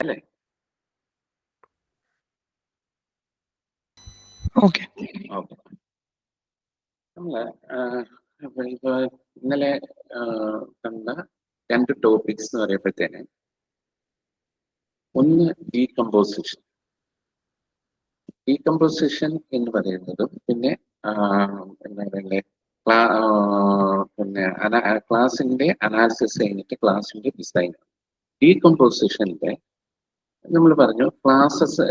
അല്ലേ? Okay. Okay. നമ്മള് ഇപ്പൊ ഇന്നലെ കണ്ട 2 ടോപ്പിക്സ് എന്ന് പറയുമ്പോഴത്തേന്, ഒന്ന് ഡീകമ്പോസിഷൻ. ഡീകമ്പോസിഷൻ എന്ന് പറയുന്നതും പിന്നെ എന്താ പറയണ്ടേ, പിന്നെ ക്ലാസിന്റെ അനാലിസിസ് കഴിഞ്ഞിട്ട് ക്ലാസിന്റെ ഡിസൈൻ. ഡീകമ്പോസിഷന്റെ നമ്മൾ പറഞ്ഞു, ക്ലാസ്സസ്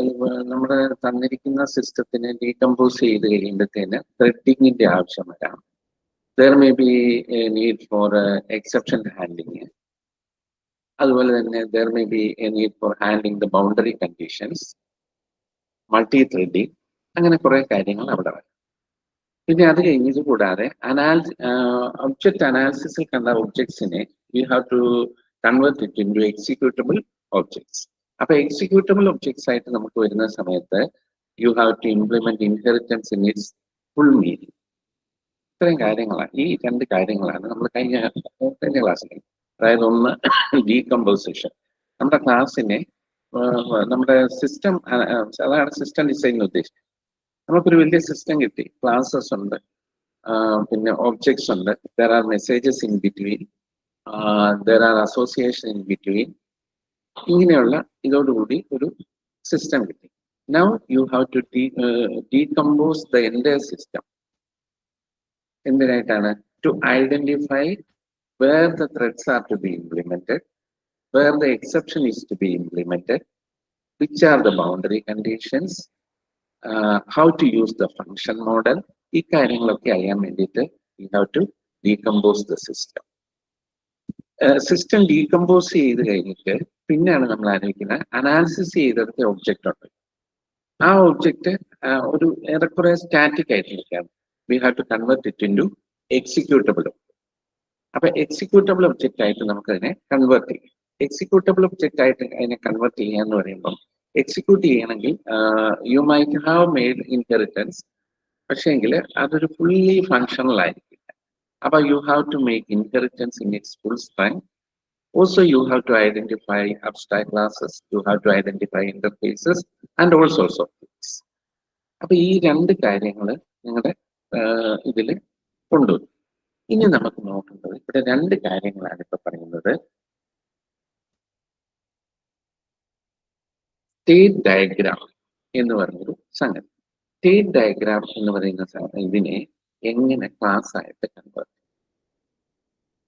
നമ്മുടെ തന്നിരിക്കുന്ന സിസ്റ്റത്തിനെ ഡീകമ്പോസ് ചെയ്ത് കഴിയുമ്പോഴത്തേന് ത്രെഡിങ്ങിന്റെ ആവശ്യം വരാം. There may be A need for exception handling. അതുപോലെ തന്നെ there may be A need for handling the boundary conditions, multi threading, അങ്ങനെ കുറെ കാര്യങ്ങൾ അവിടെ വരും. പിന്നെ അത് കഴിഞ്ഞത് കൂടാതെ ഒബ്ജക്റ്റ് അനാലിസിസിൽ കണ്ട ഒബ്ജക്ട്സിനെ you have to convert it into executable objects. അപ്പൊ എക്സിക്യൂട്ടബിൾ ഒബ്ജക്ട്സ് ആയിട്ട് നമുക്ക് വരുന്ന സമയത്ത് you have to implement inheritance in its full meaning. ഇത്രയും കാര്യങ്ങളാണ്, ഈ 2 കാര്യങ്ങളാണ് നമ്മൾ കഴിഞ്ഞ ക്ലാസ്സിൽ. അതായത് ഒന്ന് ഡീകമ്പോസിഷൻ. നമ്മുടെ ക്ലാസ്സിനെ നമ്മുടെ സിസ്റ്റം, അതാണ് സിസ്റ്റം ഡിസൈൻ ഉദ്ദേശിച്ചത്. നമുക്കൊരു വലിയ സിസ്റ്റം കിട്ടി, ക്ലാസ്സസ് ഉണ്ട്, പിന്നെ ഒബ്ജക്ട്സ് ഉണ്ട്, there are messages in between, there are association in between. ഇങ്ങനെയുള്ള ഇതോടുകൂടി ഒരു സിസ്റ്റം കിട്ടി. Now you have to decompose the entire system. എന്തിനായിട്ടാണ്? To identify where the threads are to be implemented, where the exception is to be implemented, which are the boundary conditions, how to use the function model. ഈ കാര്യങ്ങളൊക്കെ അറിയാൻ വേണ്ടിയിട്ട് you have to decompose the system. System decompose ചെയ്ത് കഴിഞ്ഞിട്ട് പിന്നെയാണ് നമ്മൾ ആലോചിക്കുന്നത്, analysis ചെയ്തെടുത്ത ഒബ്ജക്റ്റ് ഉണ്ട്. ആ ഒബ്ജക്റ്റ് ഒരു ഏറെക്കുറെ സ്റ്റാറ്റിക് ആയിട്ടിരിക്കുകയാണ്. We have to convert it into executable. അപ്പൊ എക്സിക്യൂട്ടബിൾ ഒബ്ജക്റ്റ് ആയിട്ട് നമുക്ക് അതിനെ കൺവേർട്ട് ചെയ്യാം. എക്സിക്യൂട്ടബിൾ ഒബ്ജക്റ്റ് ആയിട്ട് അതിനെ കൺവേർട്ട് ചെയ്യുക എന്ന് പറയുമ്പോൾ, എക്സിക്യൂട്ട് ചെയ്യണമെങ്കിൽ you might have made inheritance, പക്ഷേങ്കിൽ അതൊരു ഫുള്ളി ഫങ്ഷണൽ ആയിരിക്കില്ല. അപ്പൊ you have to make inheritance in its full strength. Also you have to identify abstract classes, you have to identify interfaces and all sorts of things. അപ്പൊ ഈ 2 കാര്യങ്ങൾ നിങ്ങളുടെ ഇതിൽ കൊണ്ടുവരും. ഇനി നമുക്ക് നോക്കേണ്ടത് ഇവിടെ 2 കാര്യങ്ങളാണ് ഇപ്പൊ പറയുന്നത്. സ്റ്റേറ്റ് ഡയഗ്രാം എന്ന് പറഞ്ഞൊരു സംഗതി. സ്റ്റേറ്റ് ഡയഗ്രാം എന്ന് പറയുന്ന ഇതിനെ എങ്ങനെ ക്ലാസ് ആയിട്ട് convert,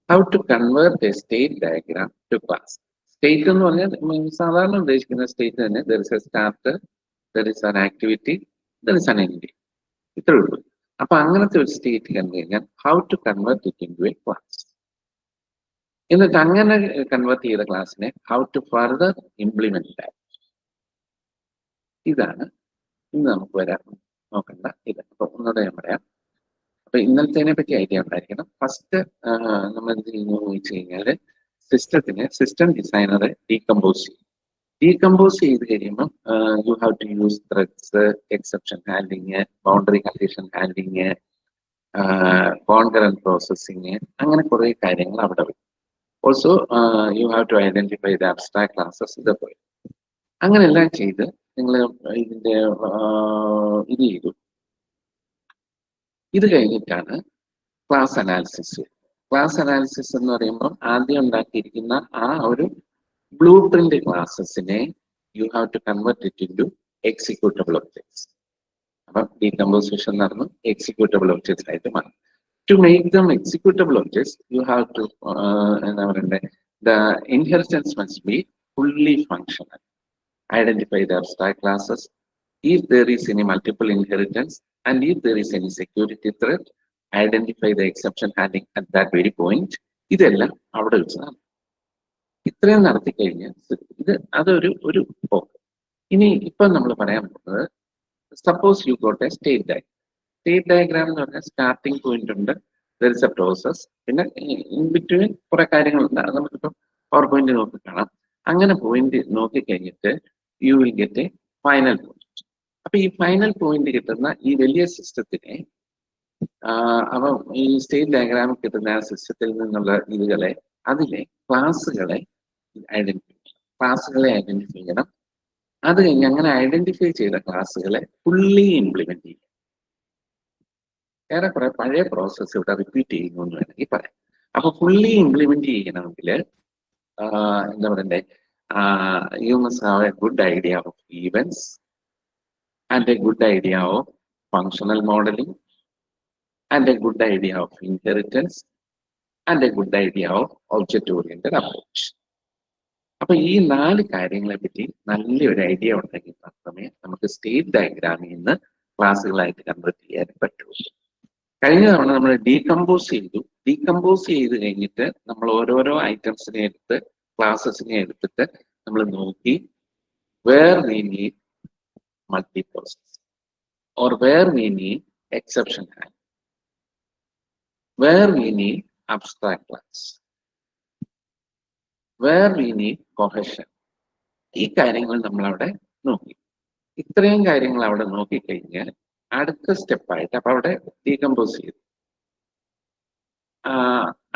how to convert a state diagram to class. State എന്ന് പറഞ്ഞാൽ സാധാരണ ഉദ്ദേശിക്കുന്ന സ്റ്റേറ്റ് തന്നെ, there is a start, there is an activity, there is an end, ഇത്രേ ഉള്ളൂ. അപ്പൊ അങ്ങനത്തെ ഒരു സ്റ്റേറ്റ് കണ്ടു കഴിഞ്ഞാൽ how to convert it into a class. എന്നിട്ട് അങ്ങനെ കൺവേർട്ട് ചെയ്ത ക്ലാസ്സിനെ how to further implement that. ഇതാണ് ഇന്ന് നമുക്ക് വരാൻ നോക്കേണ്ട ഇത്. അപ്പൊ ഒന്നുകൂടെ ഞാൻ പറയാം. അപ്പൊ ഇന്നലത്തേനെ പറ്റി ഐഡിയ ഉണ്ടായിരിക്കണം. ഫസ്റ്റ് നമ്മൾ എന്ത് ചെയ്യുന്നു വെച്ച് കഴിഞ്ഞാല്, സിസ്റ്റം ഡിസൈനറെ ഡീകമ്പോസ് ചെയ്യും. ഡീകമ്പോസ് ചെയ്ത് കഴിയുമ്പോൾ you have to use threads, exception handling, boundary condition handling, concurrent processing, അങ്ങനെ കുറെ കാര്യങ്ങൾ അവിടെ വരും. Also you have to identify the abstract classes. ഇതേപോലെ അങ്ങനെല്ലാം ചെയ്ത് നിങ്ങൾ ഇതിന്റെ ഇത് ചെയ്തു. ഇത് കഴിഞ്ഞിട്ടാണ് ക്ലാസ് അനാലിസിസ്. ക്ലാസ് അനാലിസിസ് എന്ന് പറയുമ്പോൾ ആദ്യം ഉണ്ടാക്കിയിരിക്കുന്ന ആ ഒരു ബ്ലൂ പ്രിന്റ് ക്ലാസസിനെ you have to convert it into executable objects. അപ്പം ഡീകമ്പോസിഷൻ നടന്നു എക്സിക്യൂട്ടബിൾ ഒബ്ജക്ട്സ് ആയിട്ട് മാറും. To make them executable objects, you have to the inheritance must be fully functional. Identify the abstract classes. If there is any multiple inheritance and if there is any security threat, identify the exception handling at that very point. ഇതെല്ലാം അവിടെ വെച്ചതാണ്. ഇത്രയും നടത്തി കഴിഞ്ഞാൽ ഇത് അതൊരു പോക്ക്. ഇനി ഇപ്പൊ നമ്മൾ പറയാൻ പോകുന്നത്, suppose you got A state diagram. State diagram എന്ന് പറഞ്ഞാൽ സ്റ്റാർട്ടിംഗ് പോയിന്റ് ഉണ്ട്, ദർ ഇസ് എ പ്രോസസ്, പിന്നെ ഇൻ ബിറ്റ്വീൻ കുറെ കാര്യങ്ങളുണ്ട്. അത് നമുക്കിപ്പം പവർ പോയിന്റ് നോക്കി കാണാം. അങ്ങനെ പോയിന്റ് നോക്കി കഴിഞ്ഞിട്ട് you will get A final point. അപ്പൊ ഈ ഫൈനൽ പോയിന്റ് കിട്ടുന്ന ഈ വലിയ സിസ്റ്റത്തിനെ, അപ്പൊ ഈ സ്റ്റേറ്റ് ഡയഗ്രാമിൽ കിട്ടുന്ന ആ സിസ്റ്റത്തിൽ നിന്നുള്ള ഇതിലെ ക്ലാസ്സുകളെ ഐഡന്റിഫൈ ചെയ്യും. ക്ലാസ്സുകളെ ഐഡന്റിഫൈ ചെയ്യണം. അത് കഴിഞ്ഞ് അങ്ങനെ ഐഡന്റിഫൈ ചെയ്ത ക്ലാസ്സുകളെ ഫുള്ളി ഇംപ്ലിമെന്റ് ചെയ്യും. ഏറെക്കുറെ പഴയ പ്രോസസ്സ് ഇവിടെ റിപ്പീറ്റ് ചെയ്യുന്നു എന്ന് വേണമെങ്കിൽ പറയാം. അപ്പൊ ഫുള്ളി ഇംപ്ലിമെന്റ് ചെയ്യണമെങ്കിൽ എന്താ പറയണ്ടേ, you must have A good idea of events and A good idea of functional modelling and A good idea of inheritance and A good idea of object oriented approach. അപ്പൊ ഈ 4 കാര്യങ്ങളെ പറ്റി നല്ലൊരു idea ഉണ്ടെങ്കിൽ മാത്രമേ നമുക്ക് സ്റ്റേറ്റ് ഡയഗ്രാമിൽ നിന്ന് ക്ലാസ്സുകളായിട്ട് കൺവേർട്ട് ചെയ്യാൻ പറ്റുള്ളൂ. കഴിഞ്ഞ തവണ നമ്മൾ ഡീകമ്പോസ് ചെയ്ത് കഴിഞ്ഞിട്ട് നമ്മൾ ഓരോരോ ഐറ്റംസിനെ എടുത്ത് ക്ലാസ്സസിനെ എടുത്തിട്ട് നമ്മൾ നോക്കി where we need multi process or where we need exception hand, where we need abstract class, where we need cohesion. ഈ കാര്യങ്ങൾ നമ്മൾ അവിടെ നോക്കി. ഇത്രയും കാര്യങ്ങൾ അവിടെ നോക്കിക്കഴിഞ്ഞാൽ അടുത്ത സ്റ്റെപ്പായിട്ട് അപ്പൊ അവിടെ ഡീകമ്പോസ് ചെയ്തു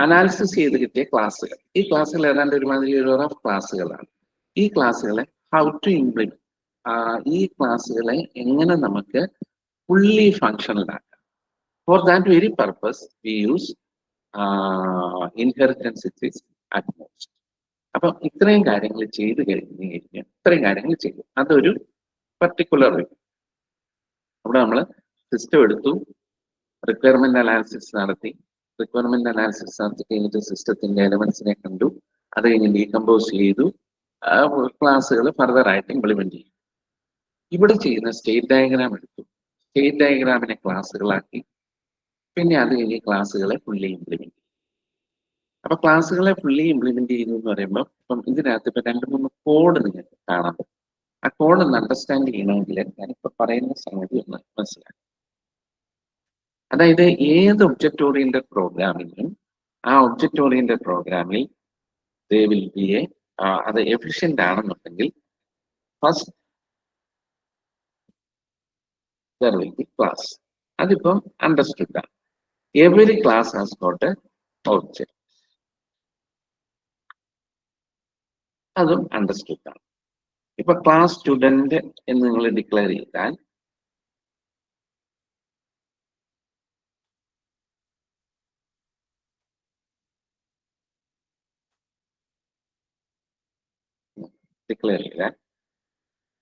അനാലിസിസ് ചെയ്ത് കിട്ടിയ ക്ലാസ്സുകൾ. ഈ ക്ലാസ്സുകൾ ഏതാണ്ട് ഒരുമാതിരി ഒരു റഫ് ക്ലാസ്സുകളാണ്. ഈ ക്ലാസ്സുകളെ ഹൗ ടു ഇംപ്ലിമെന്റ്, ഈ ക്ലാസ്സുകളെ എങ്ങനെ നമുക്ക് ഫുള്ളി ഫങ്ഷണൽ ആക്കാം. For that very purpose we use inheritance at most. അപ്പൊ ഇത്രയും കാര്യങ്ങൾ ചെയ്ത് കഴിഞ്ഞാൽ ഇത്രയും കാര്യങ്ങൾ ചെയ്തു. അതൊരു പർട്ടിക്കുലർ വേ. അവിടെ നമ്മൾ സിസ്റ്റം എടുത്തു, റിക്വയർമെന്റ് അനാലിസിസ് നടത്തി കഴിഞ്ഞിട്ട് സിസ്റ്റത്തിന്റെ എലമെന്റ്സിനെ കണ്ടു, അത് കഴിഞ്ഞ് ഡീകമ്പോസ് ചെയ്തു, ക്ലാസ്സുകൾ ഫർദർ ആയിട്ട് ഇംപ്ലിമെന്റ് ചെയ്യും. ഇവിടെ ചെയ്യുന്ന സ്റ്റേറ്റ് ഡയഗ്രാം എടുത്തു, സ്റ്റേറ്റ് ഡയഗ്രാമിനെ ക്ലാസ്സുകളാക്കി, പിന്നെ അത് കഴിഞ്ഞ് ക്ലാസ്സുകളെ ഫുള്ളി ഇംപ്ലിമെന്റ് ചെയ്യും. അപ്പൊ ക്ലാസ്സുകളെ ഫുള്ളി ഇംപ്ലിമെന്റ് ചെയ്യുന്നു എന്ന് പറയുമ്പോൾ ഇപ്പം ഇതിനകത്ത് ഇപ്പൊ 2-3 കോഡ് നിങ്ങൾക്ക് കാണാൻ പറ്റും. ആ കോഡ് ഒന്ന് അണ്ടർസ്റ്റാൻഡ് ചെയ്യണമെങ്കിൽ ഞാനിപ്പോ പറയുന്ന സംഗതി ഒന്ന് മനസ്സിലാക്കാം. അതായത് ഏത് ഒബ്ജക്റ്റ് ഓറിയന്റഡ് പ്രോഗ്രാമിലും ആ ഒബ്ജക്റ്റ് ഓറിയന്റഡ് പ്രോഗ്രാമിൽ അത് എഫിഷ്യന്റ് ആണെന്നുണ്ടെങ്കിൽ first there will be class. അതിപ്പം അണ്ടർസ്റ്റുഡ് ആണ്. Every class has got A object, അതും അണ്ടർസ്റ്റുഡ് ആണ്. ഇപ്പൊ ക്ലാസ് സ്റ്റുഡന്റ് എന്ന് നിങ്ങൾ ഡിക്ലെയർ ചെയ്താൽ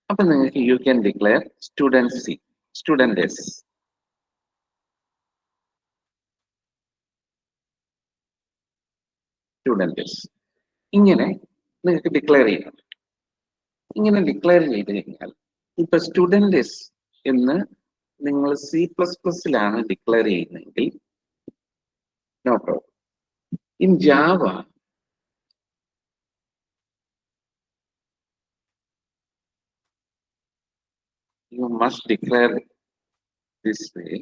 അപ്പൊ നിങ്ങൾക്ക് U can declare student C, student S, student S, ഇങ്ങനെ നിങ്ങൾക്ക് ഡിക്ലെയർ ചെയ്യാം. ഇങ്ങനെ ഡിക്ലെയർ ചെയ്ത് കഴിഞ്ഞാൽ ഇപ്പൊ സ്റ്റുഡന്റ് എസ് എന്ന് നിങ്ങൾ C++ലാണ് ഡിക്ലെയർ ചെയ്യുന്നതെങ്കിൽ no problem. In Java you must declare this way.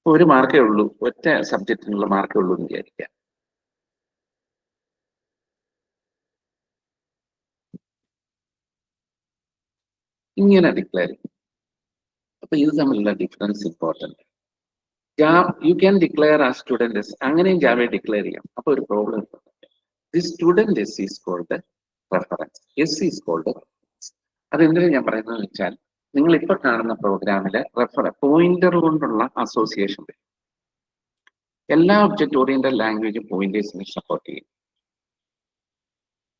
ഒരു മാർക്കേ ഉള്ളൂ, ഒറ്റ സബ്ജക്റ്റിനുള്ള മാർക്കേ ഉള്ളൂ എന്ന് വിചാരിക്കാം. ഇങ്ങനെ ഡിക്ലെയർ ചെയ്യും. അപ്പൊ ഇത് തമ്മിലുള്ള difference important. You can declare ആ സ്റ്റുഡന്റ് എസ്, അങ്ങനെയും ജാവയെ ഡിക്ലെയർ ചെയ്യാം. അപ്പൊ ഒരു problem the student S is called reference, S is called reference. അതെന്തിനാ ഞാൻ പറയുന്നത് വെച്ചാൽ നിങ്ങൾ ഇപ്പൊ കാണുന്ന പ്രോഗ്രാമിലെ പോയിന്റർ കൊണ്ടുള്ള അസോസിയേഷൻ വരും. എല്ലാ ഒബ്ജക്റ്റ് ഓറിയന്റഡ് ലാംഗ്വേജും പോയിന്റേഴ്സിനെ സപ്പോർട്ട് ചെയ്യും.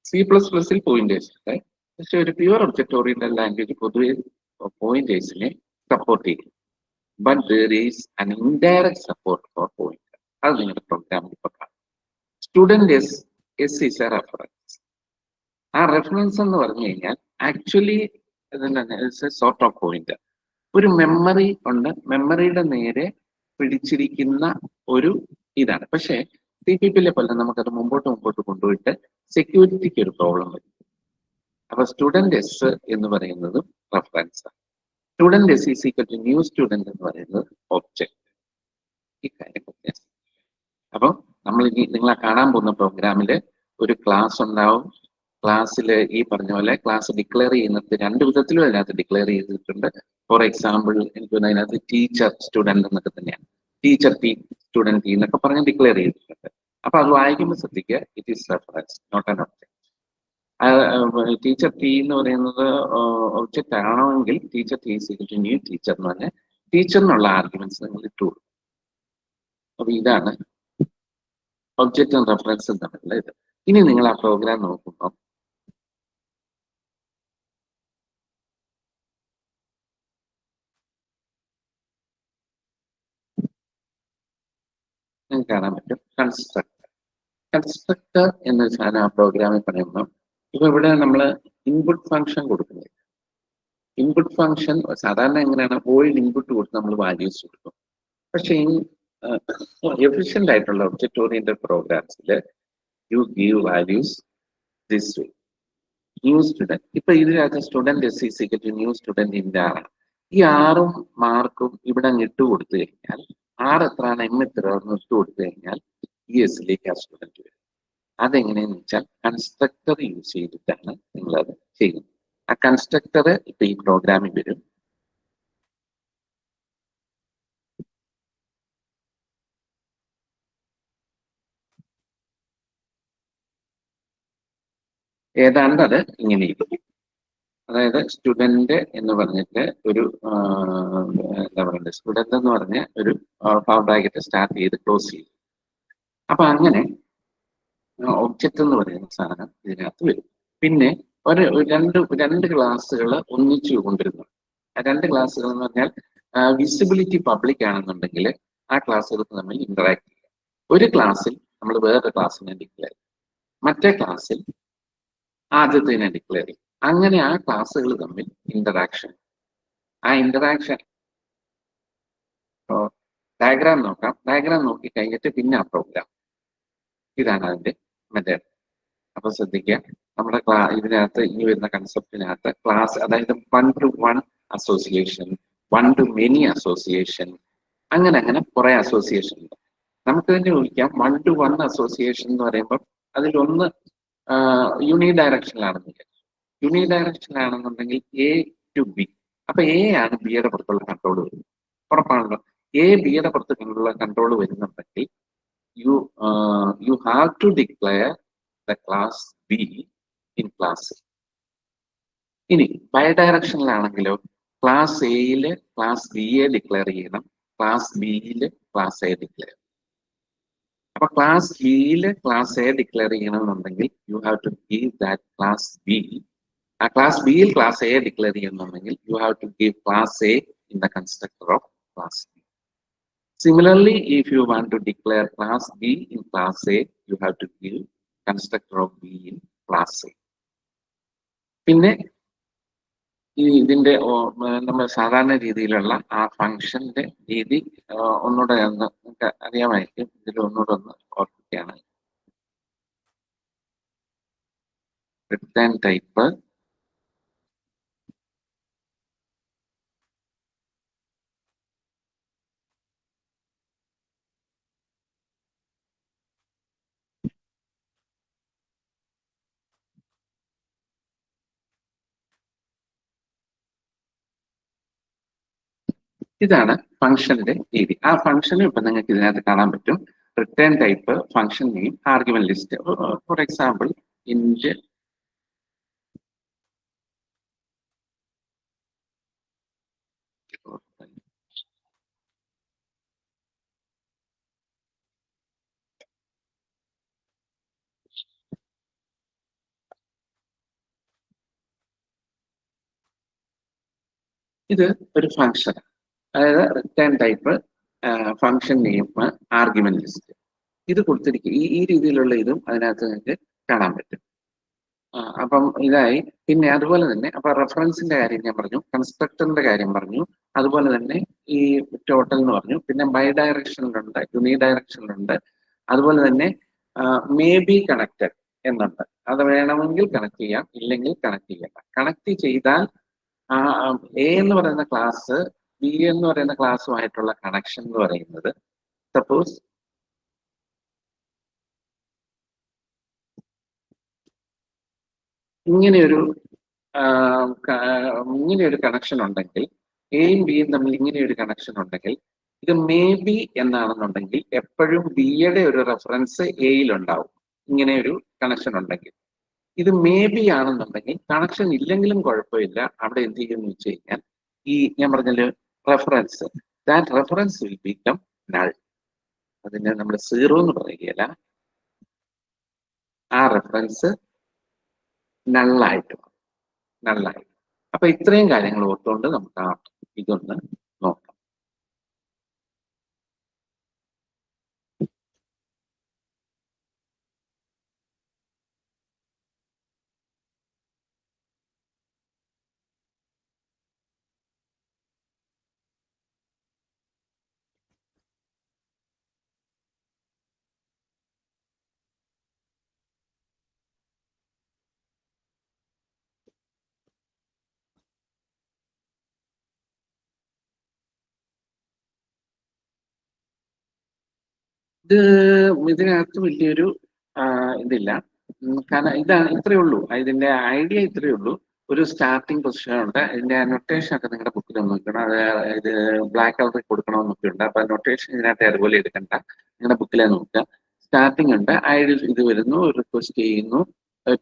C++ൽ പോയിന്റേഴ്സ് ഉണ്ട്, പക്ഷെ ഒരു പ്യുവർ ഒബ്ജക്റ്റ് ഓറിയന്റഡ് ലാംഗ്വേജ് പൊതുവെ പോയിന്റേഴ്സിനെ സപ്പോർട്ട് ചെയ്യും. But there is an indirect support for pointer. അത് നിങ്ങളുടെ പ്രോഗ്രാമിൽ ഇപ്പൊ കാണാം. Student S is A reference. ആ റെഫറൻസ് എന്ന് പറഞ്ഞു കഴിഞ്ഞാൽ ആക്ച്വലി സോർട്ട് ഓഫ് പോയിന്റർ. ഒരു മെമ്മറി ഉണ്ട്, മെമ്മറിയുടെ നേരെ പിടിച്ചിരിക്കുന്ന ഒരു ഇതാണ്. പക്ഷേ CPP-ലെ പോലെ നമുക്കത് മുമ്പോട്ട് കൊണ്ടുപോയിട്ട് സെക്യൂരിറ്റിക്ക് ഒരു പ്രോബ്ലം വരും. അപ്പൊ സ്റ്റുഡന്റ് എസ് എന്ന് പറയുന്നത് റെഫറൻസ് ആണ്. Student S is equal to new student എന്ന് പറയുന്നത് ഒബ്ജക്റ്റ്. ഈ കാര്യം വ്യത്യാസം. അപ്പം നമ്മൾ ഇനി നിങ്ങളെ കാണാൻ പോകുന്ന പ്രോഗ്രാമില് ഒരു ക്ലാസ് ഉണ്ടാവും, ക്ലാസ്സിൽ ഈ പറഞ്ഞ പോലെ ക്ലാസ് ഡിക്ലെയർ ചെയ്യുന്നത് രണ്ട് വിധത്തിലും അതിനകത്ത് ഡിക്ലെയർ ചെയ്തിട്ടുണ്ട്. ഫോർ എക്സാമ്പിൾ എനിക്ക് അതിനകത്ത് ടീച്ചർ സ്റ്റുഡന്റ് എന്നൊക്കെ തന്നെയാണ്, ടീച്ചർ ടി സ്റ്റുഡന്റ് ടി എന്നൊക്കെ പറഞ്ഞ് ഡിക്ലെയർ ചെയ്തിട്ടുണ്ട്. അപ്പൊ അത് വായിക്കുമ്പോൾ ശ്രദ്ധിക്കുക, it is reference not an object. Teacher T എന്ന് പറയുന്നത് ഒബ്ജക്റ്റ് ആണെങ്കിൽ teacher T is equal to new teacher എന്ന് പറഞ്ഞാൽ ടീച്ചറിനുള്ള ആർഗ്യുമെന്റ്സ് നിങ്ങൾ ഇട്ടുകൊടുക്കും. അപ്പൊ ഇതാണ് ഒബ്ജക്റ്റും റെഫറൻസും തമ്മിലുള്ള ഇത്. ഇനി നിങ്ങൾ ആ പ്രോഗ്രാം നോക്കുമ്പോൾ നിങ്ങൾക്ക് കാണാൻ പറ്റും കൺസ്ട്രക്ടർ. കൺസ്ട്രക്ടർ എന്നൊരു സാധനം ആ പ്രോഗ്രാമിൽ പറയുമ്പോൾ ഇപ്പൊ ഇവിടെ നമ്മൾ ഇൻപുട്ട് ഫംഗ്ഷൻ കൊടുക്കുന്നില്ല. ഇൻപുട്ട് ഫംഗ്ഷൻ സാധാരണ എങ്ങനെയാണ്, ഓൾഡ് ഇൻപുട്ട് കൊടുത്ത് നമ്മൾ വാല്യൂസ് കൊടുക്കും. പക്ഷേ ഈ എഫിഷ്യന്റ് ആയിട്ടുള്ള ഒബ്ജക്ട് ഓറിയന്റഡ് പ്രോഗ്രാംസിൽ you give values this way. New student, ഇപ്പൊ ഇതിനകത്ത് student S is equal to new student in r. ഈ ആറും മാർക്കും ഇവിടെ ഇട്ട് കൊടുത്തു കഴിഞ്ഞാൽ ആറ് എത്രയാണ്, എം എത്ര ഇട്ട് കൊടുത്തു കഴിഞ്ഞാൽ ഈ എസിലേക്ക് ആ സ്റ്റുഡന്റ് വരും. അതെങ്ങനെയെന്ന് വെച്ചാൽ കൺസ്ട്രക്ടർ യൂസ് ചെയ്തിട്ടാണ് നിങ്ങളത് ചെയ്യുന്നത്. ആ കൺസ്ട്രക്ടർ ഇപ്പൊ ഈ പ്രോഗ്രാമിൽ വരും. ഏതാണ്ട് അത് ഇങ്ങനെ ഇരിക്കും. അതായത് സ്റ്റുഡന്റ് എന്ന് പറഞ്ഞിട്ട് ഒരു എന്താ പറയുക, സ്റ്റുഡന്റ് എന്ന് പറഞ്ഞ ഒരു ബ്രാക്കറ്റ് സ്റ്റാർട്ട് ചെയ്ത് ക്ലോസ് ചെയ്യും. അപ്പൊ അങ്ങനെ ഒബ്ജക്റ്റ് എന്ന് പറയുന്ന സാധനം ഇതിനകത്ത് വരും. പിന്നെ ഒരു രണ്ട് ക്ലാസ്സുകൾ ഒന്നിച്ചു കൊണ്ടിരുന്നു. ആ രണ്ട് ക്ലാസ്സുകൾ എന്ന് പറഞ്ഞാൽ വിസിബിലിറ്റി പബ്ലിക് ആണെന്നുണ്ടെങ്കിൽ ആ ക്ലാസ്സുകൾ തമ്മിൽ ഇന്ററാക്ട് ചെയ്യാം. ഒരു ക്ലാസ്സിൽ നമ്മൾ വേറൊരു ക്ലാസ്സിനെ ഡിക്ലെയർ ചെയ്യും, മറ്റേ ക്ലാസ്സിൽ ആദ്യത്തിനെ ഡിക്ലെയർ ചെയ്യും. അങ്ങനെ ആ ക്ലാസ്സുകൾ തമ്മിൽ ഇന്ററാക്ഷൻ. ആ ഇന്ററാക്ഷൻ ഡയഗ്രാം നോക്കാം. ഡയഗ്രാം നോക്കി കഴിഞ്ഞിട്ട് പിന്നെ ആ പ്രോഗ്രാം. ഇതാണ് അതിന്റെ മെത്തേഡ്. അപ്പൊ ശ്രദ്ധിക്കുക, നമ്മുടെ ഇതിനകത്ത് ഈ വരുന്ന കൺസെപ്റ്റിനകത്ത് ക്ലാസ്, അതായത് 1 to 1 association, 1 to many association, അങ്ങനെ കുറെ അസോസിയേഷൻ ഉണ്ട്. നമുക്ക് തന്നെ ഊഹിക്കാം 1 to 1 അസോസിയേഷൻ എന്ന് പറയുമ്പോൾ അതിലൊന്ന് യൂണി ഡയറക്ഷനിലാണെന്നില്ല. യൂണി ഡയറക്ഷനിലാണെന്നുണ്ടെങ്കിൽ എ ടു ബി. അപ്പൊ എ ആണ് ബിയുടെ പുറത്തുള്ള കൺട്രോൾ വരുന്നത്. ഉറപ്പാണല്ലോ, എ ബിയുടെ പുറത്തുള്ള കൺട്രോൾ വരുന്നുണ്ടെങ്കിൽ you have to declare the class B in class A. ഇനി ബൈ ഡയറക്ഷനിലാണെങ്കിലോ ക്ലാസ് എയില് ക്ലാസ് ബിയെ ഡിക്ലെയർ ചെയ്യണം, ക്ലാസ് ബിയില് ക്ലാസ് എ ഡിക്ലെയർ. അപ്പൊ ക്ലാസ് ബിയില് ക്ലാസ് എ ഡിക്ലെയർ ചെയ്യണമെന്നുണ്ടെങ്കിൽ you have to give that class B. ആ ക്ലാസ് ബിയിൽ ക്ലാസ് എ ഡിക്ലെയർ ചെയ്യണമെന്നുണ്ടെങ്കിൽ you have to give class A in the constructor of class B. Similarly, if you want to declare class B in class A, you have to give constructor of B in class A. പിന്നെ ഇതിന്റെ നമ്മൾ സാധാരണ രീതിയിലുള്ള ആ ഫംഗ്ഷന്റെ രീതി ഒന്നുകൂടെ നിങ്ങൾക്ക് അറിയാമായിരിക്കും. ഇതിൽ ഒന്നുകൂടെ ഒന്ന് ഓർക്കുകയാണ്. റിട്ടേൺ ടൈപ്പ്, ഇതാണ് ഫംഗ്ഷന്റെ രീതി. ആ ഫംഗ്ഷനും ഇപ്പൊ നിങ്ങൾക്ക് ഇതിനകത്ത് കാണാൻ പറ്റും. Return type, function name, argument list. For example int ഇത് ഒരു ഫംഗ്ഷൻ, അതായത് return type, function name, argument list. ഇത് കൊടുത്തിരിക്കും. ഈ രീതിയിലുള്ള ഇതും അതിനകത്ത് നിങ്ങൾക്ക് കാണാൻ പറ്റും. അപ്പം ഇതായി. പിന്നെ അതുപോലെ തന്നെ അപ്പൊ റെഫറൻസിന്റെ കാര്യം ഞാൻ പറഞ്ഞു, കൺസ്ട്രക്ടറിന്റെ കാര്യം പറഞ്ഞു, അതുപോലെ തന്നെ ഈ ടോട്ടൽ എന്ന് പറഞ്ഞു. പിന്നെ ബൈ ഡയറക്ഷനിലുണ്ട്, യൂണി ഡയറക്ഷനിലുണ്ട്, അതുപോലെ തന്നെ മേ ബി കണക്റ്റഡ് എന്നുണ്ട്. അത് വേണമെങ്കിൽ കണക്ട് ചെയ്യാം, ഇല്ലെങ്കിൽ കണക്ട് ചെയ്യണ്ട. കണക്ട് ചെയ്താൽ എ എന്ന് പറയുന്ന ക്ലാസ് ബി എന്ന് പറയുന്ന ക്ലാസ്സുമായിട്ടുള്ള കണക്ഷൻ എന്ന് പറയുന്നത്, സപ്പോസ് ഇങ്ങനെയൊരു ഇങ്ങനെയൊരു കണക്ഷൻ ഉണ്ടെങ്കിൽ, എയും ബിയും തമ്മിൽ ഇങ്ങനെയൊരു കണക്ഷൻ ഉണ്ടെങ്കിൽ, ഇത് മേ ബി എന്നാണെന്നുണ്ടെങ്കിൽ എപ്പോഴും ബിയുടെ ഒരു റെഫറൻസ് എയിൽ ഉണ്ടാവും. ഇങ്ങനെ ഒരു കണക്ഷൻ ഉണ്ടെങ്കിൽ. ഇത് മേ ബി ആണെന്നുണ്ടെങ്കിൽ കണക്ഷൻ ഇല്ലെങ്കിലും കുഴപ്പമില്ല. അവിടെ എന്ത് ചെയ്യുമെന്ന് വെച്ച് കഴിഞ്ഞാൽ, ഈ ഞാൻ പറഞ്ഞല്ലോ reference, that reference will become null. അതിനെ നമ്മൾ സീറോ എന്ന് പറയുകയില്ല, ആ റെഫറൻസ് നള്ളായിട്ട് നള്ളായിട്ട്. അപ്പൊ ഇത്രയും കാര്യങ്ങൾ ഓർത്തുകൊണ്ട് നമുക്ക് ആ ഇതൊന്ന് നോക്കാം. ഇത് ഇതിനകത്ത് വലിയൊരു ഇതില്ല. കാരണം ഇതാണ്, ഇത്രയേ ഉള്ളൂ. ഇതിന്റെ ഐഡിയ ഇത്രയേ ഉള്ളൂ. ഒരു സ്റ്റാർട്ടിംഗ് പൊസിഷൻ ഉണ്ട്. ഇതിന്റെ നൊട്ടേഷൻ ഒക്കെ നിങ്ങളുടെ ബുക്കിൽ നോക്കണം. അത് ഇത് ബ്ലാക്ക് കളറിൽ കൊടുക്കണമെന്നൊക്കെ ഉണ്ട്. അപ്പൊ നൊട്ടേഷൻ ഇതിനകത്ത് അതുപോലെ എടുക്കണ്ട, നിങ്ങളുടെ ബുക്കിലെ നോക്കുക. സ്റ്റാർട്ടിംഗ് ഉണ്ട്, ഐഡി ഇത് വരുന്നു, റിക്വസ്റ്റ് ചെയ്യുന്നു,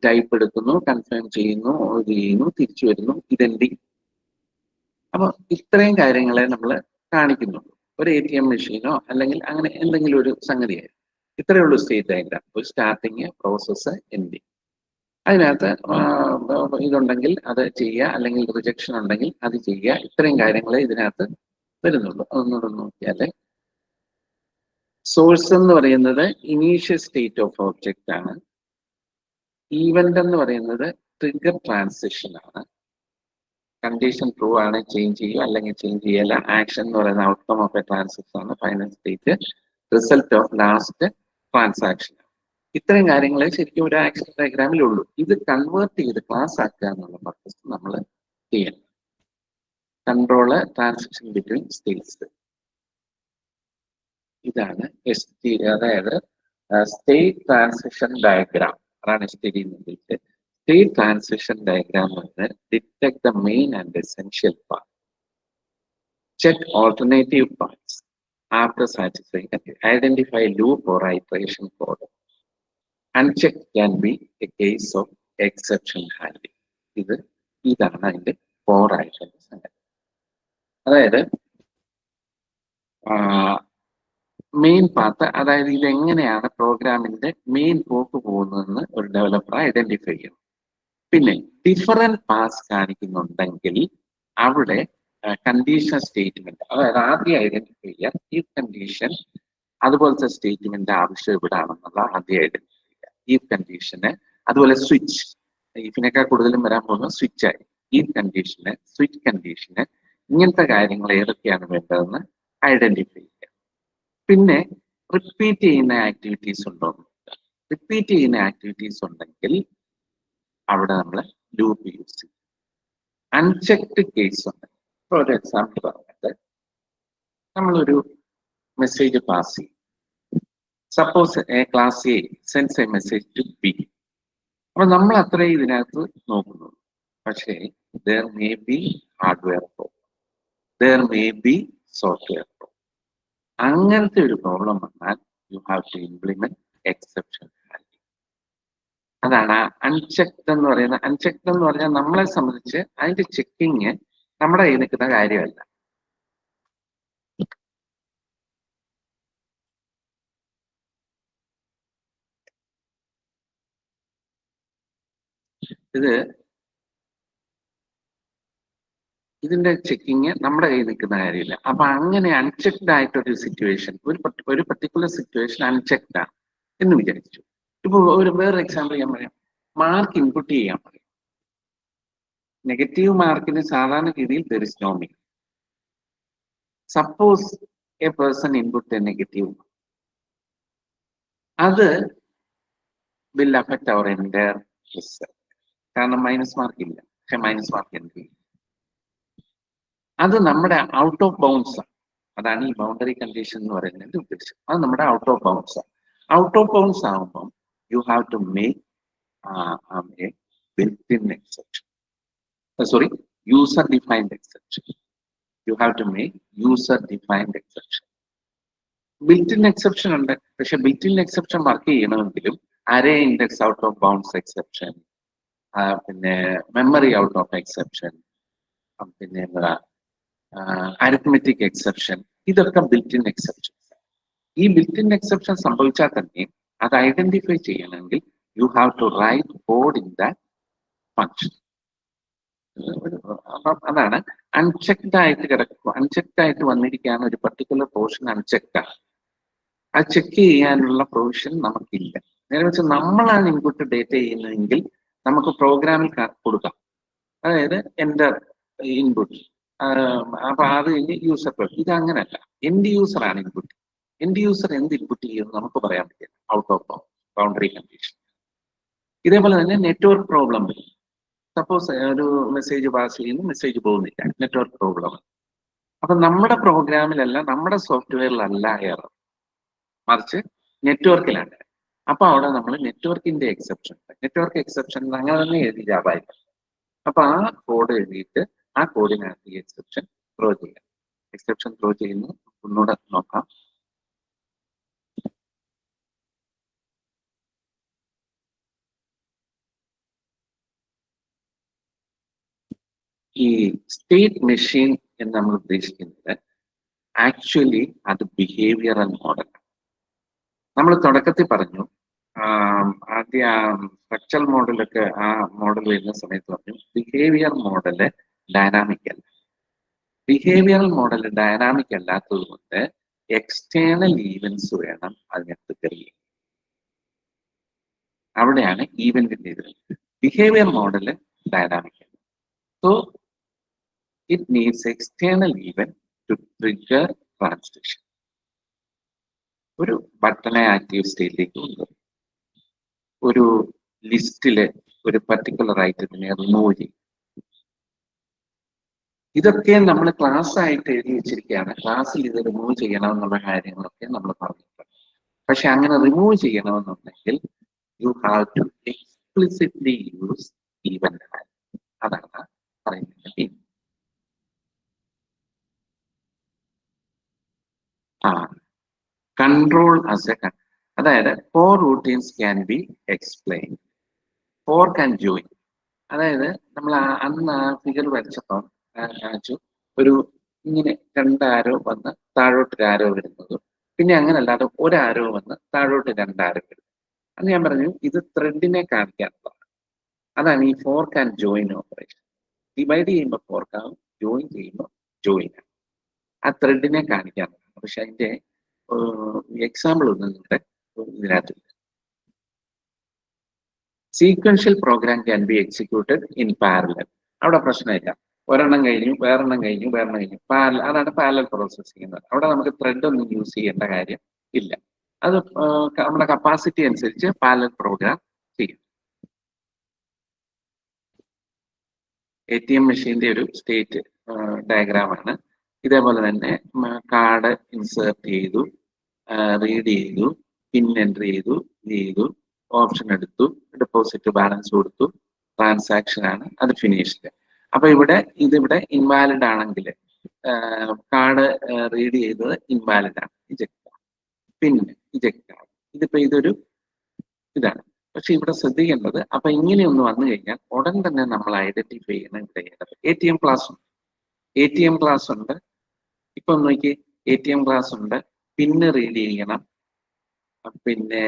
ടൈപ്പ് എടുക്കുന്നു, കൺഫേം ചെയ്യുന്നു, ഇത് ചെയ്യുന്നു, തിരിച്ചു വരുന്നു, ഇതെൻഡിങ്. അപ്പൊ ഇത്രയും കാര്യങ്ങളെ നമ്മൾ കാണിക്കുന്നുള്ളൂ. ഒരു ATM മെഷീനോ അല്ലെങ്കിൽ അങ്ങനെ എന്തെങ്കിലും ഒരു സംഗതിയായിരുന്നു. ഇത്രയേ ഉള്ളൂ സ്റ്റേറ്റ് ഡയഗ്രാം. ഒരു സ്റ്റാർട്ടിങ്, പ്രോസസ്സ്, എൻഡിങ്. അതിനകത്ത് ഇതുണ്ടെങ്കിൽ അത് ചെയ്യുക, അല്ലെങ്കിൽ റിജക്ഷൻ ഉണ്ടെങ്കിൽ അത് ചെയ്യുക. ഇത്രയും കാര്യങ്ങളെ ഇതിനകത്ത് വരുന്നുള്ളൂ. അതൊന്നുകൂടെ നോക്കിയാല്, സോഴ്സ് എന്ന് പറയുന്നത് ഇനീഷ്യൽ സ്റ്റേറ്റ് ഓഫ് ഓബ്ജക്റ്റ് ആണ്. ഈവന്റ് എന്ന് പറയുന്നത് ട്രിഗർ ട്രാൻസിഷൻ ആണ്. കണ്ടീഷൻ ട്രൂ ആണ്, ചേഞ്ച് ചെയ്യുക, അല്ലെങ്കിൽ ചേഞ്ച് ചെയ്യല്ല. ആക്ഷൻ എന്ന് പറയുന്ന ഔട്ട്കം ഓഫ് എ ട്രാൻസാക്ഷൻ ആണ്. Final state result of last transaction. ഇത്രയും കാര്യങ്ങളെ ശരിക്കും ഒരു ആക്ഷൻ ഡയഗ്രാമിൽ ഉള്ളൂ. ഇത് കൺവേർട്ട് ചെയ്ത് ക്ലാസ് ആക്കുക എന്നുള്ള പർപ്പസ് നമ്മൾ ചെയ്യണം. Control transaction between States. ഇതാണ് അതായത് സ്റ്റേറ്റ് ട്രാൻസിഷൻ ഡയഗ്രാം. അതാണ് STD എന്ന് വിളിച്ചത്. State transition diagram detect the main and essential part. Check alternative parts after satisfying and identify loop or iteration code. Uncheck can be a case of exception handling. ഇതാണ് അതിന്റെ ഫോറായിട്ടുള്ള സംഗതി. അതായത് main path, അതായത് ഇതെങ്ങനെയാണ് പ്രോഗ്രാമിന്റെ main പോക്ക് പോകുന്നതെന്ന് ഒരു ഡെവലപ്പർ ഐഡന്റിഫൈ ചെയ്യണം. പിന്നെ ഡിഫറൻറ്റ് പാസ് കാണിക്കുന്നുണ്ടെങ്കിൽ അവിടെ കണ്ടീഷൻ സ്റ്റേറ്റ്മെന്റ്, അതായത് ആദ്യം ഐഡന്റിഫൈ ചെയ്യുക ഈ കണ്ടീഷൻ, അതുപോലത്തെ സ്റ്റേറ്റ്മെന്റ് ആവശ്യം എവിടാണെന്നുള്ള ആദ്യം ഐഡന്റിഫൈ ചെയ്യുക. ഈ കണ്ടീഷന്, അതുപോലെ സ്വിച്ച്, ഇതിനേക്കാൾ കൂടുതലും വരാൻ പോകുന്നത് സ്വിച്ച് ആയി. ഈ കണ്ടീഷന്, സ്വിച്ച് കണ്ടീഷന്, ഇങ്ങനത്തെ കാര്യങ്ങൾ ഏതൊക്കെയാണ് വേണ്ടതെന്ന് ഐഡന്റിഫൈ ചെയ്യുക. പിന്നെ റിപ്പീറ്റ് ചെയ്യുന്ന ആക്ടിവിറ്റീസ് ഉണ്ടോ എന്ന് നോക്കുക. റിപ്പീറ്റ് ചെയ്യുന്ന ആക്ടിവിറ്റീസ് ഉണ്ടെങ്കിൽ അവിടെ നമ്മൾ ലൂപ്പ് യൂസ് ചെയ്യും. അൺചെക്ഡ് കേസ് ഉണ്ട്. ഫോർ എക്സാമ്പിൾ പറഞ്ഞിട്ട് നമ്മളൊരു മെസ്സേജ് പാസ് ചെയ്യും. Suppose class A sends a message to B. അപ്പൊ നമ്മൾ അത്രയും ഇതിനകത്ത് നോക്കുന്നു. പക്ഷേ there may be hardware problem, there may be software problem. അങ്ങനത്തെ ഒരു പ്രോബ്ലം വന്നാൽ you have to implement exception handling. അതാണ് അൺചെക്ഡ് എന്ന് പറയുന്നത്. അൺചെക്ഡ് എന്ന് പറഞ്ഞാൽ നമ്മളെ സംബന്ധിച്ച് അതിന്റെ ചെക്കിങ് നമ്മുടെ കയ്യിൽ നിൽക്കുന്ന കാര്യമല്ല. ഇതിന്റെ ചെക്കിങ് നമ്മുടെ കയ്യിൽ നിൽക്കുന്ന കാര്യമില്ല. അപ്പൊ അങ്ങനെ അൺചെക്ഡ് ആയിട്ടൊരു സിറ്റുവേഷൻ, ഒരു പർട്ടിക്കുലർ സിറ്റുവേഷൻ അൺചെക്ഡ് ആണ് എന്ന് വിചാരിച്ചു. ഇപ്പൊ വേറൊരു എക്സാമ്പിൾ ഞാൻ പറയാം. മാർക്ക് ഇൻപുട്ട് ചെയ്യാൻ പറയും. നെഗറ്റീവ് മാർക്കിന് സാധാരണ രീതിയിൽ there is no mean. Suppose a person input a negative mark. അത് will affect our entire result. കാരണം മൈനസ് മാർക്ക് ഇല്ല, പക്ഷെ മൈനസ് മാർക്ക് എന്ത് ചെയ്യും? അത് നമ്മുടെ ഔട്ട് ഓഫ് ബൗണ്ട്സ് ആണ്. അതാണ് ഈ ബൗണ്ടറി കണ്ടീഷൻ എന്ന് പറയുന്നതിന്റെ ഉദ്ദേശം. അത് നമ്മുടെ ഔട്ട് ഓഫ് ബൗണ്ട്സ് ആണ്. ഔട്ട് ഓഫ് ബൗണ്ട്സ് ആകുമ്പം you have to make a built-in exception. Sorry, user-defined exception. You have to make user-defined exception. Built-in exception ഉണ്ട്. പക്ഷെ built-in exception വർക്ക് ചെയ്യണമെങ്കിലും array index out of bounds exception, പിന്നെ memory out of exception, പിന്നെ എന്താ arithmetic exception, ഇതൊക്കെ built-in exceptions. ഈ built-in exception സംഭവിച്ചാൽ തന്നെ അത് ഐഡന്റിഫൈ ചെയ്യണമെങ്കിൽ you have to write code in that function. അതാണ് അൺചെക്ഡ് ആയിട്ട് കിടക്കുക. അൺചെക്ഡ് ആയിട്ട് വന്നിരിക്കുകയാണ് ഒരു പർട്ടിക്കുലർ പോർഷൻ അൺചെക്ഡ് ആണ്. അത് ചെക്ക് ചെയ്യാനുള്ള പ്രൊവിഷൻ നമുക്കില്ല. നേരെ വെച്ച് നമ്മളാണ് ഇൻപുട്ട് ഡേറ്റ ചെയ്യുന്നതെങ്കിൽ നമുക്ക് പ്രോഗ്രാമിൽ കൊടുക്കാം. അതായത് എൻ്റർ ഇൻപുട്ട്, അപ്പൊ അത് കഴിഞ്ഞ് യൂസർ. ഇത് അങ്ങനല്ല, എൻഡ് യൂസർ ആണ് ഇൻപുട്ട്. എൻഡ് യൂസർ എന്ത് ഇൻപുട്ട് ചെയ്യുമെന്ന് നമുക്ക് പറയാൻ പറ്റില്ല ഔട്ട് ഓഫ് ബൗണ്ടറി കണ്ടീഷൻ. ഇതേപോലെ തന്നെ നെറ്റ്വർക്ക് പ്രോബ്ലം വരും. സപ്പോസ് ഒരു മെസ്സേജ് പാസ് ചെയ്യുന്നു, മെസ്സേജ് പോകുന്നില്ല, നെറ്റ്വർക്ക് പ്രോബ്ലം. അപ്പൊ നമ്മുടെ പ്രോഗ്രാമിലല്ല, നമ്മുടെ സോഫ്റ്റ്വെയറിലല്ല എറർ, മറിച്ച് നെറ്റ്വർക്കിലാണ്. അപ്പൊ അവിടെ നമ്മൾ നെറ്റ്വർക്കിന്റെ എക്സെപ്ഷൻ, നെറ്റ്വർക്ക് എക്സെപ്ഷൻ അങ്ങനെ തന്നെ എഴുതി ജാവായി. അപ്പൊ ആ കോഡ് എഴുതിയിട്ട് ആ കോഡിനകത്ത് ഈ എക്സെപ്ഷൻ ത്രോ ചെയ്യാം. എക്സെപ്ഷൻ ത്രോ ചെയ്യുന്നു, ഒന്നുകൂടെ നോക്കാം. ഈ സ്റ്റേറ്റ് മെഷീൻ എന്ന് നമ്മൾ ഉദ്ദേശിക്കുന്നത് ആക്ച്വലി അത് ബിഹേവിയറൽ മോഡൽ. നമ്മൾ തുടക്കത്തിൽ പറഞ്ഞു, ആദ്യ സ്ട്രക്ചറൽ മോഡലൊക്കെ ആ മോഡൽ വരുന്ന സമയത്ത് പറഞ്ഞു ബിഹേവിയർ മോഡല് ഡൈനാമിക് അല്ല. ബിഹേവിയറൽ മോഡൽ ഡൈനാമിക് അല്ലാത്തത് കൊണ്ട് എക്സ്റ്റേണൽ ഈവൻസ് വേണം അതിനകത്ത് തെളിയിക്കാൻ. അവിടെയാണ് ഈവന്റിന്റെ ഇത്. ബിഹേവിയർ മോഡല് ഡൈനാമിക് അല്ല. So it needs external event to trigger transition. ഒരു ബട്ടണെ ആക്റ്റീവ് സ്റ്റേറ്റിലേക്ക് കൊണ്ടുവരും, ഒരു ലിസ്റ്റില് ഒരു പർട്ടിക്കുലർ ഐറ്റത്തിനെ റിമൂവ് ചെയ്യും. ഇതൊക്കെ നമ്മൾ ക്ലാസ് ആയിട്ട് എഴുതി വെച്ചിരിക്കുകയാണ്. ക്ലാസ്സിൽ ഇത് റിമൂവ് ചെയ്യണമെന്നുള്ള കാര്യങ്ങളൊക്കെ നമ്മൾ പറഞ്ഞിട്ടുണ്ട്. പക്ഷെ അങ്ങനെ റിമൂവ് ചെയ്യണമെന്നുണ്ടെങ്കിൽ you have to explicitly use event. അതാണ് പറയുന്നത്. കൺട്രോൾ ആസ് എ, അതായത് for routines can be explain, for can join. അതായത് നമ്മൾ അന്ന് ആ ഫിഗർ വരച്ചപ്പോൾ കാണിച്ചു, ഒരു ഇങ്ങനെ രണ്ടാരോ വന്ന് താഴോട്ട് ഒരു ആരോ വരുന്നതും, പിന്നെ അങ്ങനെ അല്ലാതെ ഒരാരോ വന്ന് താഴോട്ട് രണ്ടാരോ വരുന്നത്. അന്ന് ഞാൻ പറഞ്ഞു ഇത് ത്രെഡിനെ കാണിക്കാനുള്ളതാണ്. അതാണ് ഈ fork can join operation. Divide ചെയ്യുമ്പോൾ ഫോർക്ക് ആവും, ജോയിൻ ചെയ്യുമ്പോൾ ജോയിൻ ആവും. ആ ത്രെഡിനെ കാണിക്കാനുള്ളതാണ്. പക്ഷെ അതിന്റെ എക്സാമ്പിൾ ഒന്നും നിങ്ങളുടെ ഇതിനകത്തില്ല. Sequential program can be executed in parallel. അവിടെ പ്രശ്നമില്ല, ഒരെണ്ണം കഴിഞ്ഞു, വേറെണ്ണം കഴിഞ്ഞു, വേറെണ്ണം കഴിഞ്ഞു, അതാണ് പാരലൽ പ്രോസസ്സിംഗ് എന്ന്. അവിടെ നമുക്ക് ത്രെഡ് ഒന്നും യൂസ് ചെയ്യേണ്ട കാര്യം ഇല്ല. അത് നമ്മുടെ കപ്പാസിറ്റി അനുസരിച്ച് പാരലൽ പ്രോഗ്രാം ചെയ്യും. ATM മെഷീന്റെ ഒരു സ്റ്റേറ്റ് ഡയഗ്രാമാണ്. ഇതേപോലെ തന്നെ കാർഡ് ഇൻസേർട്ട് ചെയ്തു, റീഡ് ചെയ്തു, പിൻ എൻട്രി ചെയ്തു, ഓപ്ഷൻ എടുത്തു, ഡെപ്പോസിറ്റ് ബാലൻസ് കൊടുത്തു, ട്രാൻസാക്ഷൻ ആണ്, അത് ഫിനിഷ്ഡ്. അപ്പൊ ഇതിവിടെ ഇൻവാലിഡ് ആണെങ്കിൽ കാർഡ് റീഡ് ചെയ്തത് ഇൻവാലിഡ് ആണ്, ഇജക്ട് ആണ്. പിന്നെ ഇജക്ട് ആണ്. ഇതിപ്പോ ഇതൊരു ഇതാണ്. പക്ഷെ ഇവിടെ ശ്രദ്ധിക്കേണ്ടത്, അപ്പൊ ഇങ്ങനെയൊന്ന് വന്നു കഴിഞ്ഞാൽ ഉടൻ തന്നെ നമ്മൾ ഐഡന്റിഫൈ ചെയ്യണം ഇവിടെ ATM ക്ലാസ് ഉണ്ട്. ATM ക്ലാസ് ഉണ്ട്. ഇപ്പൊ നോക്കി, ATM ക്ലാസ് ഉണ്ട്, പിന്നെ റീഡ് ചെയ്യണം, പിന്നെ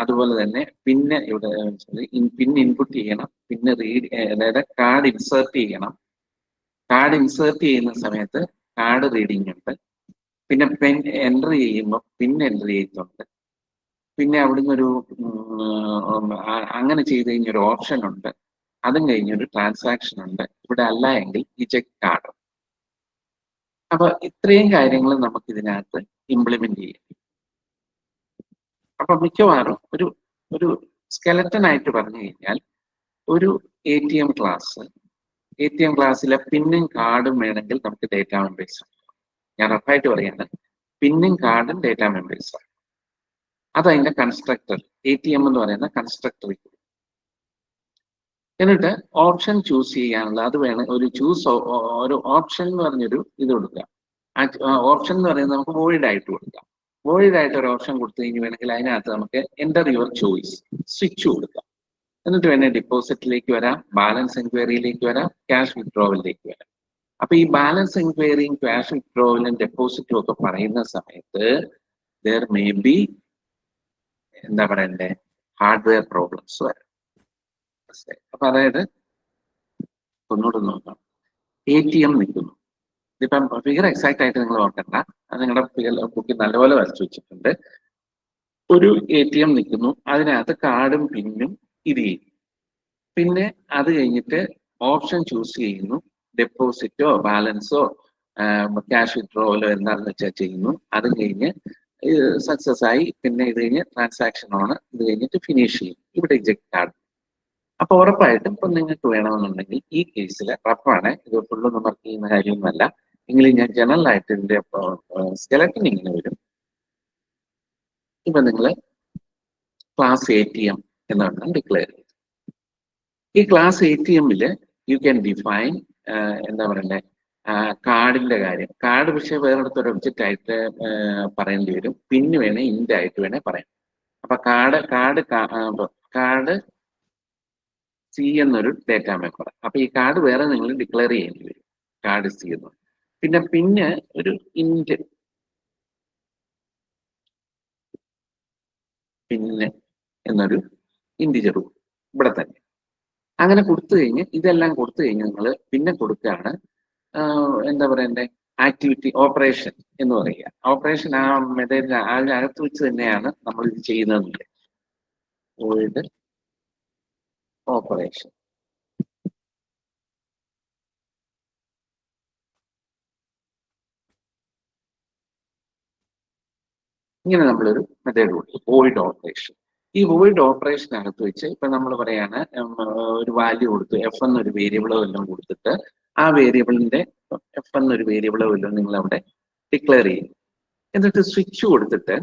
അതുപോലെ തന്നെ പിന്നെ ഇവിടെ പിന്നെ ഇൻപുട്ട് ചെയ്യണം, പിന്നെ റീഡ്, അതായത് കാർഡ് ഇൻസേർട്ട് ചെയ്യണം. കാർഡ് ഇൻസേർട്ട് ചെയ്യുന്ന സമയത്ത് കാർഡ് റീഡിങ് ഉണ്ട്, പിന്നെ പെൻ എൻ്റർ ചെയ്യുമ്പോൾ പിൻ എൻ്റർ ചെയ്യുന്നുണ്ട്, പിന്നെ അവിടുന്ന് ഒരു അങ്ങനെ ചെയ്ത് കഴിഞ്ഞൊരു ഓപ്ഷൻ ഉണ്ട്, അതും കഴിഞ്ഞൊരു ട്രാൻസാക്ഷൻ ഉണ്ട്. ഇവിടെ അല്ല എങ്കിൽ ഇജക്ട് കാർഡ്. അപ്പൊ ഇത്രയും കാര്യങ്ങൾ നമുക്ക് ഇതിനകത്ത് ഇംപ്ലിമെന്റ് ചെയ്യാം. അപ്പൊ മിക്കവാറും ഒരു സ്കെലറ്റൻ ആയിട്ട് പറഞ്ഞു കഴിഞ്ഞാൽ ഒരു ATM ക്ലാസ്സിലെ പിന്നും കാർഡും വേണമെങ്കിൽ നമുക്ക് ഡേറ്റ മെമ്പേഴ്സ് ആണ്. ഞാൻ ഉറപ്പായിട്ട് പറയാണ്, പിന്നും കാർഡും ഡേറ്റ മെമ്പേഴ്സ് ആണ്. അതതിന്റെ കൺസ്ട്രക്ടർ, ATM എന്ന് പറയുന്ന കൺസ്ട്രക്ടർ. എന്നിട്ട് ഓപ്ഷൻ ചൂസ് ചെയ്യാനുള്ള അത് വേണം. ഒരു ഓപ്ഷൻ എന്ന് പറഞ്ഞൊരു ഇത് കൊടുക്കുക. ഓപ്ഷൻ എന്ന് പറയുന്നത് നമുക്ക് വോയിഡ് ആയിട്ട് കൊടുക്കാം. വോയിഡ് ആയിട്ട് ഒരു ഓപ്ഷൻ കൊടുത്തു കഴിഞ്ഞ് വേണമെങ്കിൽ അതിനകത്ത് നമുക്ക് എൻ്റർ യുവർ ചോയ്സ് സ്വിച്ച് കൊടുക്കാം. എന്നിട്ട് വേണേൽ ഡിപ്പോസിറ്റിലേക്ക് വരാം, ബാലൻസ് എൻക്വയറിയിലേക്ക് വരാം, ക്യാഷ് വിത്ഡ്രോവലിലേക്ക് വരാം. അപ്പൊ ഈ ബാലൻസ് എൻക്വയറിയും ക്യാഷ് വിത്ഡ്രോവലും ഡെപ്പോസിറ്റും ഒക്കെ പറയുന്ന സമയത്ത് ദർ മേ ബി എന്താ പറയണ്ടേ ഹാർഡ്വെയർ പ്രോബ്ലംസ് വരാം. അപ്പൊ അതായത് ഒന്നുകൂടെ നോക്കാം. ATM നിൽക്കുന്നു. ഇതിപ്പം ഫിഗർ എക്സാക്ട് ആയിട്ട് നിങ്ങൾ ഓർക്കണ്ട, അത് നിങ്ങളുടെ ഫിഗർ ബുക്കിൽ നല്ലപോലെ വരച്ചു വെച്ചിട്ടുണ്ട്. ഒരു ATM നിൽക്കുന്നു, അതിനകത്ത് കാർഡും പിന്നും ഇത് ചെയ്യും. പിന്നെ അത് കഴിഞ്ഞിട്ട് ഓപ്ഷൻ ചൂസ് ചെയ്യുന്നു, ഡെപ്പോസിറ്റോ ബാലൻസോ ക്യാഷ് വിത്ഡ്രോവലോ എന്താണെന്ന് വെച്ചാൽ ചെയ്യുന്നു. അത് കഴിഞ്ഞ് സക്സസ് ആയി. പിന്നെ ഇത് കഴിഞ്ഞ് ട്രാൻസാക്ഷൻ ആണ്. ഇത് കഴിഞ്ഞിട്ട് ഫിനിഷ് ചെയ്യും. ഇവിടെ എജക്ട് കാർഡ്. അപ്പൊ ഉറപ്പായിട്ടും ഇപ്പൊ നിങ്ങൾക്ക് വേണമെന്നുണ്ടെങ്കിൽ ഈ കേസിൽ റഫാണ്, ഇത് ഫുള്ളൊന്നും വർക്ക് ചെയ്യുന്ന കാര്യമൊന്നുമല്ല എങ്കിലും ഞാൻ ജനറൽ ആയിട്ട് ഇതിന്റെ സ്കെലറ്റൻ ഇങ്ങനെ വരും. ഇപ്പൊ നിങ്ങൾ ക്ലാസ് ATM എന്നാണ് ഡിക്ലെയർ ചെയ്തത്. ഈ ക്ലാസ് ATM-ല് യു ക്യാൻ ഡിഫൈൻ എന്താ പറയണ്ടേ കാർഡിന്റെ കാര്യം. കാർഡ് പക്ഷെ വേറെടുത്തൊരു ഒബ്ജക്റ്റ് ആയിട്ട് പറയേണ്ടി വരും. പിന്നെ വേണേ ഇൻഡ് ആയിട്ട് വേണേ പറയാം. അപ്പൊ കാർഡ് C എന്നൊരു ഡേറ്റ മെമ്പർ. അപ്പൊ ഈ കാർഡ് വേറെ നിങ്ങൾ ഡിക്ലെയർ ചെയ്യേണ്ടി വരും, കാർഡ് C എന്ന്. പിന്നെ ഒരു ഇൻഡ് പിന്നെ എന്നൊരു ഇൻഡിജർ ഇവിടെ തന്നെ. അങ്ങനെ കൊടുത്തു കഴിഞ്ഞ് ഇതെല്ലാം കൊടുത്തു കഴിഞ്ഞ് നിങ്ങൾ പിന്നെ കൊടുക്കുകയാണ് എന്താ പറയണ്ടേ ആക്ടിവിറ്റി ഓപ്പറേഷൻ എന്ന് പറയുക. ഓപ്പറേഷൻ ആ മെത്തേഡിൽ അതിനകത്ത് വെച്ച് തന്നെയാണ് നമ്മൾ ഇത് ചെയ്യുന്നത്. Void operation. ഇങ്ങനെ നമ്മളൊരു മെത്തേഡ് കൊടുക്കും, വോയിഡ് ഓപ്പറേഷൻ. ഈ വോയിഡ് ഓപ്പറേഷനകത്ത് വെച്ച് ഇപ്പൊ നമ്മൾ പറയാണ് ഒരു വാല്യൂ കൊടുത്തു, F എന്നൊരു വേരിയബിളോ എല്ലാം കൊടുത്തിട്ട് ആ വേരിയബിളിന്റെ F എന്നൊരു വേരിയബിളോ എല്ലാം നിങ്ങൾ അവിടെ ഡിക്ലെയർ ചെയ്യും. എന്നിട്ട് സ്വിച്ച് കൊടുത്തിട്ട്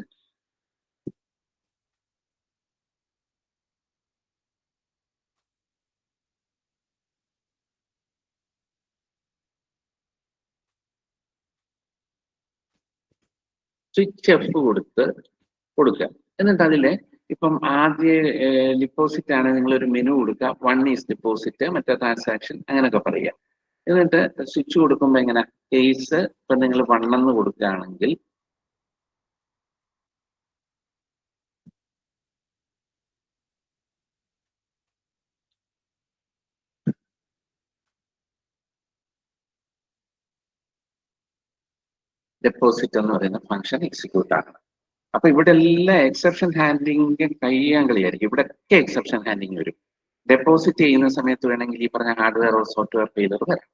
സ്വിച്ച് F കൊടുക്കുക. എന്നിട്ട് അതിലെ ഇപ്പം ആദ്യ ഡിപ്പോസിറ്റ് ആണ് നിങ്ങൾ ഒരു മെനു കൊടുക്കുക. 1 ഈസ് ഡിപ്പോസിറ്റ്, മറ്റേ ട്രാൻസാക്ഷൻ അങ്ങനെയൊക്കെ പറയുക. എന്നിട്ട് സ്വിച്ച് കൊടുക്കുമ്പോൾ എങ്ങനെ കേസ് ഇപ്പൊ നിങ്ങൾ 1 എന്ന് കൊടുക്കുകയാണെങ്കിൽ ഡെപ്പോസിറ്റ് എന്ന് പറയുന്ന ഫംഗ്ഷൻ എക്സിക്യൂട്ട് ആകണം. അപ്പൊ ഇവിടെ എല്ലാം എക്സെപ്ഷൻ ഹാൻഡ്ലിംഗ് കഴിയാൻ കളിയായിരിക്കും. ഇവിടെ ഒക്കെ എക്സെപ്ഷൻ ഹാൻഡ്ലിംഗ് വരും. ഡെപ്പോസിറ്റ് ചെയ്യുന്ന സമയത്ത് വേണമെങ്കിൽ ഈ പറഞ്ഞ ഹാർഡ്വെയർ ഓർ സോഫ്റ്റ്വെയർ ഫെയിലർ വരാം.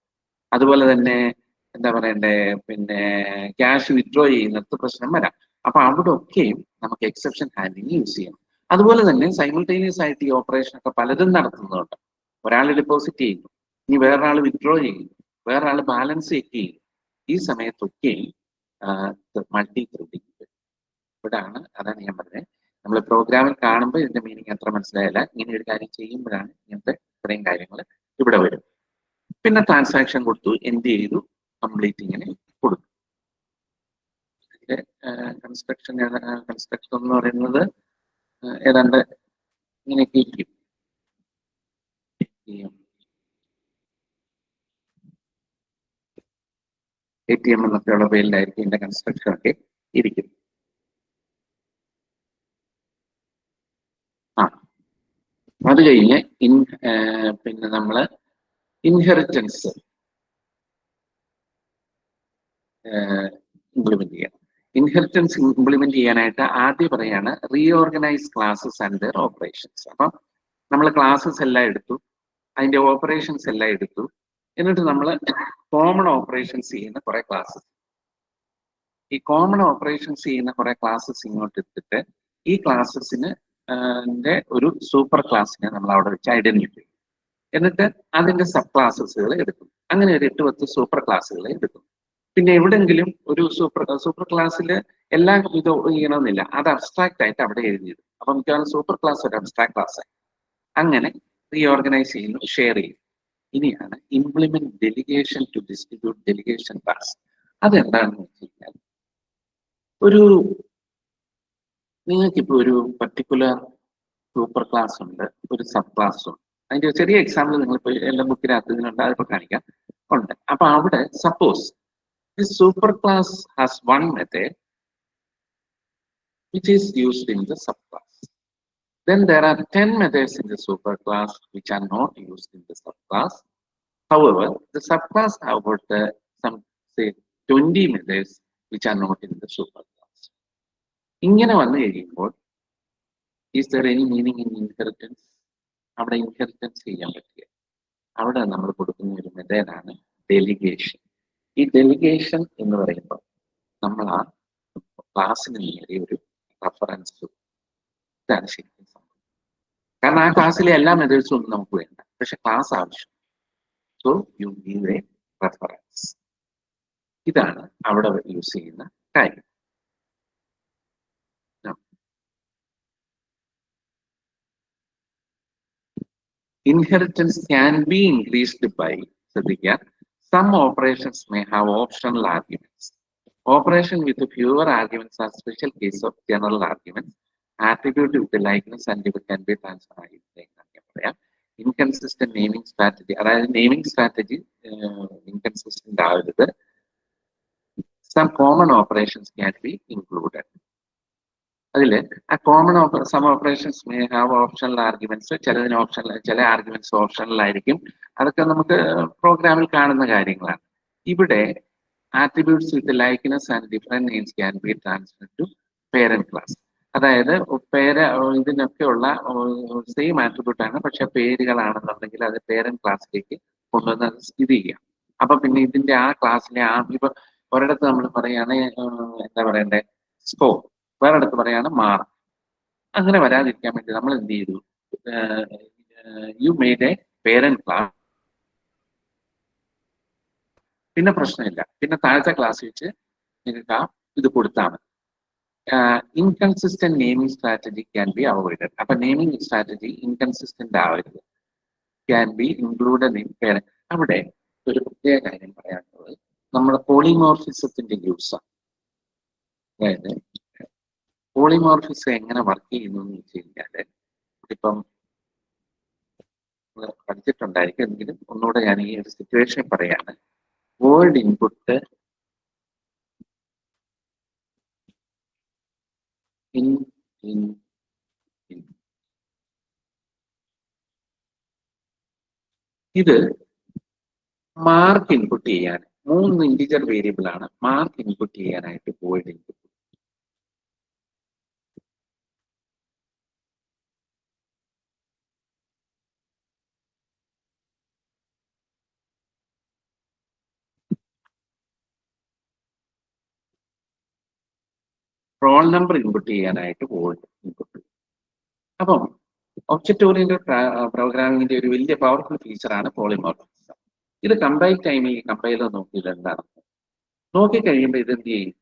അതുപോലെ തന്നെ എന്താ പറയണ്ടേ പിന്നെ ക്യാഷ് വിത്ഡ്രോ ചെയ്യുന്നിടത്ത് പ്രശ്നം വരാം. അപ്പൊ അവിടെ ഒക്കെയും നമുക്ക് എക്സെപ്ഷൻ ഹാൻഡ്ലിംഗ് യൂസ് ചെയ്യണം. അതുപോലെ തന്നെ സൈമിൾട്ടേനിയസ് ആയിട്ട് ഈ ഓപ്പറേഷൻ ഒക്കെ പലതും നടത്തുന്നുണ്ട്. ഒരാൾ ഡെപ്പോസിറ്റ് ചെയ്യുന്നു, ഇനി വേറൊരാൾ വിത്ഡ്രോ ചെയ്യുന്നു, വേറൊരാൾ ബാലൻസ് ചെക്ക് ചെയ്യുന്നു. ഈ സമയത്തൊക്കെയും മൾട്ടി ത്രെഡിങ് ഇവിടാണ്. അതാണ് ഞാൻ പറഞ്ഞത്, നമ്മൾ പ്രോഗ്രാമിൽ കാണുമ്പോൾ ഇതിന്റെ മീനിങ് അത്ര മനസ്സിലായില്ല. ഇങ്ങനെ ഒരു കാര്യം ചെയ്യുമ്പോഴാണ് ഇങ്ങനത്തെ ഇത്രയും കാര്യങ്ങൾ ഇവിടെ വരും. പിന്നെ ട്രാൻസാക്ഷൻ കൊടുത്തു, എന്ത് ചെയ്തു, കംപ്ലീറ്റ് ഇങ്ങനെ കൊടുത്തു. കൺസ്ട്രക്ഷൻ എന്ന് പറയുന്നത് ഏതാണ്ട് ഇങ്ങനെയൊക്കെ ഇരിക്കും. ATM എന്നൊക്കെയുള്ള പേരിലായിരിക്കും ഇതിന്റെ കൺസ്ട്രക്ഷൻ ഒക്കെ ഇരിക്കും. അത് കഴിഞ്ഞ് പിന്നെ നമ്മള് ഇൻഹെറിറ്റൻസ് ഇംപ്ലിമെന്റ് ചെയ്യണം. ഇൻഹെറിറ്റൻസ് ഇംപ്ലിമെന്റ് ചെയ്യാനായിട്ട് ആദ്യം പറയാണ് reorganise classes and there operations. അപ്പം നമ്മൾ ക്ലാസ്സസ് എല്ലാം എടുത്തു, അതിന്റെ ഓപ്പറേഷൻസ് എല്ലാം എടുത്തു. എന്നിട്ട് നമ്മൾ കോമൺ ഓപ്പറേഷൻസ് ചെയ്യുന്ന കുറെ ക്ലാസ്സസ്, ഈ കോമൺ ഓപ്പറേഷൻസ് ചെയ്യുന്ന കുറെ ക്ലാസ്സസ് ഇങ്ങോട്ട് എടുത്തിട്ട് ഈ ക്ലാസ്സസിന് ഒരു സൂപ്പർ ക്ലാസ്സിനെ നമ്മൾ അവിടെ വെച്ച് ഐഡന്റിഫൈ ചെയ്യും. എന്നിട്ട് അതിന്റെ സബ് ക്ലാസ്സസുകൾ എടുക്കും. അങ്ങനെ ഒരു 8-10 സൂപ്പർ ക്ലാസ്സുകൾ എടുക്കും. പിന്നെ എവിടെങ്കിലും ഒരു സൂപ്പർ ക്ലാസ്സിൽ എല്ലാം ഇത് ചെയ്യണമെന്നില്ല, അത് അബ്സ്ട്രാക്ട് ആയിട്ട് അവിടെ എഴുതിയത്. അപ്പൊ മിക്കവാറും സൂപ്പർ ക്ലാസ് ഒരു അബ്സ്ട്രാക്ട് ക്ലാസ് ആയി. അങ്ങനെ റീഓർഗനൈസ് ചെയ്യുന്നു, ഷെയർ ചെയ്യുന്നു. ഇനിയാണ് implement delegation to distribute delegation task. അതെന്താണെന്ന് വെച്ച് കഴിഞ്ഞാൽ, നിങ്ങൾക്കിപ്പോൾ ഒരു പർട്ടിക്കുലർ സൂപ്പർ ക്ലാസ് ഉണ്ട്, ഒരു സബ് ക്ലാസ് ഉണ്ട്. അതിന്റെ ചെറിയ എക്സാമ്പിൾ നിങ്ങളിപ്പോൾ എല്ലാം ബുക്കിനകത്ത് ഇതിനുണ്ട്, അതിപ്പോൾ കാണിക്കാം ഉണ്ട്. അപ്പൊ അവിടെ suppose this super class has one method which is used in the subclass. Then there are 10 methods in the superclass which are not used in the subclass. However, the subclass have got some say 20 methods which are not in the superclass. ഇങ്ങനെ വന്നു കഴിയുമ്പോൾ is there any meaning in inheritance? അവിടെ inheritance ചെയ്യാൻ പറ്റില്ല. അവിടെ നമ്മൾ കൊടുക്കുന്ന ഒരു മെത്തേഡാണ് ഡെലിഗേഷൻ. ഈ ഡെലിഗേഷൻ എന്ന് പറയുമ്പോൾ നമ്മൾ ആ ക്ലാസ്സിന് നേടിയ ഒരു റഫറൻസ്, ഇതാണ് ശരിക്കും സംഭവം. കാരണം ആ ക്ലാസ്സിലെ എല്ലാ മെത്തേഡ്സും ഒന്നും നമുക്ക് വേണ്ട, പക്ഷെ ക്ലാസ് ആവശ്യം. So you give A reference. ഇതാണ് അവിടെ യൂസ് ചെയ്യുന്ന കാര്യം. Inheritance can be increased by, ശ്രദ്ധിക്കുക, some operations may have optional arguments. Operation with fewer arguments are special case of general arguments. Attribute with the likeness and it can be transferred. Inconsistent naming strategy, അതായത് naming strategy inconsistent ആവരുത്. Some common operations can be included. അതിൽ ആ common some operations may have optional arguments, ചിലതിന് optional, ചില arguments ഓപ്ഷണലായിരിക്കും. അതൊക്കെ നമുക്ക് പ്രോഗ്രാമിൽ കാണുന്ന കാര്യങ്ങളാണ്. ഇവിടെ attributes with likeness and different names can be transferred to parent class. അതായത് ഇതിനൊക്കെയുള്ള സെയിം ആട്രിബ്യൂട്ട് ആണ്, പക്ഷെ പേരുകളാണെന്നുണ്ടെങ്കിൽ അത് പേരന്റ് ക്ലാസ്സിലേക്ക് കൊണ്ടുവന്ന് അത് സ്ഥിതി ചെയ്യാം. അപ്പൊ പിന്നെ ഇതിന്റെ ആ ക്ലാസ്സിലെ ഇപ്പൊ ഒരിടത്ത് നമ്മൾ പറയാണ് എന്താ പറയണ്ടേ, സ്കോർ, വേറെടുത്ത് പറയാണ് മാർക്ക്. അങ്ങനെ വരാതിരിക്കാൻ വേണ്ടി നമ്മൾ എന്ത് ചെയ്തു, you made A parent class. പിന്നെ പ്രശ്നമില്ല, പിന്നെ താഴത്തെ ക്ലാസ് വെച്ച് നിങ്ങൾക്ക് ഇത് കൊടുത്താൽ മതി. Inconsistent naming strategy can be avoided. അപ്പൊ നെയിമിംഗ് സ്ട്രാറ്റജി ഇൻകൺസിസ്റ്റന്റ് ആവരുത്, can be included in parent. അവിടെ ഒരു പ്രത്യേക കാര്യം പറയാനുള്ളത് നമ്മുടെ പോളിമോർഫിസത്തിന്റെ യൂസാണ്. അതായത് പോളിമോർഫിസം എങ്ങനെ വർക്ക് ചെയ്യുന്നു എന്ന് വെച്ച് കഴിഞ്ഞാല്, ഇപ്പം പഠിച്ചിട്ടുണ്ടായിരിക്കും, എങ്കിലും ഒന്നുകൂടെ ഞാൻ ഈ ഒരു സിറ്റുവേഷൻ പറയാണ്. വേർഡ് ഇൻപുട്ട് ഇത് മാർക്ക് ഇൻപുട്ട് ചെയ്യാൻ 3 ഇന്റിജർ വേരിയബിൾ ആണ് മാർക്ക് ഇൻപുട്ട് ചെയ്യാനായിട്ട് word input. Roll number input ചെയ്യാനായിട്ട് വേർഡ് ഇൻപുട്ട്. അപ്പം ഒബ്ജക്റ്റ് ഓറിയന്റഡ് പ്രോഗ്രാമിംഗിന്റെ ഒരു വലിയ പവർഫുൾ ഫീച്ചറാണ് പോളിമോർഫിസം. ഇത് കമ്പൈൽ ടൈമിൽ കമ്പൈലർ നോക്കിയത് എന്താണ്, നോക്കിക്കഴിയുമ്പോൾ ഇത് എന്ത് ചെയ്യും,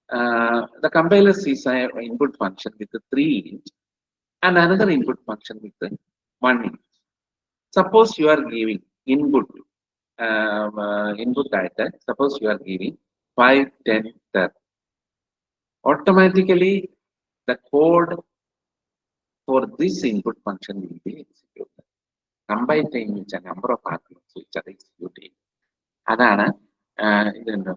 the compiler sees an input function with 3 int and another input function with 1 int. Suppose you are giving input data, suppose you are giving 5, 10, 30. Automatically the code for this input function will be executed. Compile time is a number of arguments which are executed. അതാണ് ഇതുണ്ട്.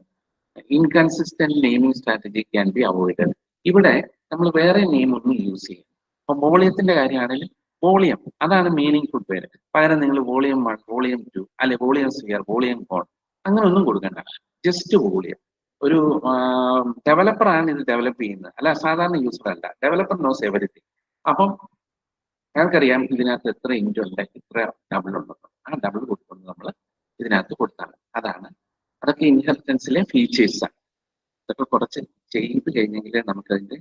Inconsistent naming strategy can be avoided. ഇവിടെ നമ്മൾ വേറെ name ഒന്നും use ചെയ്യും. അപ്പൊ വോളിയത്തിന്റെ കാര്യമാണെങ്കിൽ volume, അതാണ് മീനിങ് ഫുൾ പേര്. പകരം നിങ്ങൾ വോളിയം 1, വോളിയം 2, അല്ലെ വോളിയം സ്ഫിയർ, വോളിയം കോൺ, അങ്ങനെ ഒന്നും കൊടുക്കണ്ട. Just volume. ഒരു ഡെവലപ്പർ ആണ് ഇത് ഡെവലപ്പ് ചെയ്യുന്നത്, അല്ല സാധാരണ യൂസർ അല്ല. Developer knows everything. അപ്പം ഞങ്ങൾക്കറിയാം ഇതിനകത്ത് എത്ര ഇൻറ്റ് ഉണ്ട്, ഇത്ര ഡബിൾ ഉണ്ടെന്ന്. ആ ഡബിൾ കൊടുക്കുന്നത് നമ്മൾ ഇതിനകത്ത് കൊടുത്താണ്. അതൊക്കെ ഇൻഹെറിറ്റൻസിലെ ഫീച്ചേഴ്സാണ്. ഇതൊക്കെ കുറച്ച് ചെയ്ത് കഴിഞ്ഞെങ്കിൽ നമുക്കതിന്റെ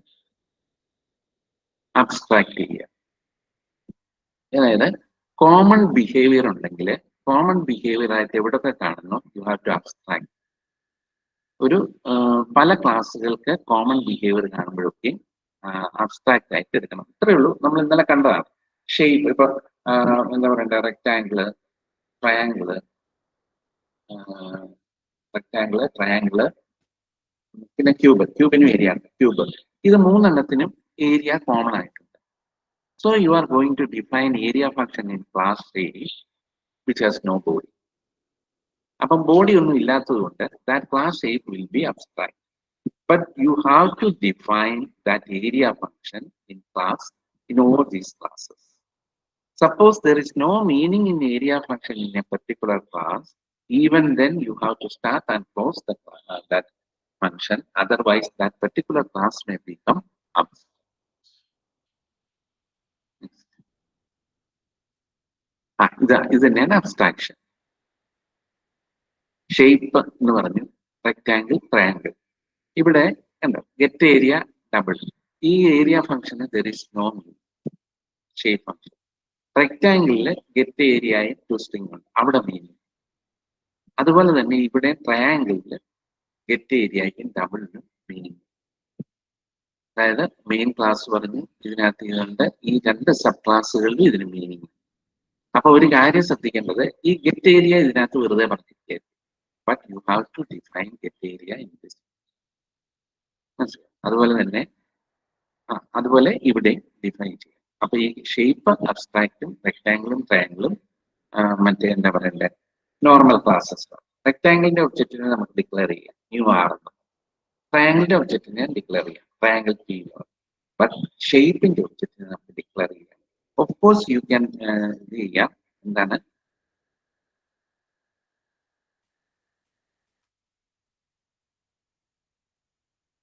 അബ്സ്ട്രാക്ട് ചെയ്യാം. അതായത് കോമൺ ബിഹേവിയർ ഉണ്ടെങ്കിൽ, കോമൺ ബിഹേവിയർ ആയിട്ട് എവിടൊക്കെ കാണുന്നു, യു ഹാവ് ടു അബ്സ്ട്രാക്ട്. ഒരു പല ക്ലാസ്സുകൾക്ക് കോമൺ ബിഹേവിയർ കാണുമ്പോഴൊക്കെ അബ്സ്ട്രാക്ട് ആയിട്ട് എടുക്കണം. ഇത്രയേ ഉള്ളൂ. നമ്മൾ ഇന്നലെ കണ്ടതാണ്. ഷേപ്പ്, ഇപ്പൊ എന്താ പറയണ്ടേ, റെക്ടാങ്കിള്, ട്രയാങ്കിള്, ട്രയാങ്കിള്, പിന്നെ ക്യൂബിനും ഏരിയ ഉണ്ട്. ക്യൂബ്, ഇത് മൂന്നെണ്ണത്തിനും ഏരിയ കോമൺ ആയിട്ടുണ്ട്. So you are going to define area function in class A which has no body. അപ്പം ബോഡി ഒന്നും ഇല്ലാത്തത് കൊണ്ട് that class A will be abstract. But you have to define that area function in class in all these classes. Suppose there is no meaning in area function in a particular class, even then you have to start and close that function. Otherwise, that particular class may become abstract. Is an abstraction. Shape എന്ന് പറഞ്ഞു, rectangle, triangle. ഇവിടെ എന്താ get area double. ഈ area function there is no shape function. റെക്ടാങ്കിളില് get ഏരിയയും twisting ഉണ്ട്, അവിടെ meaning. അതുപോലെ തന്നെ ഇവിടെ ട്രയാങ്കിളില് ഗെറ്റ് ഏരിയയ്ക്കും ഡബിളിനും മീനിങ്. അതായത് മെയിൻ ക്ലാസ് പറഞ്ഞ് ഇതിനകത്ത് ഇതുണ്ട്, ഈ രണ്ട് സബ് ക്ലാസ്സുകളിലും ഇതിന് മീനിങ്. അപ്പൊ ഒരു കാര്യം ശ്രദ്ധിക്കേണ്ടത്, ഈ ഗെറ്റ് ഏരിയ ഇതിനകത്ത് വെറുതെ പറഞ്ഞിരിക്കരുത്. But you have to define get area in this. അതുപോലെ തന്നെ അതുപോലെ ഇവിടെ ഡിഫൈൻ ചെയ്യാം. അപ്പൊ ഈ ഷേപ്പ് അബ്സ്ട്രാക്റ്റും റെക്ടാങ്കിളും ട്രയാങ്കിളും മറ്റേ എന്താ പറയണ്ടേ നോർമൽ ക്ലാസ്സസ്. റെക്ടാങ്കിളിന്റെ ഒബ്ജക്റ്റിനെ നമുക്ക് ഡിക്ലെയർ ചെയ്യാം ന്യൂ ആണെന്ന്. ട്രയാങ്കിളിന്റെ ഒബ്ജക്റ്റിനെ ഡിക്ലെയർ ചെയ്യാം ട്രയാങ്കിൾ T. ബട്ട് ഷേപ്പിന്റെ ഒബ്ജക്റ്റിനെ നമുക്ക് ഡിക്ലെയർ ചെയ്യാം. ഓഫ് കോഴ്സ് യു ക്യാൻ ഇത് ചെയ്യാം, എന്താണ്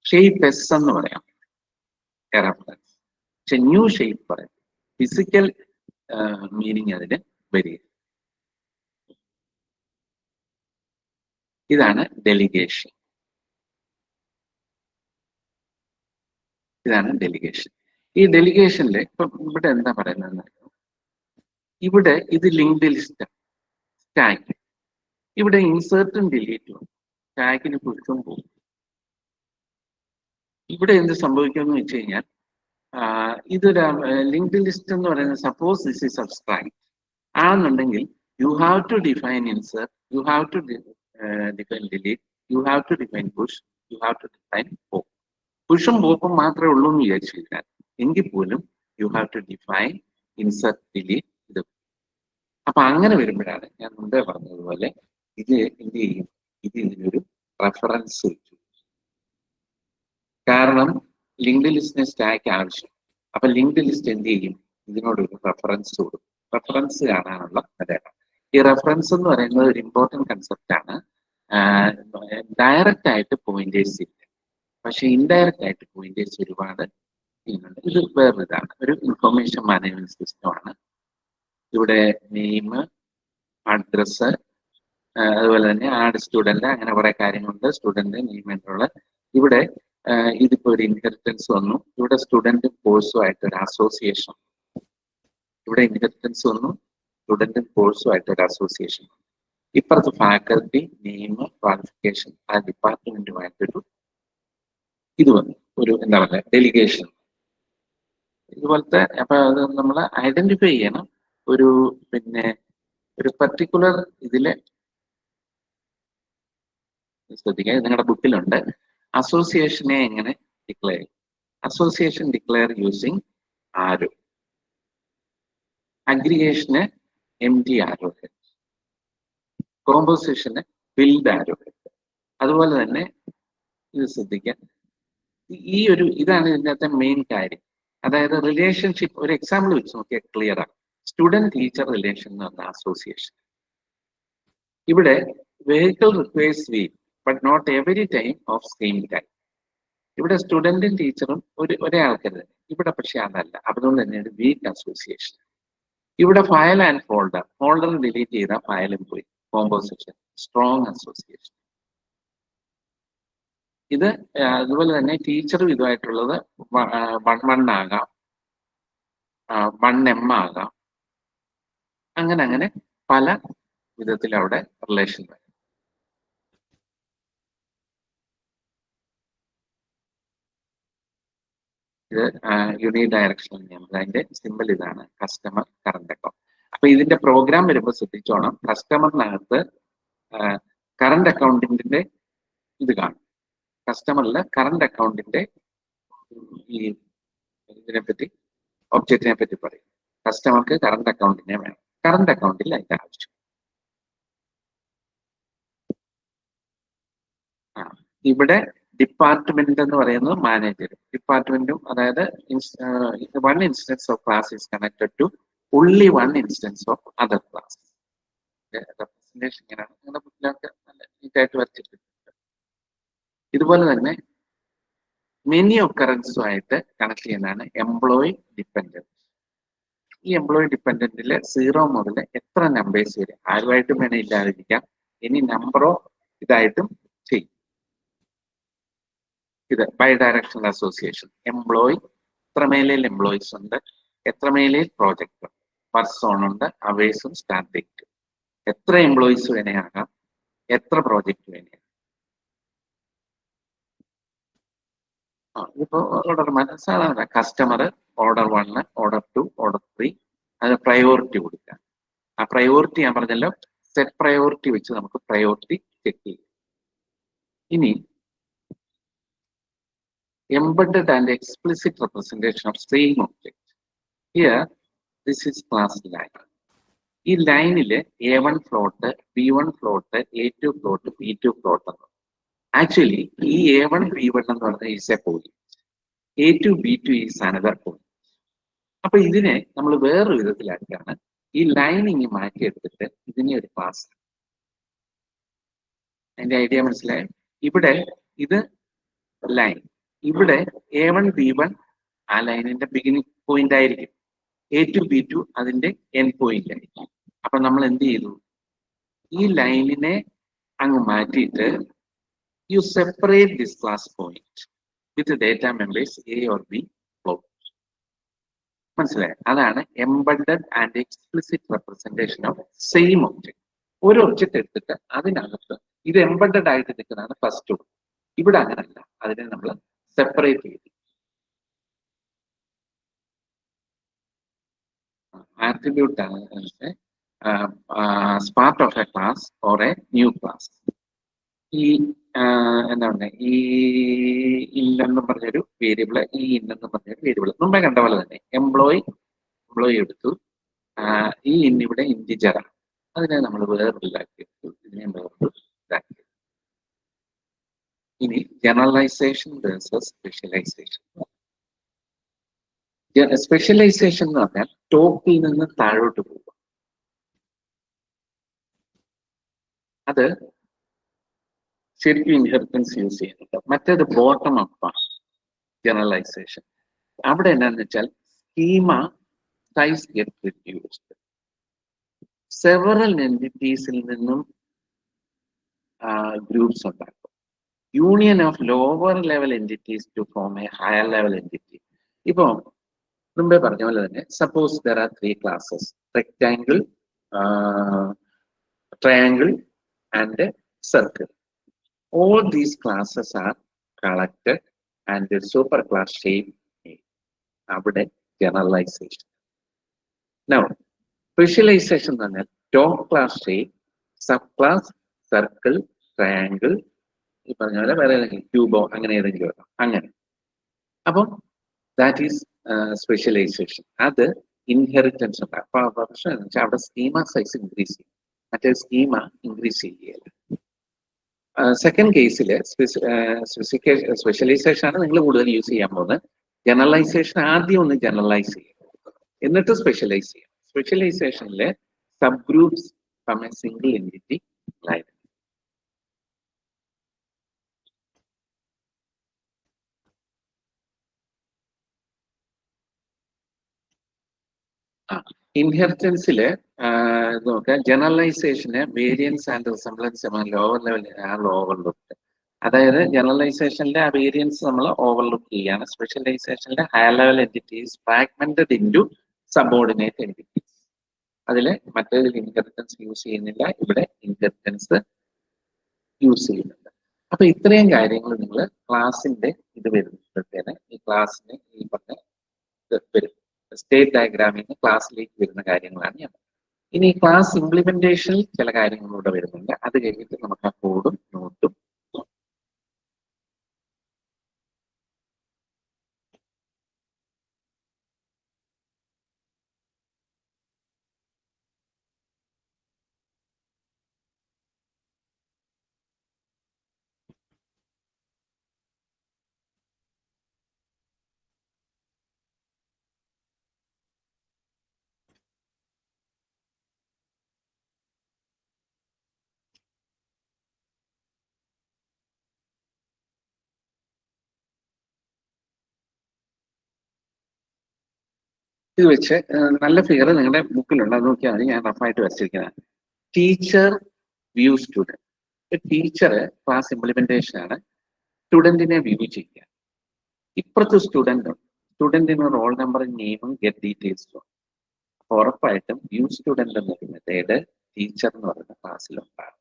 ഷേപ്പ് S എന്ന് പറയാം, റെഫറൻസ്. പക്ഷെ ന്യൂ ഷേപ്പ് പറയാം, ഫിസിക്കൽ മീനിങ് അതിന് വരിക. ഇതാണ് ഡെലിഗേഷൻ. ഇതാണ് ഡെലിഗേഷൻ. ഈ ഡെലിഗേഷനിൽ ഇപ്പൊ ഇവിടെ എന്താ പറയുന്നത്, ഇവിടെ ഇത് ലിങ്ക്ഡ് ലിസ്റ്റ് സ്റ്റാക്ക്, ഇവിടെ ഇൻസേർട്ടും ഡിലീറ്റും സ്റ്റാക്കിന് പുഷും പോകും. ഇവിടെ എന്ത് സംഭവിക്കുമെന്ന് വെച്ച് കഴിഞ്ഞാൽ, ഇതൊരു ലിങ്ക്ഡ് ലിസ്റ്റ് എന്ന് പറയുന്നത്, സപ്പോസ് ദിസ് ഈസ് സബ്സ്ട്രാക്ട് ആണെന്നുണ്ടെങ്കിൽ you have to define insert, you have to define delete, you have to define push, you have to define pop. പുഷും പോപ്പും മാത്രമേ ഉള്ളൂ എന്ന് വിചാരിച്ചു കഴിഞ്ഞാൽ എങ്കിൽ പോലും you have to define insert, delete. ഇത് അപ്പൊ അങ്ങനെ വരുമ്പോഴാണ് ഞാൻ മുമ്പേ പറഞ്ഞതുപോലെ ഇത് എന്ത് ചെയ്യും, ഇത് ഇതിനൊരു റെഫറൻസ് വെച്ചു. കാരണം ലിങ്ക്ഡ് ലിസ്റ്റിന് സ്റ്റാക്ക് ആവശ്യം. അപ്പൊ ലിങ്ക്ഡ് ലിസ്റ്റ് എന്ത് ചെയ്യും, ഇതിനോടൊരു റെഫറൻസ് കൊടുക്കും. റെഫറൻസ് കാണാനുള്ള അതാണ്. ഈ റെഫറൻസ് എന്ന് പറയുന്നത് ഒരു ഇമ്പോർട്ടൻറ്റ് കൺസെപ്റ്റ് ആണ്. ഡയറക്റ്റ് ആയിട്ട് പോയിന്റേഴ്സ് ഇല്ല, പക്ഷെ ഇൻഡയറക്റ്റ് ആയിട്ട് പോയിന്റേഴ്സ് ഒരുപാട് ചെയ്യുന്നുണ്ട്. ഇത് വേറൊരിതാണ്, ഒരു ഇൻഫർമേഷൻ മാനേജ്മെന്റ് സിസ്റ്റമാണ്. ഇവിടെ നെയിം, അഡ്രസ്, അതുപോലെ തന്നെ ആഡ് സ്റ്റുഡന്റ്, അങ്ങനെ കുറെ കാര്യങ്ങളുണ്ട്. സ്റ്റുഡന്റ് നെയിം എന്നുള്ള ഇവിടെ ഇതിപ്പോ ഒരു ഇൻഹെറിറ്റൻസ് വന്നു. ഇവിടെ സ്റ്റുഡന്റും കോഴ്സും ആയിട്ട് ഒരു അസോസിയേഷൻ. ഇവിടെ ഇൻഹെറിറ്റൻസ് വന്നു, സ്റ്റുഡന്റും കോഴ്സും ആയിട്ട് ഒരു അസോസിയേഷൻ. ഇപ്പുറത്ത് ഫാക്കൽറ്റി, നെയിം, ക്വാളിഫിക്കേഷൻ, ആ ഡിപ്പാർട്ട്മെന്റുമായിട്ടൊരു ഇത് വന്നു, ഒരു എന്താ പറയുക ഡെലിഗേഷൻ. ഇതുപോലത്തെ അപ്പൊ അത് നമ്മൾ ഐഡന്റിഫൈ ചെയ്യണം. പിന്നെ ഒരു പർട്ടിക്കുലർ ഇതില് ശ്രദ്ധിക്കുക, നിങ്ങളുടെ ബുക്കിലുണ്ട് അസോസിയേഷനെ എങ്ങനെ ഡിക്ലെയർ ചെയ്യും. അസോസിയേഷൻ ഡിക്ലെയർ യൂസിങ് ആരോ, അഗ്രിഗേഷന് empty arrowhead, കോമ്പോസിഷന് ബിൽഡ് arrowhead. അതുപോലെ തന്നെ ഇത് ശ്രദ്ധിക്കുക, ഇതാണ് ഇതിനകത്തെ മെയിൻ കാര്യം. അതായത് റിലേഷൻഷിപ്പ്, ഒരു എക്സാമ്പിൾ വെച്ച് നോക്കിയാൽ ക്ലിയർ ആണ്. സ്റ്റുഡന്റ് ടീച്ചർ റിലേഷൻ എന്ന് പറഞ്ഞ അസോസിയേഷൻ. ഇവിടെ vehicle requires wheel but not every time of same time. ഇവിടെ സ്റ്റുഡന്റും ടീച്ചറും ഒരേ ആൾക്കാർ തന്നെ, ഇവിടെ പക്ഷെ അതല്ല. അതുകൊണ്ട് തന്നെയാണ് വീക്ക് അസോസിയേഷൻ. ഇവിടെ ഫയൽ ആൻഡ് ഫോൾഡർ ഡിലീറ്റ് ചെയ്താൽ ഫയലും പോയി, കോമ്പോസിഷൻ സ്ട്രോങ് അസോസിയേഷൻ. ഇത് അതുപോലെ തന്നെ ടീച്ചറും ഇതുമായിട്ടുള്ളത് 1 ആകാം, 1M ആകാം, അങ്ങനെ പല വിധത്തിൽ അവിടെ റിലേഷൻ വരും. ഇത് യൂണി ഡയറക്ഷണൽ നിയമം, അതിന്റെ സിമ്പിൾ ഇതാണ്, കസ്റ്റമർ കറണ്ട് അക്കൗണ്ട്. അപ്പൊ ഇതിന്റെ പ്രോഗ്രാം വരുമ്പോൾ ശ്രദ്ധിച്ചോണം, കസ്റ്റമറിനകത്ത് കറണ്ട് അക്കൗണ്ടിന്റെ ഇത് കാണും. കസ്റ്റമറിൽ കറണ്ട് അക്കൗണ്ടിന്റെ ഈ ഇതിനെപ്പറ്റി ഒബ്ജക്റ്റിനെ പറ്റി പറയും. കസ്റ്റമർക്ക് കറണ്ട് അക്കൗണ്ടിനെ വേണം, കറണ്ട് അക്കൗണ്ടിൽ അതിന്റെ ആവശ്യം. ഇവിടെ ഡിപ്പാർട്ട്മെന്റ് എന്ന് പറയുന്നത് മാനേജർ. ഡിപ്പാർട്ട്മെന്റും, അതായത് one instance of class is connected to only one instance of other class. Representation ഇങ്ങനെയാണ്, നിങ്ങളുടെ ബുക്കിലൊക്കെ നല്ല നീറ്റായിട്ട് വരച്ചിട്ടുണ്ട്. ഇതുപോലെ തന്നെ മെനി ഒക്കറൻസുമായിട്ട് കണക്ട് ചെയ്യുന്നതാണ് എംപ്ലോയി ഡിപ്പെൻഡന്റ്. ഈ എംപ്ലോയി ഡിപ്പെൻഡന്റിൽ 0 മുതൽ എത്ര നമ്പേഴ്സ് വരെ ആരുമായിട്ടും വേണേ ഇല്ലാതിരിക്കാം, ഇനി നമ്പറോ ഇതായിട്ടും ചെയ്യും. ഇത് ബൈ ഡയറക്ഷണൽ അസോസിയേഷൻ. എംപ്ലോയി എത്ര മേലയിൽ എംപ്ലോയീസ് ഉണ്ട്, എത്ര മേലയിൽ പ്രോജക്റ്റ് ഉണ്ട്, പർസോൺ ഉണ്ട്, അവേഴ്സും സ്റ്റാർട്ട് ഡേറ്റ്, എത്ര എംപ്ലോയീസ് വേണേയാകാം, എത്ര പ്രോജക്റ്റ് വേണേയാകാം. ഇപ്പൊ ഓർഡർ സാധാരണ കസ്റ്റമർ ഓർഡർ 1, ഓർഡർ 2, ഓർഡർ 3, അത് പ്രയോറിറ്റി കൊടുക്കുക. ആ പ്രയോറിറ്റി ഞാൻ പറഞ്ഞല്ലോ, സെറ്റ് പ്രയോറിറ്റി വെച്ച് നമുക്ക് പ്രയോറിറ്റി ചെക്ക് ചെയ്യാം. ഇനി embedded and explicit representation of same object. Here, this is class line. ഈ ലൈനിൽ A1 float, B1 float, A2 float, B2 float എന്ന്. ആക്ച്വലി ഈ A1 B1 എന്ന് പറഞ്ഞാൽ is A point, A2 B2 is another point. അപ്പൊ ഇതിനെ നമ്മൾ വേറൊരു വിധത്തിലാക്കിയാണ് ഈ ലൈനിങ് മാറ്റിയെടുത്തിട്ട് ഇതിനെ ഒരു ക്ലാസ്. അതിന്റെ ഐഡിയ മനസ്സിലായി? ഇവിടെ ഇത് ലൈൻ, ഇവിടെ A1 B1 ആ ലൈനിന്റെ ബിഗിനിങ് പോയിന്റ് ആയിരിക്കും, A2 B2 അതിന്റെ എൻഡ് പോയിന്റ് ആയിരിക്കും. അപ്പൊ നമ്മൾ എന്ത് ചെയ്തു, ഈ ലൈനിനെ അങ്ങ് മാറ്റിയിട്ട് you separate this class point with data members A or B float. മനസ്സിലായി? അതാണ് embedded and explicit representation of same object. ഒരു ഒബ്ജക്ട് എടുത്തിട്ട് അതിനകത്ത് ഇത് എംബഡഡ് ആയിട്ട് നിൽക്കുന്നതാണ് ഫസ്റ്റ്. ഇവിടെ അങ്ങനല്ല, അതിനെ നമ്മൾ സെപ്പറേറ്റ് ചെയ്തു. ആട്രിബ്യൂട്ട് ആണ് part of A class or A new class. ഈ എന്താ പറയുക, ഈ ഇല്ലെന്നും പറഞ്ഞൊരു വേരിയബിള്, ഈ ഇന്നെന്നും പറഞ്ഞൊരു വേരിയബിൾ മുമ്പേ കണ്ട പോലെ തന്നെ എംപ്ലോയി എടുത്തു. ഈ ഇന്നിവിടെ ഇൻറ്റിജറാണ്, അതിനെ നമ്മൾ വേറൊരു ഇതാക്കി എടുത്തു, ഇതിനെ വേറൊരു ഇതാക്കി. ഇനി ജനറലൈസേഷൻ വേഴ്സസ് സ്പെഷ്യലൈസേഷൻ. സ്പെഷ്യലൈസേഷൻ എന്ന് പറഞ്ഞാൽ ടോപ്പിൽ നിന്ന് താഴോട്ട് പോകുക. അത് ശരിക്കും ഇൻഹെറിറ്റൻസ് യൂസ് ചെയ്യുന്നുണ്ട്. മറ്റേത് ബോട്ടം അപ്പ് ആണ് ജനറലൈസേഷൻ. അവിടെ എന്താണെന്ന് വെച്ചാൽ schema size get reduced. Several എൻറ്റിറ്റീസിൽ നിന്നും ഗ്രൂപ്പ്സ് ഉണ്ടാക്കും. Union of lower level entities to form a higher level entity. ഇപ്പൊ മുമ്പേ പറഞ്ഞ പോലെ തന്നെ suppose there are 3 classes, rectangle, triangle and circle. All these classes are collected and the super class shape made. അവിടെ generalization. Now, specialization എന്ന് പറഞ്ഞാൽ top class shape, subclass, circle, triangle, ഈ പറഞ്ഞ പോലെ വേറെ ഏതെങ്കിലും ക്യൂബോ അങ്ങനെ ഏതെങ്കിലും വരാം, അങ്ങനെ. അപ്പം ദാറ്റ് ഈസ് സ്പെഷ്യലൈസേഷൻ. അത് ഇൻഹെറിറ്റൻസ് ഉണ്ട്. അപ്പൊ പ്രശ്നം എന്ന് വെച്ചാൽ അവിടെ സ്കീമ സൈസ് ഇൻക്രീസ് ചെയ്യും, മറ്റേ സ്കീമ ഇൻക്രീസ് ചെയ്യുകയല്ല. സെക്കൻഡ് കേസിൽ സ്പെഷ്യലൈസേഷൻ ആണ് നിങ്ങൾ കൂടുതൽ യൂസ് ചെയ്യാൻ പോകുന്നത്. ജനറലൈസേഷൻ ആദ്യം ഒന്ന് ജനറലൈസ് ചെയ്യും, എന്നിട്ട് സ്പെഷ്യലൈസ് ചെയ്യും. സ്പെഷ്യലൈസേഷനിൽ sub groups from a single entity line. ഇൻഹെറിറ്റൻസിൽ നോക്കുക, ജനറലൈസേഷന് variance and resemblance lower level overlook. അതായത് ജനറലൈസേഷനിലെ ആ വേരിയൻസ് നമ്മൾ ഓവർലുക്ക് ചെയ്യാണ്. സ്പെഷ്യലൈസേഷനിലെ higher level entities fragmented into subordinate entities. അതിൽ മറ്റേതിൽ ഇൻഹെറിറ്റൻസ് യൂസ് ചെയ്യുന്നില്ല, ഇവിടെ ഇൻഹെറിറ്റൻസ് യൂസ് ചെയ്യുന്നുണ്ട്. അപ്പൊ ഇത്രയും കാര്യങ്ങൾ നിങ്ങൾ ക്ലാസിന്റെ ഇത് വരുമ്പോഴത്തേന് ഈ ക്ലാസ്സിന് ഈ പറഞ്ഞ വരും. സ്റ്റേറ്റ് ഡയഗ്രാമിൽ നിന്ന് ക്ലാസ്സിലേക്ക് വരുന്ന കാര്യങ്ങളാണ് ഞാൻ. ഇനി ക്ലാസ് ഇംപ്ലിമെന്റേഷനിൽ ചില കാര്യങ്ങളിലൂടെ വരുന്നുണ്ട്. അത് കഴിഞ്ഞിട്ട് നമുക്ക് ആ കോഡും നോട്ടും ഇത് വെച്ച് നല്ല ഫിഗർ നിങ്ങളുടെ ബുക്കിലുണ്ട്, അത് നോക്കിയാൽ മതി. ഞാൻ റഫായിട്ട് വരച്ചിരിക്കുന്നത് teacher view student. Teacher class implementation ആണ്, സ്റ്റുഡന്റിനെ വ്യൂ ചെയ്യുക. ഇപ്പുറത്ത് സ്റ്റുഡന്റിന് റോൾ നമ്പറും നെയിമും ഗെറ്റ് ഡീറ്റെയിൽസും. ഉറപ്പായിട്ടും വ്യൂ സ്റ്റുഡന്റ് എന്നൊരു മെത്തേഡ് ടീച്ചർ എന്ന് പറയുന്ന ക്ലാസ്സിലുണ്ടാകും.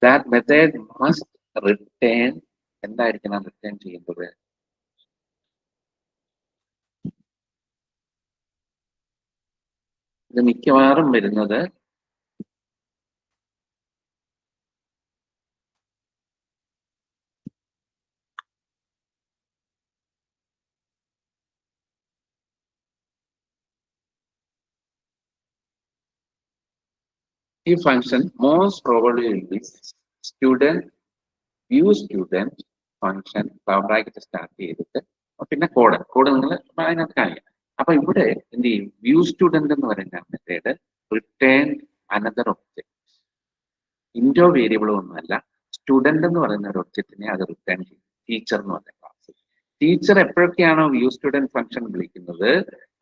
That method must return. എന്തായിരിക്കണം റിട്ടേൺ ചെയ്യുന്നത്? ഇത് മിക്കവാറും വരുന്നത് ഈ function most probably will be student view student function bracket start ചെയ്തിട്ട് പിന്നെ കോഡ് നിങ്ങൾ അതിനകത്ത് കാണിക്കാം. അപ്പൊ ഇവിടെ എന്ത് ചെയ്യും? വ്യൂ സ്റ്റുഡന്റ് എന്ന് പറയുന്ന method return another object. Indo വേരിയബിളും ഒന്നുമല്ല, സ്റ്റുഡന്റ് എന്ന് പറയുന്ന ഒരു ഒബ്ജക്റ്റിനെ അത് റിട്ടേൺ ചെയ്യും. ടീച്ചർ എന്ന് പറയുന്ന ക്ലാസ്. ടീച്ചർ എപ്പോഴൊക്കെയാണോ വ്യൂ സ്റ്റുഡന്റ് ഫംഗ്ഷൻ വിളിക്കുന്നത്,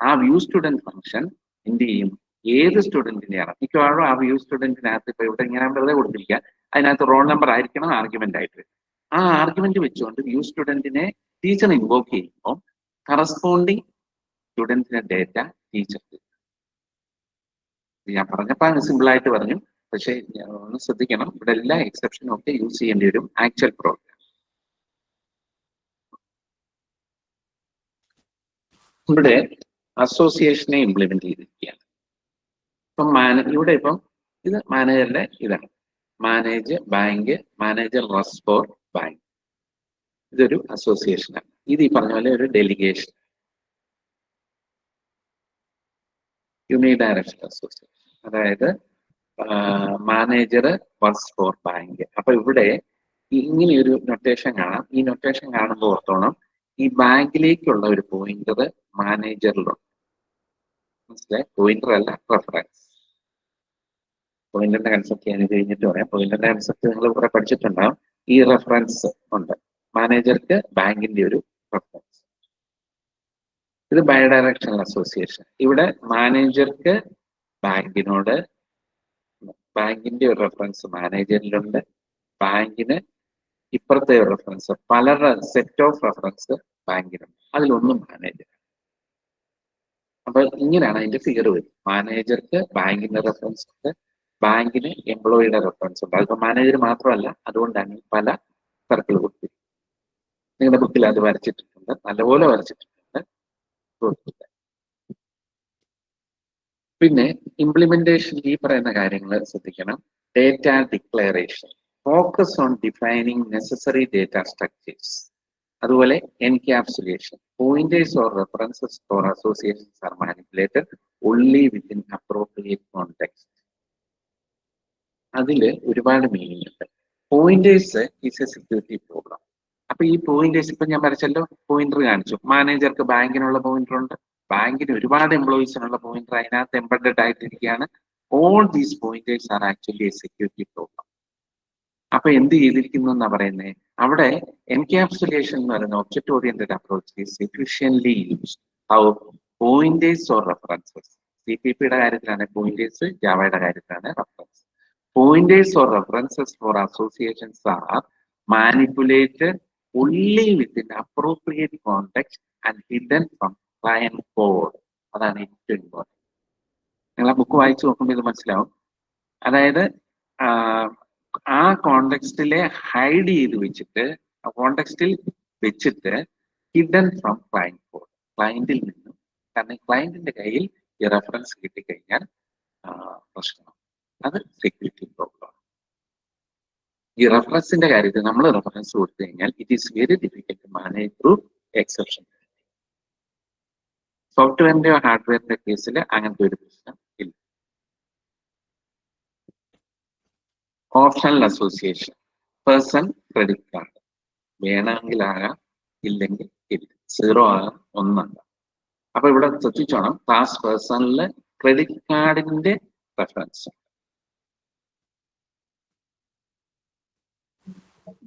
ആ വ്യൂ സ്റ്റുഡന്റ് ഫംഗ്ഷൻ എന്ത് ചെയ്യും? ഏത് സ്റ്റുഡന്റിനെയാണ് മിക്കവാറും ആ വ്യൂ സ്റ്റുഡന്റിനകത്ത് ഇപ്പൊ ഇവിടെ ഇങ്ങനെ വെറുതെ കൊടുത്തിരിക്കുക, അതിനകത്ത് റോൾ നമ്പർ ആയിരിക്കണം ആർഗ്യുമെന്റ് ആയിട്ട്. ആ ആർഗ്യുമെന്റ് വെച്ചുകൊണ്ട് വ്യൂ സ്റ്റുഡന്റിനെ ടീച്ചർ ഇൻവോക്ക് ചെയ്യുമ്പോൾ കറസ്പോണ്ടിങ് സ്റ്റുഡന്റിന്റെ ഡേറ്റ ടീച്ചർക്ക്. ഞാൻ പറഞ്ഞപ്പോൾ സിമ്പിൾ ആയിട്ട് പറഞ്ഞു, പക്ഷേ ഒന്ന് ശ്രദ്ധിക്കണം, ഇവിടെ എല്ലാ എക്സെപ്ഷനും ഒക്കെ യൂസ് ചെയ്യേണ്ടി വരും ആക്ച്വൽ പ്രോഗ്രാം. ഇവിടെ അസോസിയേഷനെ ഇംപ്ലിമെന്റ് ചെയ്തിരിക്കുകയാണ്. ഇപ്പം ഇവിടെ ഇപ്പം ഇത് മാനേജറിന്റെ ഇതാണ്, മാനേജ് ബാങ്ക്, മാനേജർ റസ് ഫോർ ബാങ്ക്. ഇതൊരു അസോസിയേഷനാണ്. ഇത് ഈ പറഞ്ഞ പോലെ ഒരു ഡെലിഗേഷൻ, യൂണിഡയറക്ഷൻ അസോസിയേഷൻ. അതായത് മാനേജർ വർക്ക്സ് ഫോർ ബാങ്ക്. അപ്പൊ ഇവിടെ ഇങ്ങനെയൊരു നൊട്ടേഷൻ കാണാം. ഈ നൊട്ടേഷൻ കാണുമ്പോൾ ഓർത്തോണം, ഈ ബാങ്കിലേക്കുള്ള ഒരു പോയിന്റർ മാനേജറിലുണ്ട്. മനസ്സിലായി? പോയിന്റർ അല്ല, റെഫറൻസ്. പോയിന്ററിന്റെ കൺസെപ്റ്റ് ഞാൻ കഴിഞ്ഞിട്ട് പറയാം. പോയിന്ററിന്റെ കൺസെപ്റ്റ് നിങ്ങൾ കുറെ പഠിച്ചിട്ടുണ്ടാവും. ഈ റെഫറൻസ് ഉണ്ട്, മാനേജർക്ക് ബാങ്കിന്റെ ഒരു റെഫറൻസ്. ഇത് ബൈഡയറക്ഷണൽ അസോസിയേഷൻ. ഇവിടെ മാനേജർക്ക് ബാങ്കിനോട്, ബാങ്കിന്റെ ഒരു റെഫറൻസ് മാനേജറിലുണ്ട്, ബാങ്കിന് ഇപ്പുറത്തെ ഒരു റെഫറൻസ്, പല സെറ്റ് ഓഫ് റെഫറൻസ് ബാങ്കിനുണ്ട്, അതിലൊന്നും മാനേജർ. അപ്പൊ ഇങ്ങനെയാണ് അതിന്റെ ഫിഗർ വരും. മാനേജർക്ക് ബാങ്കിന്റെ റെഫറൻസ് ഉണ്ട്, ബാങ്കിന് എംപ്ലോയിയുടെ റെഫറൻസ് ഉണ്ട്. അതിപ്പോ മാനേജർ മാത്രമല്ല, അതുകൊണ്ടാണ് പല സർക്കിൾ കൊടുത്തിരിക്കുന്നത്. നിങ്ങളുടെ ബുക്കിൽ അത് വരച്ചിട്ടുണ്ട്, നല്ലപോലെ വരച്ചിട്ടുണ്ട്. പിന്നെ ഇംപ്ലിമെന്റേഷൻ ഈ പറയുന്ന കാര്യങ്ങൾ ശ്രദ്ധിക്കണം. Data declaration, focus on defining necessary data structures. അതുപോലെ encapsulation, pointers or references for associations are manipulated only within appropriate context. അതിൽ ഒരുപാട് മീനിങ് ഉണ്ട്. Pointers is a security program. അപ്പൊ ഈ പോയിന്റേഴ്സ് ഇപ്പൊ ഞാൻ വരച്ചല്ലോ, പോയിന്റർ കാണിച്ചു. മാനേജർക്ക് ബാങ്കിനുള്ള പോയിന്റർ ഉണ്ട്, ബാങ്കിന് ഒരുപാട് എംപ്ലോയീസിനുള്ള പോയിന്റർ അതിനകത്ത് എംബഡഡ് ആയിട്ടിരിക്കുകയാണ്. All these pointers are actually a security program. അപ്പൊ എന്ത് ചെയ്തിരിക്കുന്നു എന്നാ പറയുന്നത്? അവിടെ എൻക്യാപ്സുലേഷൻ എന്ന് പറയുന്ന object oriented approach is efficiently used. How? Pointers or references. CPP-യുടെ കാര്യത്തിലാണ് പോയിന്റേഴ്സ്, ജാവയുടെ കാര്യത്തിലാണ് reference. Pointers or references for associations are manipulated only within appropriate context and hidden from client code. അതാണ് ഏറ്റവും ഇമ്പോർട്ടൻറ്റ്. നിങ്ങൾ ആ ബുക്ക് വായിച്ചു നോക്കുമ്പോൾ ഇത് മനസ്സിലാവും. അതായത് ആ കോണ്ടെക്സ്റ്റിലെ ഹൈഡ് ചെയ്ത് വെച്ചിട്ട്, ആ കോണ്ടെക്സ്റ്റിൽ വെച്ചിട്ട് ഹിഡൻ ഫ്രം ക്ലയന്റ് കോഡ്, ക്ലയന്റിൽ നിന്നും. കാരണം ക്ലയന്റിന്റെ കയ്യിൽ ഈ റെഫറൻസ് കിട്ടിക്കഴിഞ്ഞാൽ പ്രശ്നം. അത് സെക്യൂരിറ്റി പ്രോബ്ലം. ഈ റെഫറൻസിന്റെ കാര്യത്തിൽ നമ്മൾ റെഫറൻസ് കൊടുത്തു കഴിഞ്ഞാൽ it is very difficult manage through exception. സോഫ്റ്റ്വെയറിന്റെയോ ഹാർഡ്വെയറിന്റെ കേസിൽ അങ്ങനത്തെ ഒരു പ്രശ്നം ഇല്ല. Optional association, person credit card വേണമെങ്കിൽ ആകാം, ഇല്ലെങ്കിൽ ഇല്ല. 0 ആകാം, 1 ആകാം. അപ്പൊ ഇവിടെ ശ്രദ്ധിച്ചോണം, ക്ലാസ് പേഴ്സണില് ക്രെഡിറ്റ് കാർഡിന്റെ റെഫറൻസ്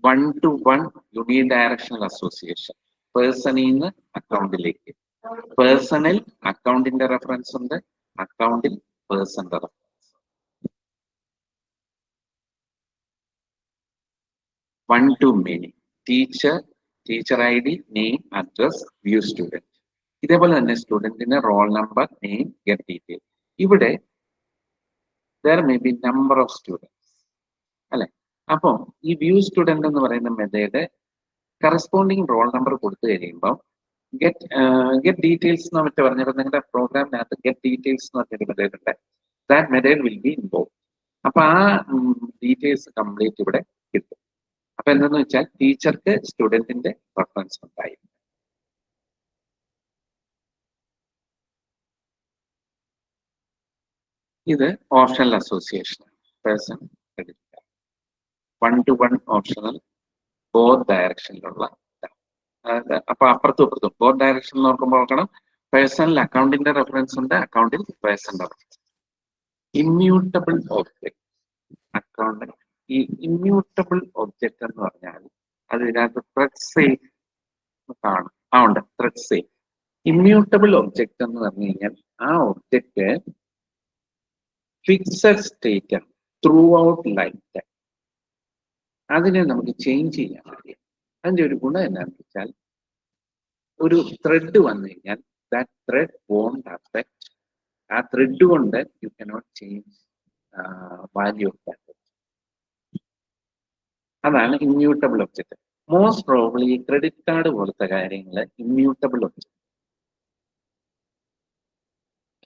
1-to-1 യൂണിഡയറക്ഷണൽ അസോസിയേഷൻ, പേഴ്സണിൽ നിന്ന് അക്കൗണ്ടിലേക്ക്. പേഴ്സണിൽ അക്കൗണ്ടിന്റെ റെഫറൻസ് ഉണ്ട്, അക്കൗണ്ടിൽ പേഴ്സന്റെ reference. One to many, teacher I D, name, address, view student. ഇതേപോലെ തന്നെ സ്റ്റുഡന്റിന് roll number, name, get detail. ഇവിടെ there may be number of students അല്ലെ. അപ്പോൾ ഈ വ്യൂ സ്റ്റുഡന്റ് എന്ന് പറയുന്ന മെത്തേഡ് കറസ്പോണ്ടിങ് റോൾ നമ്പർ കൊടുത്തു കഴിയുമ്പോൾ ഗെറ്റ് ഡീറ്റെയിൽസ് എന്ന് മറ്റേ പറഞ്ഞപ്പോൾ നിങ്ങളുടെ പ്രോഗ്രാമിനകത്ത് ഗെറ്റ് ഡീറ്റെയിൽസ് എന്ന് പറഞ്ഞൊരു മെത്തേഡ് ഉണ്ട്. That method will be involve. അപ്പൊ ആ ഡീറ്റെയിൽസ് കംപ്ലീറ്റ് ഇവിടെ കിട്ടും. അപ്പൊ എന്തെന്ന് വെച്ചാൽ ടീച്ചർക്ക് സ്റ്റുഡന്റിന്റെ റെഫറൻസ് ഉണ്ടായി. ഇത് optional association, person credit card. 1-to-1 optional, both ഡയറക്ഷനിലുള്ള. അപ്പൊ അപ്പുറത്തും ഇപ്പുറത്തും ബോത്ത് ഡയറക്ഷനിൽ നോക്കുമ്പോൾ നോക്കണം, പേഴ്സണൽ അക്കൗണ്ടിന്റെ റെഫറൻസ് ഉണ്ട്, അക്കൗണ്ടിൽ പേഴ്സന്റെ റെഫറൻസ്. Immutable object account. ഈ ഇമ്മ്യൂട്ടബിൾ ഒബ്ജക്ട് എന്ന് പറഞ്ഞാൽ അത് ഇതിനകത്ത് ത്രെഡ് സേഫ് കാണും. ഉണ്ട്, ത്രെഡ് സേഫ്. ഇമ്മ്യൂട്ടബിൾ ഒബ്ജക്ട് എന്ന് പറഞ്ഞു കഴിഞ്ഞാൽ ആ ഒബ്ജക്റ്റ് ഫിക്സഡ് സ്റ്റേറ്റ് ആണ് ത്രൂ ഔട്ട് ലൈഫ് ടൈം. അതിനെ നമുക്ക് ചേഞ്ച് ചെയ്യാൻ കഴിയും. അതിന്റെ ഒരു ഗുണം എന്താണെന്ന് വെച്ചാൽ ഒരു ത്രെഡ് വന്നു കഴിഞ്ഞാൽ ദാറ്റ് ത്രെഡ് വോണ്ട് അഫക്ട്. ആ ത്രെഡ് കൊണ്ട് you cannot change value of that. അതാണ് immutable object. Most probably credit card പോലത്തെ കാര്യങ്ങൾ ഇമ്മ്യൂട്ടബിൾ ഒബ്ജക്റ്റ്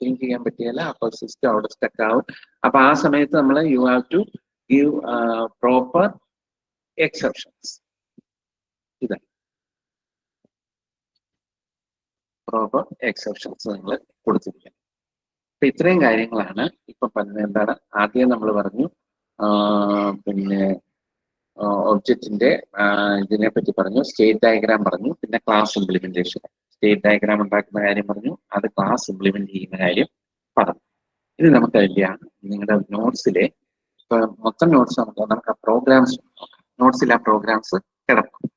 ചേഞ്ച് ചെയ്യാൻ പറ്റിയല്ല. അപ്പൊ സിസ്റ്റം അവിടെ സ്റ്റക്ക് ആവും. അപ്പൊ ആ സമയത്ത് നമ്മൾ you have to give proper exceptions. ഇതാണ് പ്രോപ്പർ എക്സെപ്ഷൻസ് നിങ്ങൾ കൊടുത്തിരിക്കുന്നത്. അപ്പൊ ഇത്രയും കാര്യങ്ങളാണ് ഇപ്പൊ പറഞ്ഞത്. എന്താണ് ആദ്യം നമ്മൾ പറഞ്ഞു, പിന്നെ ഒബ്ജക്റ്റിന്റെ ഇതിനെ പറ്റി പറഞ്ഞു, സ്റ്റേറ്റ് ഡയഗ്രാം പറഞ്ഞു, പിന്നെ ക്ലാസ് ഇംപ്ലിമെന്റേഷൻ. സ്റ്റേറ്റ് ഡയഗ്രാം ഉണ്ടാക്കുന്ന കാര്യം പറഞ്ഞു, അത് ക്ലാസ് ഇംപ്ലിമെന്റ് ചെയ്യുന്ന കാര്യം പറഞ്ഞു. ഇത് നമുക്കറിയില്ല, നിങ്ങളുടെ നോട്ട്സിലെ ഇപ്പൊ മൊത്തം നോട്ട്സ് നമുക്ക് ആ പ്രോഗ്രാംസ് നോക്കാം. നോട്ട്സിൽ ആ പ്രോഗ്രാംസ് കിടക്കും.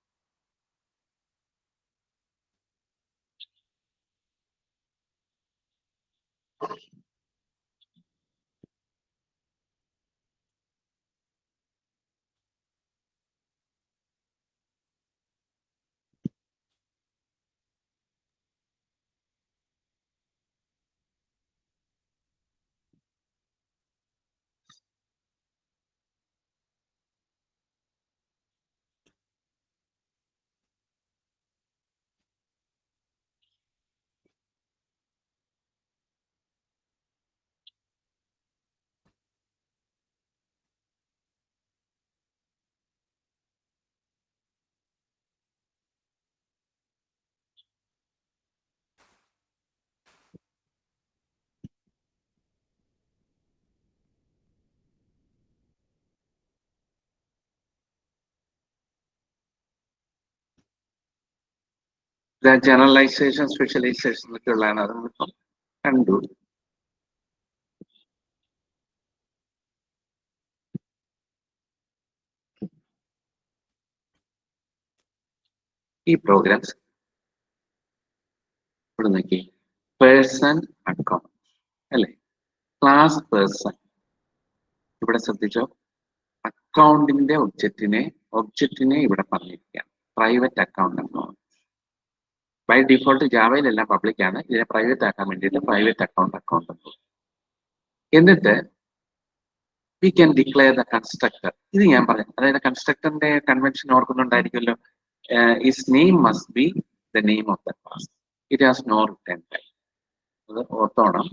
ജനറലൈസേഷൻ, സ്പെഷ്യലൈസേഷൻ ഒക്കെ ഉള്ളതാണ്. അത് നമ്മളിപ്പം കണ്ടു. ഈ പ്രോഗ്രാംസ് ഇവിടെ നോക്കി, പേഴ്സൺ അക്കൗണ്ട് അല്ലെ, ക്ലാസ് പേഴ്സൺ. ഇവിടെ ശ്രദ്ധിച്ചോ, അക്കൗണ്ടിന്റെ ഒബ്ജക്റ്റിനെ ഇവിടെ പറഞ്ഞിരിക്കുകയാണ്, private account account. By default ജാവയിലെല്ലാം പബ്ലിക് ആണ്. ഇതിനെ പ്രൈവറ്റ് ആക്കാൻ വേണ്ടിയിട്ട് പ്രൈവറ്റ് അക്കൗണ്ട്. എന്നിട്ട് we can declare the constructor. ഇത് ഞാൻ പറഞ്ഞു, അതായത് കൺസ്ട്രക്ടറിന്റെ കൺവെൻഷൻ ഓർക്കുന്നുണ്ടായിരിക്കുമല്ലോ. Is name must be the name of the class. It has no return type. അത് ഓർത്തോണം.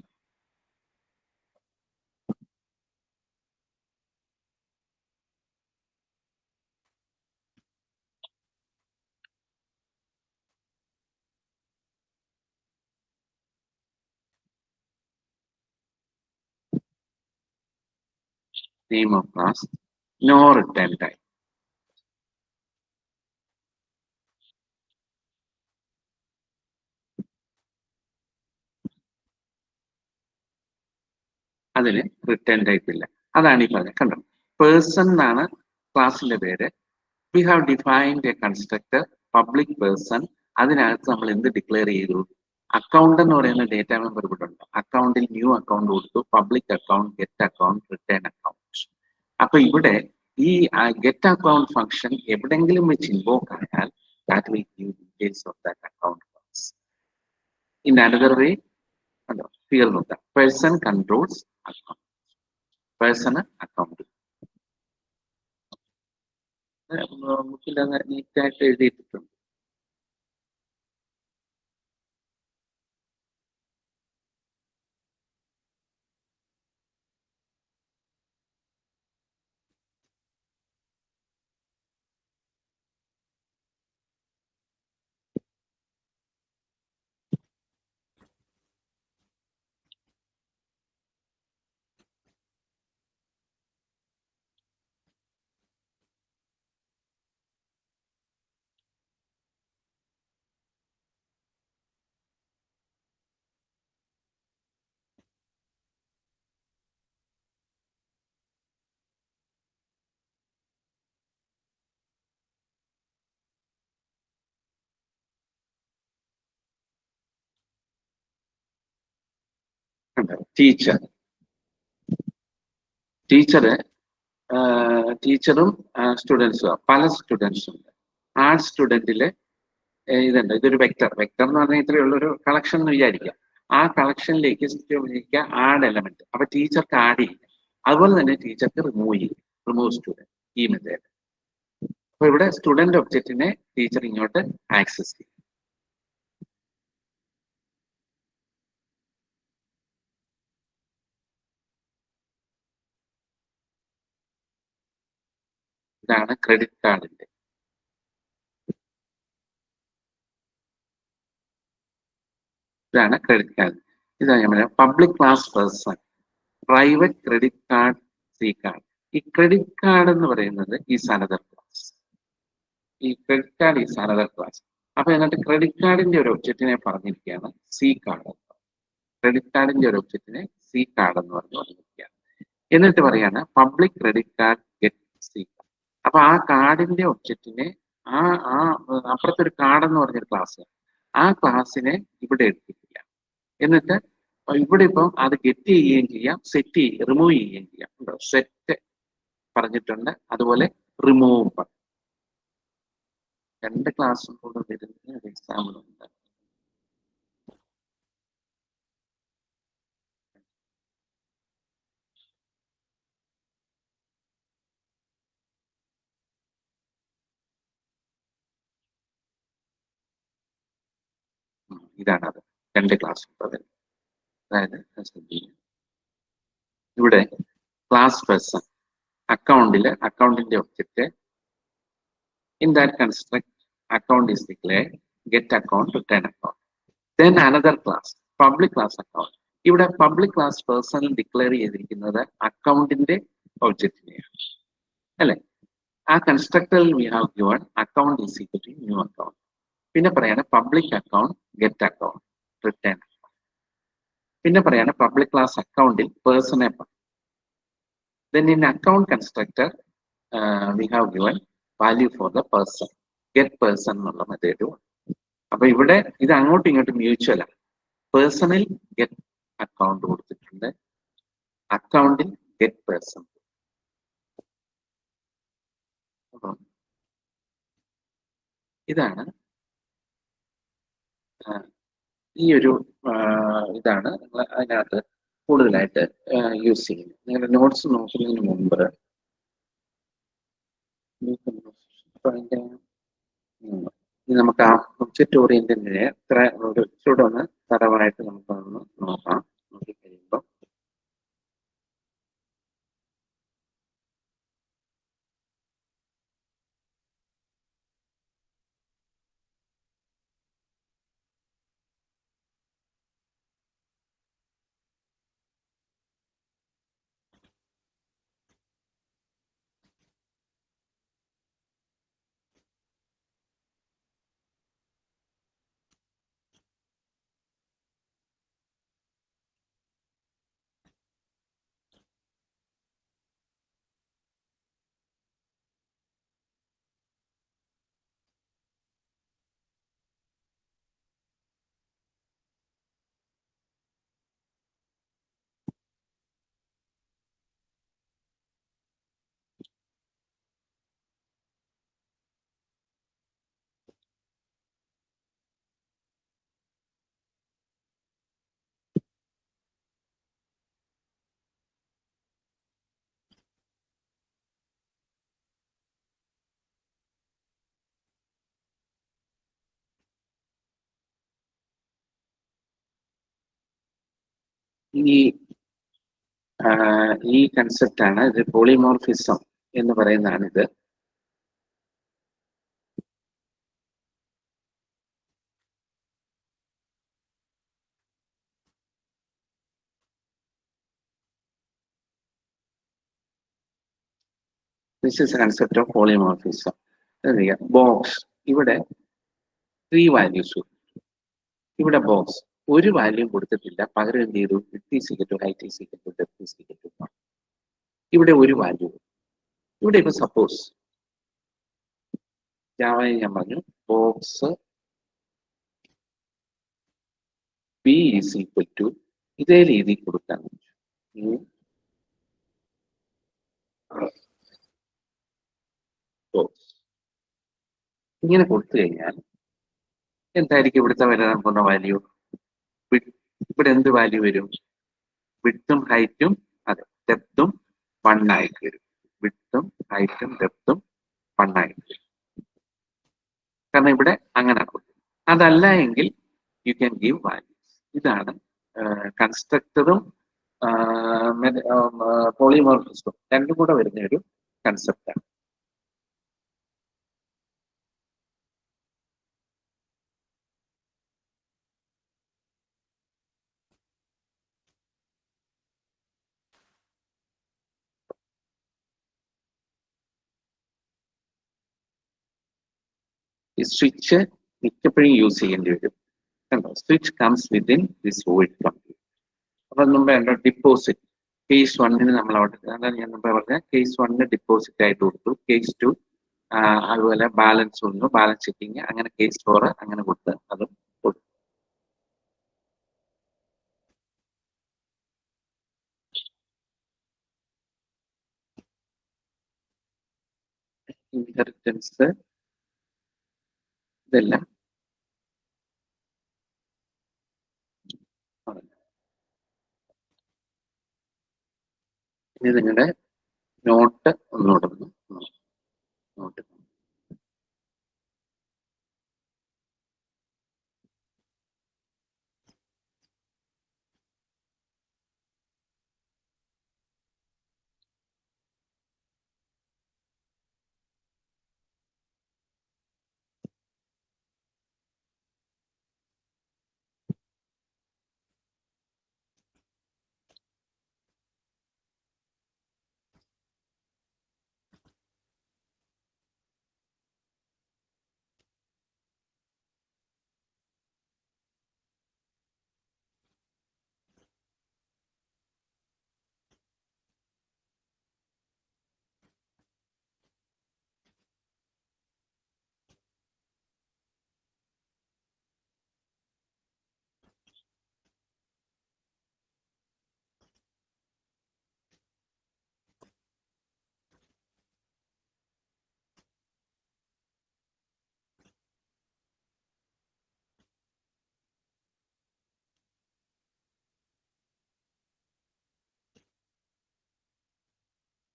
name of class, no return type. അതിന് റിട്ടേൺ ടൈപ്പ് ഇല്ല. അതാണ് ഈ പറഞ്ഞത്. കണ്ടോ, പേഴ്സൺ എന്നാണ് ക്ലാസിന്റെ പേര്. We have defined A constructor public person. അതിനകത്ത് നമ്മൾ എന്ത് ഡിക്ലെയർ ചെയ്തു? അക്കൗണ്ട് എന്ന് പറയുന്ന ഡേറ്റ മെമ്പർ ഇവിടെ ഉണ്ട്. അക്കൗണ്ടിൽ ന്യൂ അക്കൗണ്ട് കൊടുത്തു, public account, get account, return account. അപ്പൊ ഇവിടെ ഈ ഗെറ്റ് അക്കൗണ്ട് ഫംഗ്ഷൻ എവിടെങ്കിലും വെച്ച് ഇൻവോക്ക് ആയാൽ that will give details of that account. In another way, ഫിയർ നോക്കാം. Person controls account. പേഴ്സണ് അക്കൗണ്ട് ബുക്കിലത് നീറ്റായിട്ട് എഴുതിയിട്ടുണ്ട്. ടീച്ചർ ടീച്ചറും സ്റ്റുഡൻസും പല സ്റ്റുഡൻസും ഉണ്ട്. ആ സ്റ്റുഡൻറ്റില് ഇതുണ്ട്. ഇതൊരു വെക്ടർ എന്ന് പറഞ്ഞാൽ ഇത്രയേ ഉള്ളൊരു കളക്ഷൻ എന്ന് വിചാരിക്കാം. ആ കളക്ഷനിലേക്ക് ആഡ് എലമെന്റ്. അപ്പൊ ടീച്ചർക്ക് ആഡ് ചെയ്യും, അതുപോലെ തന്നെ ടീച്ചർക്ക് റിമൂവ് ചെയ്യും. റിമൂവ് സ്റ്റുഡന്റ്, ഈ മെത്തേഡ്. അപ്പൊ ഇവിടെ സ്റ്റുഡന്റ് ഒബ്ജക്റ്റിനെ ടീച്ചർ ഇങ്ങോട്ട് ആക്സസ് ചെയ്യും. ഇതാണ് ക്രെഡിറ്റ് കാർഡിന്റെ. ഇതാണ് ക്രെഡിറ്റ് കാർഡ്. ഇതാണ് ഞാൻ പറയാം public class person, private credit card, C card. ഈ ക്രെഡിറ്റ് കാർഡ് എന്ന് പറയുന്നത് ഈസ് അനദർ ക്ലാസ്. ഈ credit card is another class. അപ്പൊ എന്നിട്ട് ക്രെഡിറ്റ് കാർഡിന്റെ ഒരു ഒബ്ജക്റ്റിനെ പറഞ്ഞിരിക്കുകയാണ് സി കാർഡ്. ക്രെഡിറ്റ് കാർഡിന്റെ ഒരു ഒബ്ജക്റ്റിനെ സി കാർഡ് എന്ന് പറഞ്ഞിരിക്കുകയാണ്. എന്നിട്ട് പറയാണ് public credit card get C card. അപ്പൊ ആ കാർഡിന്റെ ഒബ്ജക്റ്റിനെ ആ ആ അപ്പുറത്തെ ഒരു കാർഡ് എന്ന് പറഞ്ഞൊരു ക്ലാസ്, ആ ക്ലാസ്സിനെ ഇവിടെ എടുത്തിട്ടില്ല. എന്നിട്ട് ഇവിടെ ഇപ്പം അത് ഗെറ്റ് ചെയ്യുകയും ചെയ്യാം, സെറ്റ് റിമൂവ് ചെയ്യുകയും ചെയ്യാം. സെറ്റ് പറഞ്ഞിട്ടുണ്ട്, അതുപോലെ റിമൂവ്. രണ്ട് ക്ലാസ്സും കൂടെ വരുന്ന ഒരു എക്സാമ്പിൾ ഉണ്ട്. ഇതാണത്. രണ്ട് ക്ലാസ് ഉണ്ട്. അതായത് ഇവിടെ ക്ലാസ് പേഴ്സൺ അക്കൗണ്ടിന്റെ object, in that construct account is declared, get account, return account. Then another class, public class account. ഇവിടെ പബ്ലിക് ക്ലാസ് പേഴ്സൺ ഡിക്ലെയർ ചെയ്തിരിക്കുന്നത് അക്കൗണ്ടിന്റെ ഒബ്ജക്റ്റിനെയാണ്, അല്ലെ? ആ കൺസ്ട്രക്ടറിൽ we have given account is equal to new account. പിന്നെ പറയാണ് public account, get account, return account. പിന്നെ പറയാണ് പബ്ലിക് ക്ലാസ് അക്കൗണ്ടിൽ പേഴ്സണെ. Then in account constructor we have given value for the person, get person എന്നുള്ള മെത്തേഡ്. അപ്പൊ ഇവിടെ ഇത് അങ്ങോട്ടും ഇങ്ങോട്ടും മ്യൂച്വൽ ആണ്. പേഴ്സണിൽ ഗെറ്റ് അക്കൗണ്ട് കൊടുത്തിട്ടുണ്ട്, അക്കൗണ്ടിൽ ഗെറ്റ് പേഴ്സൺ. ഇതാണ് ഈ ഒരു ഇതാണ് നിങ്ങൾ അതിനകത്ത് കൂടുതലായിട്ട് യൂസ് ചെയ്യുന്നത്. നിങ്ങളുടെ നോട്ട്സ് നോക്കുന്നതിന് മുമ്പ് നമുക്ക് ആ ഒബ്ജക്റ്റ് ഓറിയന്റഡിനെ ഇച്ചിരൂടെ ഒന്ന് തരവായിട്ട് നമുക്കൊന്ന് നോക്കാം. നോക്കിക്കഴിയുമ്പോൾ ഈ കൺസെപ്റ്റ് ആണ് ഇത് പോളിമോർഫിസം എന്ന് പറയുന്നതാണ് ഇത്. This is a concept of polymorphism. Box ഇവിടെ 3 വാല്യൂസ്, ഇവിടെ ബോക്സ് ഒരു വാല്യൂ കൊടുത്തിട്ടില്ല, പകരം എന്ത് ചെയ്തു, width is equal to height is equal to depth is equal to 1. ഇവിടെ ഒരു വാല്യൂ. ഇവിടെ ഇപ്പൊ സപ്പോസ് ജാവയിൽ ഞാൻ പറഞ്ഞു box B is equal to ഇതേ രീതി കൊടുക്കാൻ ബോക്സ് ഇങ്ങനെ കൊടുത്തു കഴിഞ്ഞാൽ എന്തായിരിക്കും ഇവിടുത്തെ വരാൻ പോകുന്ന വാല്യൂ? ഇവിടെ എന്ത് വാല്യൂ വരും? വിഡ്ത്തും ഹൈറ്റും അതെ ഡെപ്തും 1 ആയിട്ട് വരും. വിഡ്ത്തും ഹൈറ്റും ഡെപ്തും 1 ആയിട്ട് വരും. കാരണം ഇവിടെ അങ്ങനെ കൊടുക്കും. അതല്ല എങ്കിൽ യു ക്യാൻ ഗീവ് വാല്യൂസ്. ഇതാണ് കൺസ്ട്രക്ടറും പോളിമോർഫിസം രണ്ടും കൂടെ വരുന്ന ഒരു കൺസെപ്റ്റാണ്. ഈ സ്വിച്ച് മിക്കപ്പോഴും യൂസ് ചെയ്യേണ്ടി വരും. കണ്ടോ, switch comes within this void computer. അപ്പൊ മുമ്പ് എന്താ ഡിപ്പോസിറ്റ് കേസ് 1 നമ്മൾ അവിടെ അതാണ് ഞാൻ മുമ്പ് പറഞ്ഞ കേസ് 1 ഡിപ്പോസിറ്റ് ആയിട്ട് കൊടുത്തു, കേസ് 2 അതുപോലെ ബാലൻസ് 1 ബാലൻസ് ചെക്കിങ്, അങ്ങനെ കേസ് 4 അങ്ങനെ കൊടുത്ത് അതും കൊടുത്തു. ഇൻഹെറിറ്റൻസ് ഇതെല്ലാം ഇനി നിങ്ങളുടെ നോട്ട് ഒന്നുകൂടെ നോട്ട്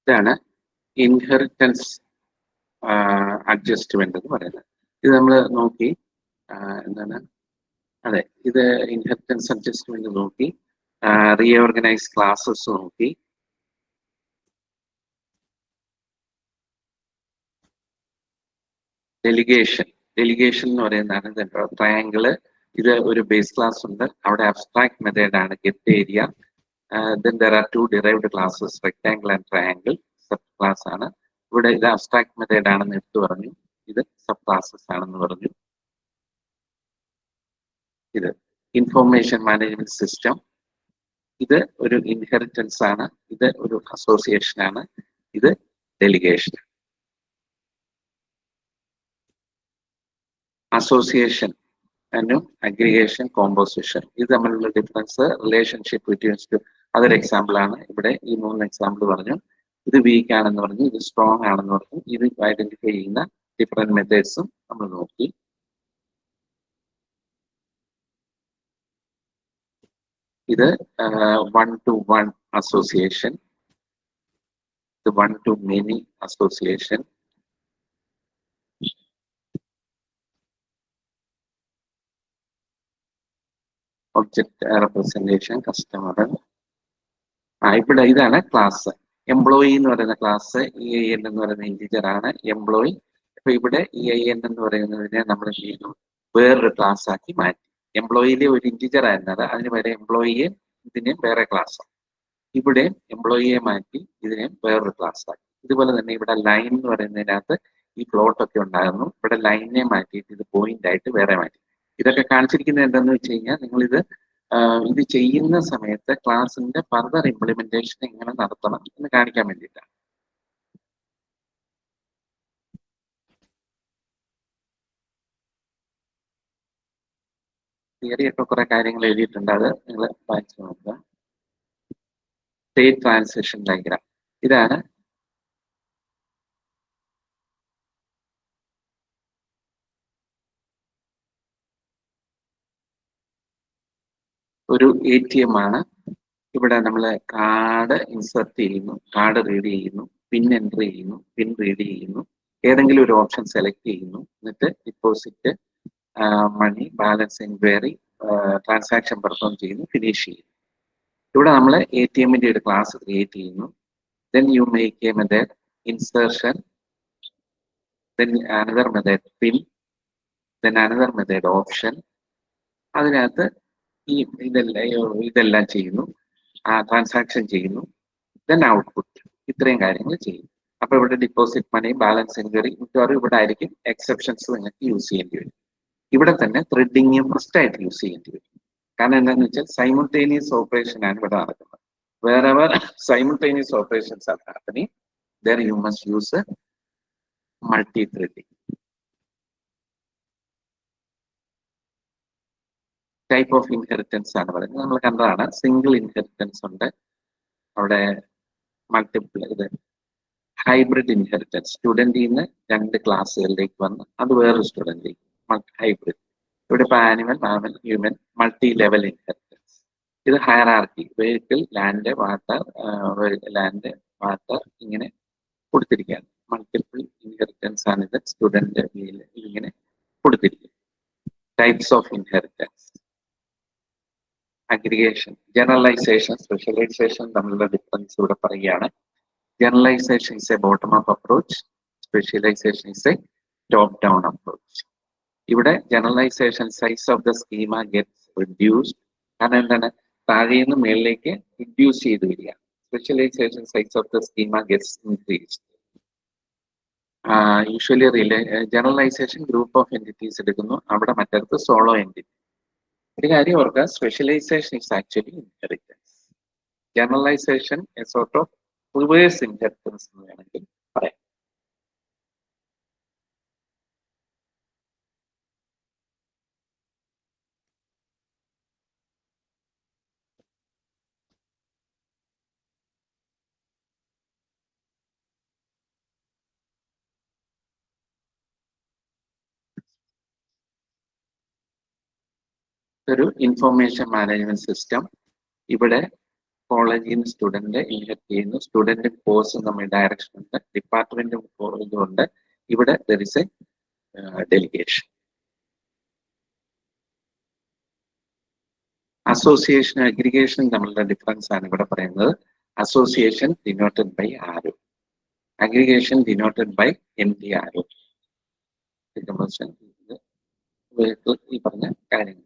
ഇതാണ് ഇൻഹെറിറ്റൻസ് അഡ്ജസ്റ്റ്മെന്റ് എന്ന് പറയുന്നത്. ഇത് നമ്മൾ നോക്കി എന്താണ് അതെ ഇത് ഇൻഹെറിറ്റൻസ് അഡ്ജസ്റ്റ്മെന്റ് നോക്കി, റീഓർഗനൈസ് ക്ലാസ്സസ് നോക്കി, ഡെലിഗേഷൻ എന്ന് പറയുന്നതാണ് ട്രയാങ്കിള്. ഇത് ഒരു ബേസ് ക്ലാസ് ഉണ്ട്, അവിടെ അബ്സ്ട്രാക്ട് മെത്തേഡ് ആണ് get area. then there are 2 derived classes, rectangle and triangle, sub class ആണ്. ഇവിടെ ഇത് അബ്സ്ട്രാക്ട് മെത്തേഡ് ആണെന്ന് എടുത്തു പറഞ്ഞു, ഇത് സബ് ക്ലാസ്സസ് ആണെന്ന് പറഞ്ഞു. ഇത് ഇൻഫോർമേഷൻ മാനേജ്മെന്റ് സിസ്റ്റം, ഇത് ഒരു ഇൻഹെറിറ്റൻസ് ആണ്, ഇത് ഒരു അസോസിയേഷൻ ആണ്, ഇത് delegation. Association and aggregation, composition, ഇത് തമ്മിലുള്ള ഡിഫറൻസ്, റിലേഷൻഷിപ്പ് ബിറ്റ്വീൻ അതൊരു എക്സാമ്പിൾ ആണ്. ഇവിടെ ഈ 3 എക്സാമ്പിൾ പറഞ്ഞു. ഇത് വീക്ക് ആണെന്ന് പറഞ്ഞു, ഇത് സ്ട്രോങ് ആണെന്ന് പറഞ്ഞു. ഇത് ഐഡന്റിഫൈ ചെയ്യുന്ന ഡിഫറെന്റ് മെത്തേഡ്സും നമ്മൾ നോക്കി. ഇത് 1-to-1 അസോസിയേഷൻ, ഇത് 1-to-many association, object representation, customer ഇവിടെ ഇതാണ് ക്ലാസ്. എംപ്ലോയി എന്ന് പറയുന്ന ക്ലാസ്, EIN എന്ന് പറയുന്ന ഇന്റിജർ ആണ് എംപ്ലോയി. അപ്പൊ ഇവിടെ EIN എന്ന് പറയുന്നതിനെ നമ്മൾ എന്ത് ചെയ്യുന്നു, വേറൊരു ക്ലാസ് ആക്കി മാറ്റി. എംപ്ലോയിയിലെ ഒരു ഇന്റിജർ ആയിരുന്നത്, അതിന് വരെ എംപ്ലോയിയെ ഇതിനെ വേറെ ക്ലാസ്. ഇവിടെ എംപ്ലോയിയെ മാറ്റി ഇതിനെ വേറൊരു ക്ലാസ് ആക്കി. ഇതുപോലെ തന്നെ ഇവിടെ ലൈൻ എന്ന് പറയുന്നതിനകത്ത് ഈ പ്ലോട്ട് ഒക്കെ ഉണ്ടായിരുന്നു. ഇവിടെ ലൈനിനെ മാറ്റിയിട്ട് ഇത് പോയിന്റ് ആയിട്ട് വേറെ മാറ്റി. ഇതൊക്കെ കാണിച്ചിരിക്കുന്നത് എന്താണെന്ന് വെച്ച് കഴിഞ്ഞാൽ, നിങ്ങൾ ഇത് ചെയ്യുന്ന സമയത്ത് ക്ലാസ്സിന്റെ ഫർദർ ഇംപ്ലിമെന്റേഷൻ എങ്ങനെ നടത്തണം എന്ന് കാണിക്കാൻ വേണ്ടിയിട്ടാണ്. തിയറി ഒക്കെ കുറെ കാര്യങ്ങൾ എഴുതിയിട്ടുണ്ട്, അത് നിങ്ങൾ വായിച്ചു നോക്കുക. സ്റ്റേറ്റ് ട്രാൻസിഷൻ ഡയഗ്രാം ഇതാണ്. ഒരു ATM ആണ്. ഇവിടെ നമ്മൾ കാർഡ് ഇൻസെർട്ട് ചെയ്യുന്നു, കാർഡ് റീഡ് ചെയ്യുന്നു, പിൻ എൻ്റർ ചെയ്യുന്നു, പിൻ റീഡ് ചെയ്യുന്നു, ഏതെങ്കിലും ഒരു ഓപ്ഷൻ സെലക്ട് ചെയ്യുന്നു, എന്നിട്ട് ഡിപ്പോസിറ്റ്, മണി, ബാലൻസ് എൻക്വയറി, ട്രാൻസാക്ഷൻ പെർഫോം ചെയ്യുന്നു, ഫിനിഷ് ചെയ്യുന്നു. ഇവിടെ നമ്മൾ ATMന്റെ ഒരു ക്ലാസ് ക്രിയേറ്റ് ചെയ്യുന്നു. Then you make A method insertion, then another method pin, then another method option. അതിനകത്ത് ഇതെല്ലാം ചെയ്യുന്നു, ട്രാൻസാക്ഷൻ ചെയ്യുന്നു, ദെൻ ഔട്ട്പുട്ട്. ഇത്രയും കാര്യങ്ങൾ ചെയ്യും. അപ്പൊ ഇവിടെ ഡിപ്പോസിറ്റ്, മണി, ബാലൻസ് എൻക്വയറി മിക്കവാറും ഇവിടെ ആയിരിക്കും. എക്സെപ്ഷൻസ് നിങ്ങൾക്ക് യൂസ് ചെയ്യേണ്ടി വരും. ഇവിടെ തന്നെ ത്രെഡിങ് മസ്റ്റ് ആയിട്ട് യൂസ് ചെയ്യേണ്ടി വരും. കാരണം എന്താണെന്ന് വെച്ചാൽ സൈമിൾട്ടേനിയസ് ഓപ്പറേഷൻ ആണ് ഇവിടെ നടക്കുന്നത്. wherever simultaneous operations are happening, there you must use multi-threading. Type of inheritance ആണ് പറയുന്നത്. നമ്മൾ കണ്ടതാണ്, സിംഗിൾ ഇൻഹെറിറ്റൻസ് ഉണ്ട്, അവിടെ മൾട്ടിപ്പിൾ, ഇത് ഹൈബ്രിഡ് ഇൻഹെറിറ്റൻസ്. സ്റ്റുഡൻറ്റിൽ നിന്ന് രണ്ട് ക്ലാസ്സുകളിലേക്ക് വന്ന് അത് വേറൊരു സ്റ്റുഡൻറ്റിലേക്ക്, ഹൈബ്രിഡ്. ഇവിടെ ഇപ്പോൾ animal, mammal, human, multi level inheritance. ഇത് ഹയറാർക്കി, വെഹിക്കിൾ, ലാൻഡ്, വാട്ടർ, ഇങ്ങനെ കൊടുത്തിരിക്കുകയാണ്. മൾട്ടിപ്പിൾ ഇൻഹെറിറ്റൻസ് ആണിത്. സ്റ്റുഡന്റ് ഇങ്ങനെ കൊടുത്തിരിക്കും. Types of inheritance, aggregation, generalization, specialization തമ്മിലുള്ള ഡിഫറൻസ് ഇവിടെ പറയുകയാണ്. Generalization is a bottom up approach, specialization is a top down approach. ഇവിടെ generalization size of the schema gets reduced. കാരണം എന്താണ്, താഴെ നിന്ന് മേളിലേക്ക് റിഡ്യൂസ് ചെയ്ത് വരിക. Specialization size of the schema gets increased. Usually generalisation group of entities എടുക്കുന്നു, അവിടെ മറ്റടുത്ത് സോളോ എൻറ്റിറ്റി. ഒരു കാര്യം ഓർക്കുക, specialization is actually inheritance. Generalization a sort of reverse inheritance എന്ന് വേണമെങ്കിൽ പറയാം. ഒരു ഇൻഫർമേഷൻ മാനേജ്മെന്റ് സിസ്റ്റം. ഇവിടെ കോളേജിൽ നിന്ന് സ്റ്റുഡന്റ് ഇൻഹെറിറ്റ് ചെയ്യുന്നു, സ്റ്റുഡന്റ് കോഴ്സ് നമ്മൾ ഡയറക്ഷൻ ഉണ്ട്, ഡിപ്പാർട്ട്മെന്റ് ഇതുണ്ട്. ഇവിടെ there is a delegation. Association, aggregation തമ്മിലുള്ള ഡിഫറൻസ് ആണ് ഇവിടെ പറയുന്നത്. Association denoted by arrow, aggregation denoted by empty arrow. ഈ പറഞ്ഞ കാര്യങ്ങൾ.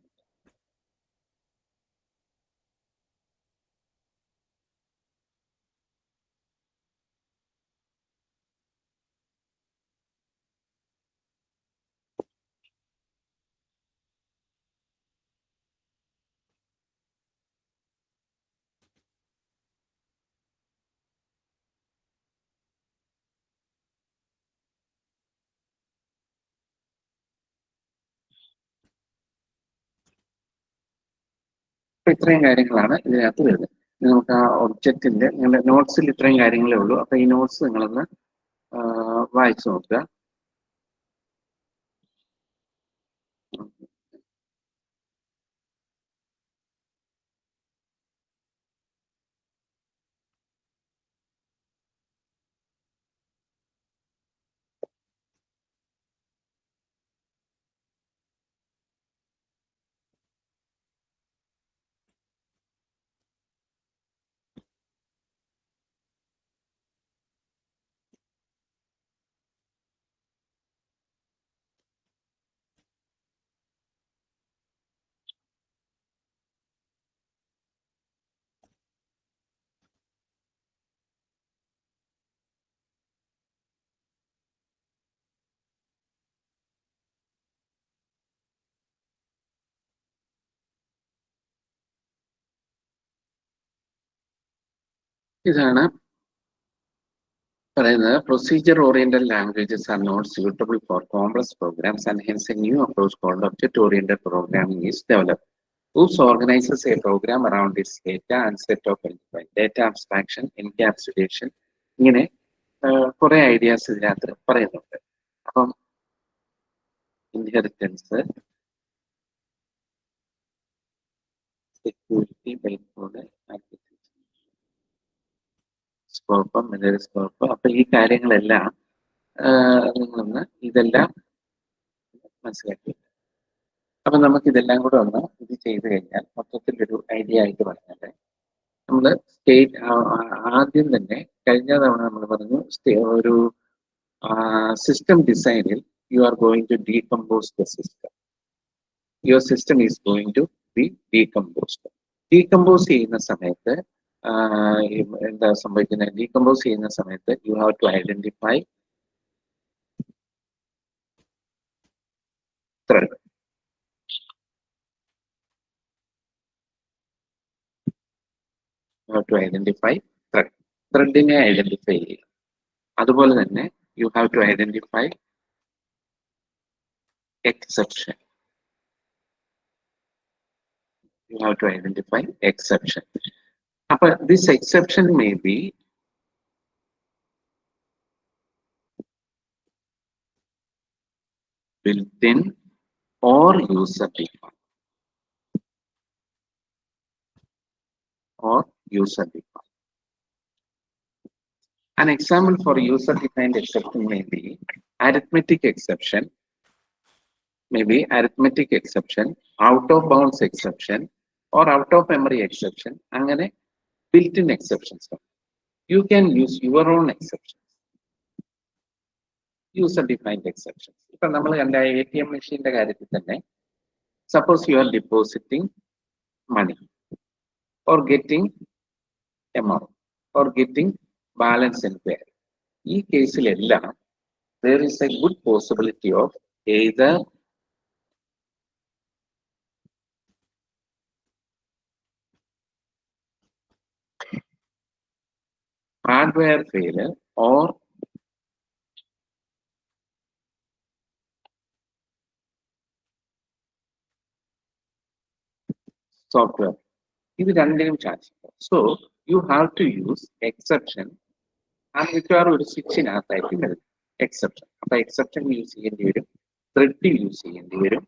അപ്പൊ ഇത്രയും കാര്യങ്ങളാണ് ഇതിനകത്ത് വരുന്നത്. നമുക്ക് ആ ഒബ്ജക്റ്റിന്റെ, നിങ്ങളുടെ നോട്ട്സിൽ ഇത്രയും കാര്യങ്ങളേ ഉള്ളൂ. അപ്പൊ ഈ നോട്ട്സ് നിങ്ങളൊന്ന് വായിച്ചു നോക്കുക. ഇതാണ് പറയുന്നത്. Procedure oriented languages are not suitable for complex programs and hence a new approach called object oriented programming is developed. Oops organizes a program around its data and set of endpoint. Data abstraction, encapsulation, ഇങ്ങനെ കുറെ ideas ഇതിനകത്ത് പറയുന്നുണ്ട്. അപ്പം inheritance, security, bytecode, scope, memory scope. അപ്പൊ ഈ കാര്യങ്ങളെല്ലാം നിങ്ങളൊന്ന് ഇതെല്ലാം മനസ്സിലാക്കി. അപ്പൊ നമുക്ക് ഇതെല്ലാം കൂടെ ഒന്ന് ഇത് ചെയ്ത് കഴിഞ്ഞാൽ മൊത്തത്തിലൊരു ഐഡിയ ആയിട്ട് പറഞ്ഞാൽ നമ്മൾ സ്റ്റേറ്റ് ആദ്യം തന്നെ കഴിഞ്ഞ തവണ നമ്മൾ പറഞ്ഞു ഒരു സിസ്റ്റം ഡിസൈനിൽ you are going to decompose the system. Your system is going to be decomposed. Decompose ചെയ്യുന്ന സമയത്ത് എന്താ സംഭവിക്കുന്നത്? ഡീകമ്പോസ് ചെയ്യുന്ന സമയത്ത് you have to identify thread. to identify thread. ത്രെഡിനെ ഐഡന്റിഫൈ ചെയ്യുക. അതുപോലെ തന്നെ you have to identify exception. You have to identify exception. അപ്പൊ this exception may be built-in or user-defined. Or user-defined. An example for user-defined exception may be arithmetic exception, out of bounds exception, or out of memory exception. അങ്ങനെ built-in exceptions. You can use your own exceptions. User-defined exceptions. ഇപ്പൊ നമ്മൾ കണ്ട ATM മെഷീന്റെ കാര്യത്തിൽ തന്നെ, suppose you are depositing money or getting amount or getting balance inquiry. ഈ കേസിലെല്ലാം there is a good possibility of either hardware failure or software. ഇത് രണ്ടിനും chance ഉണ്ട്. So you have to use exception. ആ മിക്കവാറും ഒരു സ്വിച്ചിനകത്തായിട്ട് വരും എക്സെപ്ഷൻ. അപ്പൊ exception use ചെയ്യേണ്ടി വരും, ത്രെഡ് യൂസ് ചെയ്യേണ്ടി വരും,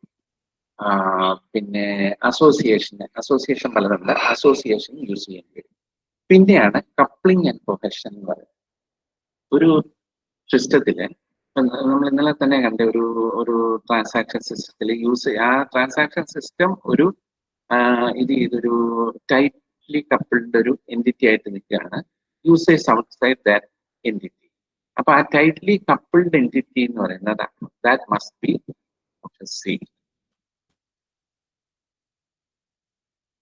പിന്നെ അസോസിയേഷൻ പലതുണ്ട്, അസോസിയേഷൻ യൂസ് ചെയ്യേണ്ടി വരും. പിന്നെയാണ് കപ്ലിംഗ് ആൻഡ് കൊഹഷൻ എന്ന് പറയുന്നത്. ഒരു സിസ്റ്റത്തില് നമ്മൾ ഇന്നലെ തന്നെ കണ്ട ഒരു ട്രാൻസാക്ഷൻ സിസ്റ്റത്തിൽ ആ ട്രാൻസാക്ഷൻ സിസ്റ്റം ഒരു ഇതൊരു ടൈറ്റ്ലി കപ്പിൾഡ് ഒരു എൻറ്റിറ്റി ആയിട്ട് നിൽക്കുകയാണ്. Users outside that entity. അപ്പൊ ആ ടൈറ്റ്ലി കപ്പിൾഡ് എൻറ്റിറ്റി എന്ന് പറയുന്നത് that must be sealed.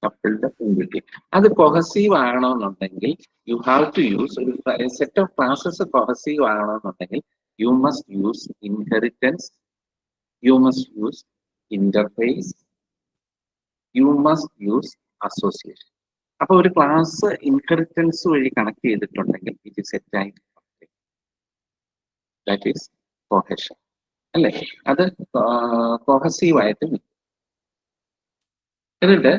Coupled entity അത് കൊഹസീവ് ആകണമെന്നുണ്ടെങ്കിൽ യു ഹാവ് ടു യൂസ് ഒരു സെറ്റ് ഓഫ് ക്ലാസസ് കൊഹസീവ് ആകണമെന്നുണ്ടെങ്കിൽ you must use inheritance, you must use interface, you must use association. അപ്പൊ ഒരു ക്ലാസ് ഇൻഹെറിറ്റൻസ് വഴി connect ചെയ്തിട്ടുണ്ടെങ്കിൽ ഇറ്റ് ഇസ് സെറ്റായി, that is cohesion അല്ലേ? അത് കൊഹസീവ് ആയിട്ട് നിൽക്കും. എന്നിട്ട്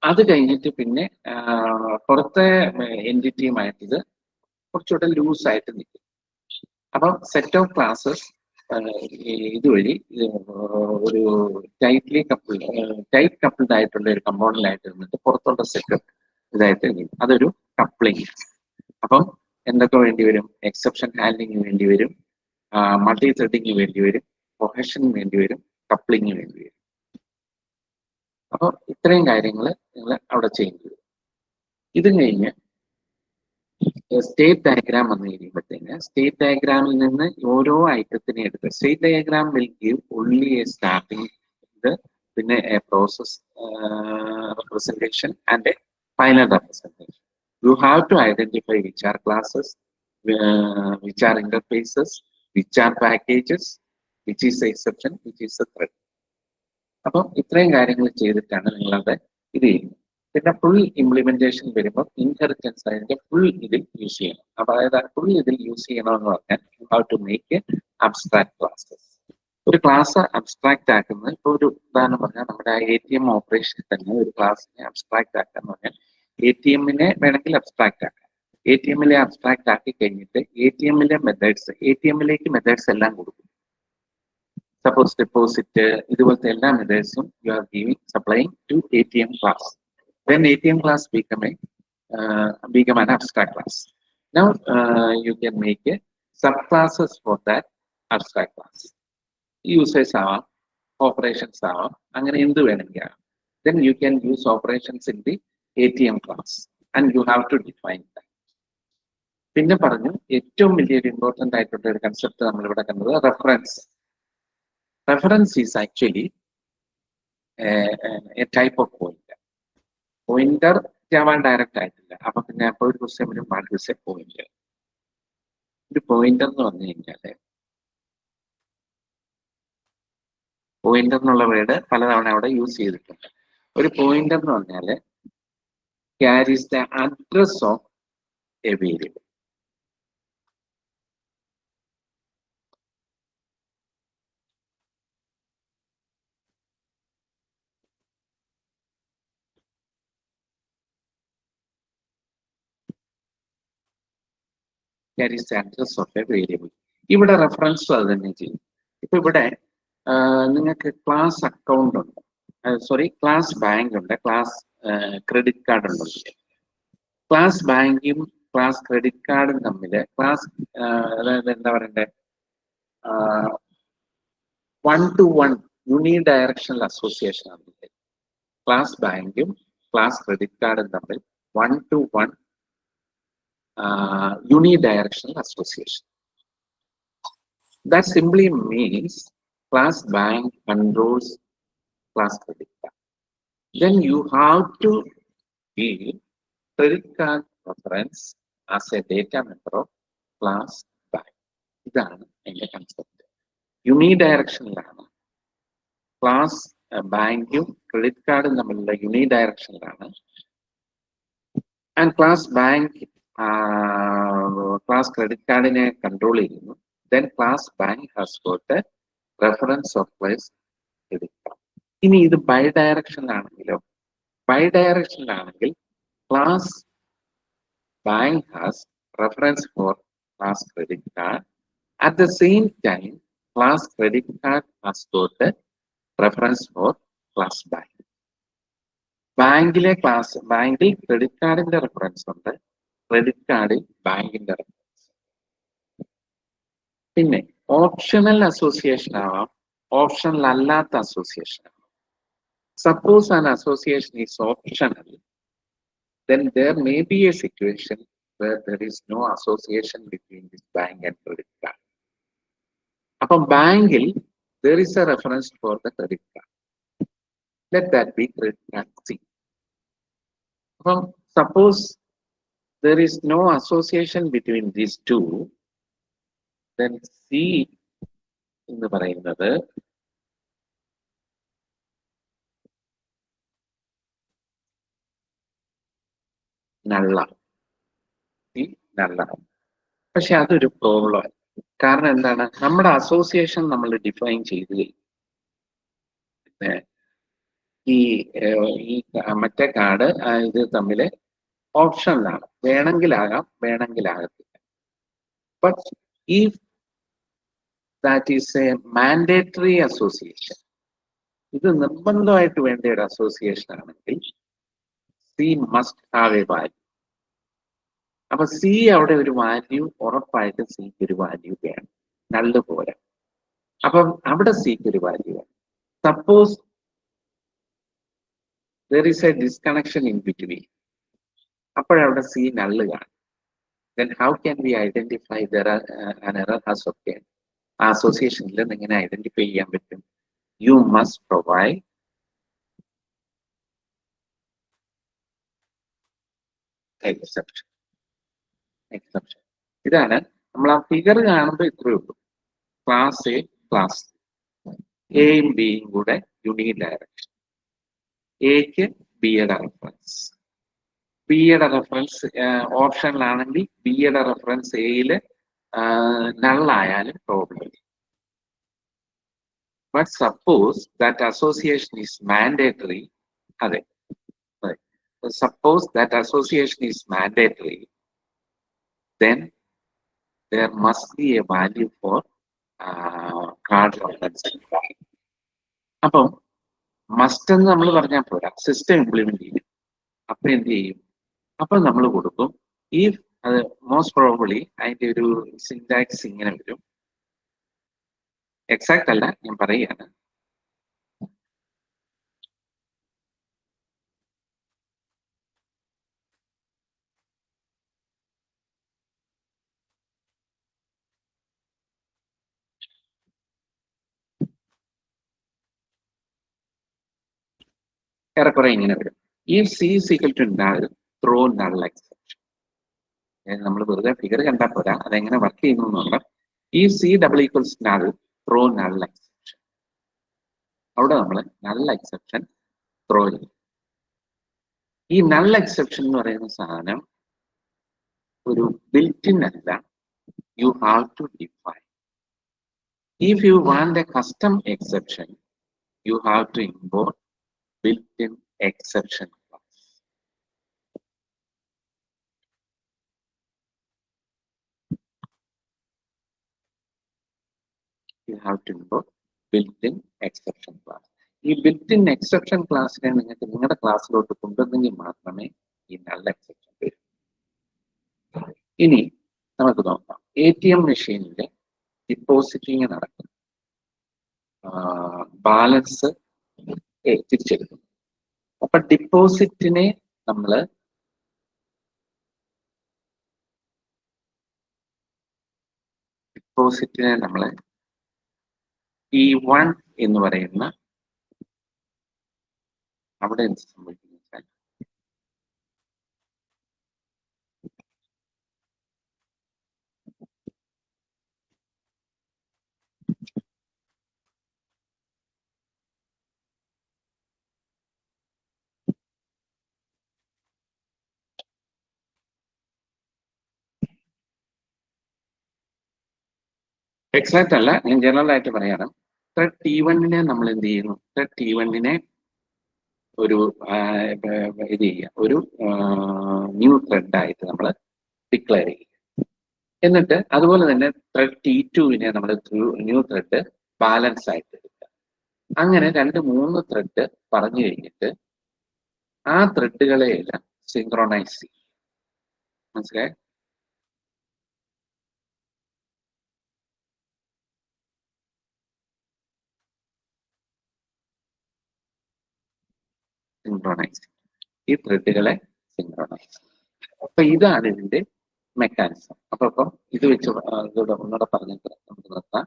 അത് കഴിഞ്ഞിട്ട് പിന്നെ പുറത്തെ എൻറ്റിറ്റിയുമായിട്ട് ഇത് കുറച്ചുകൂടെ ലൂസ് ആയിട്ട് നിൽക്കും. അപ്പം സെറ്റ് ഓഫ് ക്ലാസ്സസ് ഇതുവഴി ഒരു ടൈറ്റ് കപ്പിൾഡ് ആയിട്ടുള്ള ഒരു കമ്പോണന്റ് ആയിട്ട് നിന്നിട്ട് പുറത്തുള്ള സെറ്റ് ഇതായിട്ട് നിൽക്കും. അതൊരു കപ്ലിംഗ്. അപ്പം എന്തൊക്കെ വേണ്ടി വരും? എക്സെപ്ഷൻ ഹാൻഡ്ലിംഗ് വേണ്ടി വരും, മൾട്ടി ത്രെഡിങ് വേണ്ടി വരും, കൊഹഷന് വേണ്ടി വരും, കപ്ലിംഗ് വേണ്ടി വരും. അപ്പൊ ഇത്രയും കാര്യങ്ങൾ നിങ്ങൾ അവിടെ ചെയ്യേണ്ടി വരും. ഇത് കഴിഞ്ഞ് സ്റ്റേറ്റ് ഡയഗ്രാം വന്നു കഴിയുമ്പോഴത്തേന് സ്റ്റേറ്റ് ഡയഗ്രാമിൽ നിന്ന് ഓരോ ഐറ്റത്തിനെ എടുത്ത് state diagram will give only A starting ഇത്, പിന്നെ A process representation and a final representation. You have to identify which are classes, which are interfaces, which are packages, which is the exception, which is the thread. അപ്പം ഇത്രയും കാര്യങ്ങൾ ചെയ്തിട്ടാണ് നിങ്ങളുടെ ഇത് ചെയ്യുന്നത്. പിന്നെ ഫുൾ ഇംപ്ലിമെന്റേഷൻ വരുമ്പോൾ ഇൻഹെറിറ്റൻസ് അതിന്റെ ഫുൾ ഇതിൽ യൂസ് ചെയ്യണം. അപ്പൊ അതായത് ഫുൾ ഇതിൽ യൂസ് ചെയ്യണമെന്ന് പറഞ്ഞാൽ you have to make abstract classes. ഒരു ക്ലാസ് അബ്സ്ട്രാക്ട് ആക്കുന്നത് ഇപ്പോൾ ഒരു ഉദാഹരണം പറഞ്ഞാൽ നമ്മുടെ ATM ഓപ്പറേഷൻ തന്നെ ഒരു ക്ലാസ്സിനെ അബ്സ്ട്രാക്ട് ആക്കാന്ന് പറഞ്ഞാൽ ATM-നെ വേണമെങ്കിൽ അബ്സ്ട്രാക്ട് ആക്കാം. ATM-ലെ അബ്സ്ട്രാക്ട് ആക്കി കഴിഞ്ഞിട്ട് ATM-ലെ മെത്തേഡ്സ് ATM-ലേക്ക് മെത്തേഡ്സ് എല്ലാം കൊടുക്കും. സപ്പോസ് ഡെപ്പോസിറ്റ് ഇതുപോലത്തെ എല്ലാ മെത്തേഡ്സും you are giving supplying to ATM class. Then ATM class become an abstract class. Now you can make a subclasses for that abstract class. Uses are operations are അങ്ങനെ എന്ത് വേണമെങ്കിൽ ആകാം. Then you can use operations in the ATM class and you have to define that. പിന്നെ പറഞ്ഞു ഏറ്റവും വലിയൊരു important ആയിട്ടുള്ള ഒരു കൺസെപ്റ്റ് നമ്മൾ ഇവിടെ കണ്ടത് reference. Reference is actually A type of pointer. Pointer ആവാൻ ഡയറക്റ്റ് ആയിട്ടില്ല. അപ്പൊ പിന്നെ അപ്പോൾ ഒരു ക്വസ്റ്റ്യൻ വരും വാട്ട് ഈസ് എ പോയിന്റർ. ഒരു പോയിന്റർ എന്ന് പറഞ്ഞു കഴിഞ്ഞാല് പോയിന്റർ എന്നുള്ള വേർഡ് പലതവണ അവിടെ യൂസ് ചെയ്തിട്ടുണ്ട്. ഒരു പോയിന്റർ എന്ന് പറഞ്ഞാല് carries the address of A variable. Carries the address of a variable. ഇവിടെ റെഫറൻസ് അത് തന്നെ ചെയ്യും. ഇപ്പൊ ഇവിടെ നിങ്ങൾക്ക് ക്ലാസ് അക്കൗണ്ട് ഉണ്ട്, സോറി ക്ലാസ് ബാങ്ക് ഉണ്ട്, ക്ലാസ് ക്രെഡിറ്റ് കാർഡ് ഉണ്ട്. ക്ലാസ് ബാങ്കും ക്ലാസ് ക്രെഡിറ്റ് കാർഡും തമ്മിൽ ക്ലാസ് അതായത് എന്താ പറയണ്ടേ 1-to-1 യൂണി ഡയറക്ഷണൽ അസോസിയേഷൻ ആണ്. ക്ലാസ് ബാങ്കും ക്ലാസ് ക്രെഡിറ്റ് കാർഡും തമ്മിൽ 1-to-1 unidirectional association. That simply means class bank controls class credit card. Then you have to give credit card reference as a data member of class bank. ഇതാണ് എൻ്റെ concept. യൂണിഡയറക്ഷനിലാണ് class ബാങ്കും credit കാർഡും തമ്മിലുള്ള യൂണിഡയറക്ഷനിലാണ്. And class bank class credit കാർഡിനെ control ചെയ്യുന്നു. Then class bank has got a reference of class credit card. ഇനി ഇത് ബൈ ഡയറക്ഷനിലാണെങ്കിലോ, ബൈ ഡയറക്ഷനിലാണെങ്കിൽ class bank has reference for class credit card. At the same time, class credit card has got a reference for class bank. ബാങ്കിലെ ബാങ്കിൽ credit കാർഡിന്റെ reference ഉണ്ട്, ക്രെഡിറ്റ് കാർഡിൽ ബാങ്കിന്റെ റെഫറൻസ്. പിന്നെ ഓപ്ഷണൽ അസോസിയേഷൻ ആവാം, ഓപ്ഷണൽ അല്ലാത്ത അസോസിയേഷൻ ആവാം. Suppose an association is optional, then there may be a situation where there is no association between this bank and credit card. അപ്പം ബാങ്കിൽ there is a reference for the credit card. Let that be credit card C. അപ്പം suppose there is no association between these two, then C എന്ന് പറയുന്നത് നള്ളാണ്. പക്ഷെ അതൊരു problem. കാരണം എന്താണ്, നമ്മുടെ അസോസിയേഷൻ നമ്മൾ ഡിഫൈൻ ചെയ്ത് പിന്നെ ഈ മറ്റേ കാർഡ് ഇത് തമ്മിൽ ഓപ്ഷനിലാണ്, വേണമെങ്കിലാകാം വേണമെങ്കിലാകത്തില്ല. But if that is a mandatory association, ഇത് നിർബന്ധമായിട്ട് വേണ്ട ഒരു അസോസിയേഷൻ ആണെങ്കിൽ C must have a value. അപ്പൊ C അവിടെ ഒരു വാല്യൂ ഉറപ്പായിട്ട് സിക്ക് ഒരു വാല്യൂ വേണം, നല്ലപോലെ. അപ്പം അവിടെ സിക്ക് ഒരു വാല്യൂ വേണം. Suppose there is a disconnection in between, അപ്പോഴവിടെ C നല്ല് കാണും. Then how can we identify there are an error has occurred? ആ അസോസിയേഷനിൽ നിന്ന് എങ്ങനെ ഐഡന്റിഫൈ ചെയ്യാൻ പറ്റും? You must provide exception. ഇതാണ് നമ്മൾ ആ ഫിഗർ കാണുമ്പോൾ ഇത്രയേ ഉള്ളൂ. ക്ലാസ് എ ക്ലാസ് എയും ബിയും കൂടെ യൂണി ഡയറക്ഷൻ. എക്ക് ബിയുടെ റെഫറൻസ്. ബിയുടെ റെഫറൻസ് ഓപ്ഷനിലാണെങ്കിൽ ബിയുടെ റെഫറൻസ് എയിൽ നള്ളായാലും problem. But suppose that association is mandatory, അതെ, suppose that association is mandatory, then there must be a value for card reference. അപ്പം മസ്റ്റ് എന്ന് നമ്മൾ പറഞ്ഞാൽ പോരാ, സിസ്റ്റം ഇംപ്ലിമെന്റ് ചെയ്യും. അപ്പൊ എന്ത് ചെയ്യും? അപ്പൊ നമ്മൾ കൊടുക്കും if അത് മോസ്റ്റ് പ്രോബബ്ലി അതിന്റെ ഒരു സിന്റാക്സ് ഇങ്ങനെ വരും. എക്സാക്ട് അല്ല, ഞാൻ പറയുകയാണ്. ഏറെക്കുറെ ഇങ്ങനെ വരും. if c is equal to null, throw null exception. നമ്മൾ വെറുതെ ഫിഗർ കണ്ടാൽ പോരാ, അതെങ്ങനെ വർക്ക് ചെയ്യുന്നു എന്നുള്ളത്. if c double equals null, throw null exception. അവിടെ നമ്മൾ null exception ത്രോ ചെയ്യും. ഈ null exception എന്ന് പറയുന്ന സാധനം ഒരു built-in അല്ല, you have to define. If you want a custom exception, you have to import built-in exception class. You have to import built-in exception class. ഈ built-in exception ക്ലാസ്സിനെ നിങ്ങൾക്ക് നിങ്ങളുടെ ക്ലാസ്സിലോട്ട് കൊണ്ടുവന്നെങ്കിൽ മാത്രമേ ഈ null exception വരൂ. ഇനി നമുക്ക് നോക്കാം. ATM മെഷീനിലെ ഡിപ്പോസിറ്റിങ് നടക്കും, ബാലൻസ് തിരിച്ചെടുക്കും. അപ്പൊ ഡിപ്പോസിറ്റിനെ നമ്മൾ E1 എന്ന് പറയുന്ന അവിടെ എന്ത് സംഭവിക്കുന്നു വെച്ചാൽ എക്സാക്ട് അല്ല, ഞാൻ ജനറൽ ആയിട്ട് പറയാണ്. ത്രെഡ് T1നെ നമ്മൾ എന്ത് ചെയ്യുന്നു? ത്രെഡ് T1നെ ഒരു ഇത് ചെയ്യുക, ഒരു ന്യൂ ത്രെഡ് ആയിട്ട് നമ്മൾ ഡിക്ലെയർ ചെയ്യുക. എന്നിട്ട് അതുപോലെ തന്നെ ത്രെഡ് T2നെ നമ്മൾ ന്യൂ ത്രെഡ് ബാലൻസ് ആയിട്ട് എടുക്കുക. അങ്ങനെ 2-3 ത്രെഡ് പറഞ്ഞു കഴിഞ്ഞിട്ട് ആ ത്രെഡുകളെയെല്ലാം സിങ്ക്രോണൈസ് ചെയ്യും. മനസ്സിലായി? സിങ്ക്രോണൈസ്, ഈ ത്രെഡുകളെ സിങ്ക്രോണൈസ്. അപ്പൊ ഇതാണ് ഇതിന്റെ മെക്കാനിസം. അപ്പം ഇത് വെച്ച് ഇതോടെ ഒന്നുകൂടെ പറഞ്ഞിട്ട് നമുക്ക് നിർത്താം.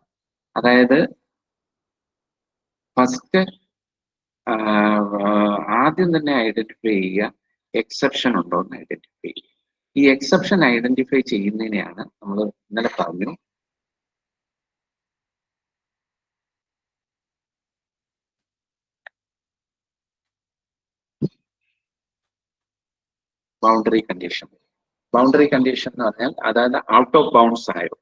അതായത് ഫസ്റ്റ് ആദ്യം തന്നെ ഐഡന്റിഫൈ ചെയ്യുക, എക്സെപ്ഷൻ ഉണ്ടോ എന്ന് ഐഡന്റിഫൈ ചെയ്യുക. ഈ എക്സെപ്ഷൻ ഐഡന്റിഫൈ ചെയ്യുന്നതിനെയാണ് നമ്മൾ ഇന്നലെ പറഞ്ഞു ബൗണ്ടറി കണ്ടീഷൻ. ബൗണ്ടറി കണ്ടീഷൻ എന്ന് പറഞ്ഞാൽ അതായത് ഔട്ട് ഓഫ് ബൗണ്ട്സ് ആയോ,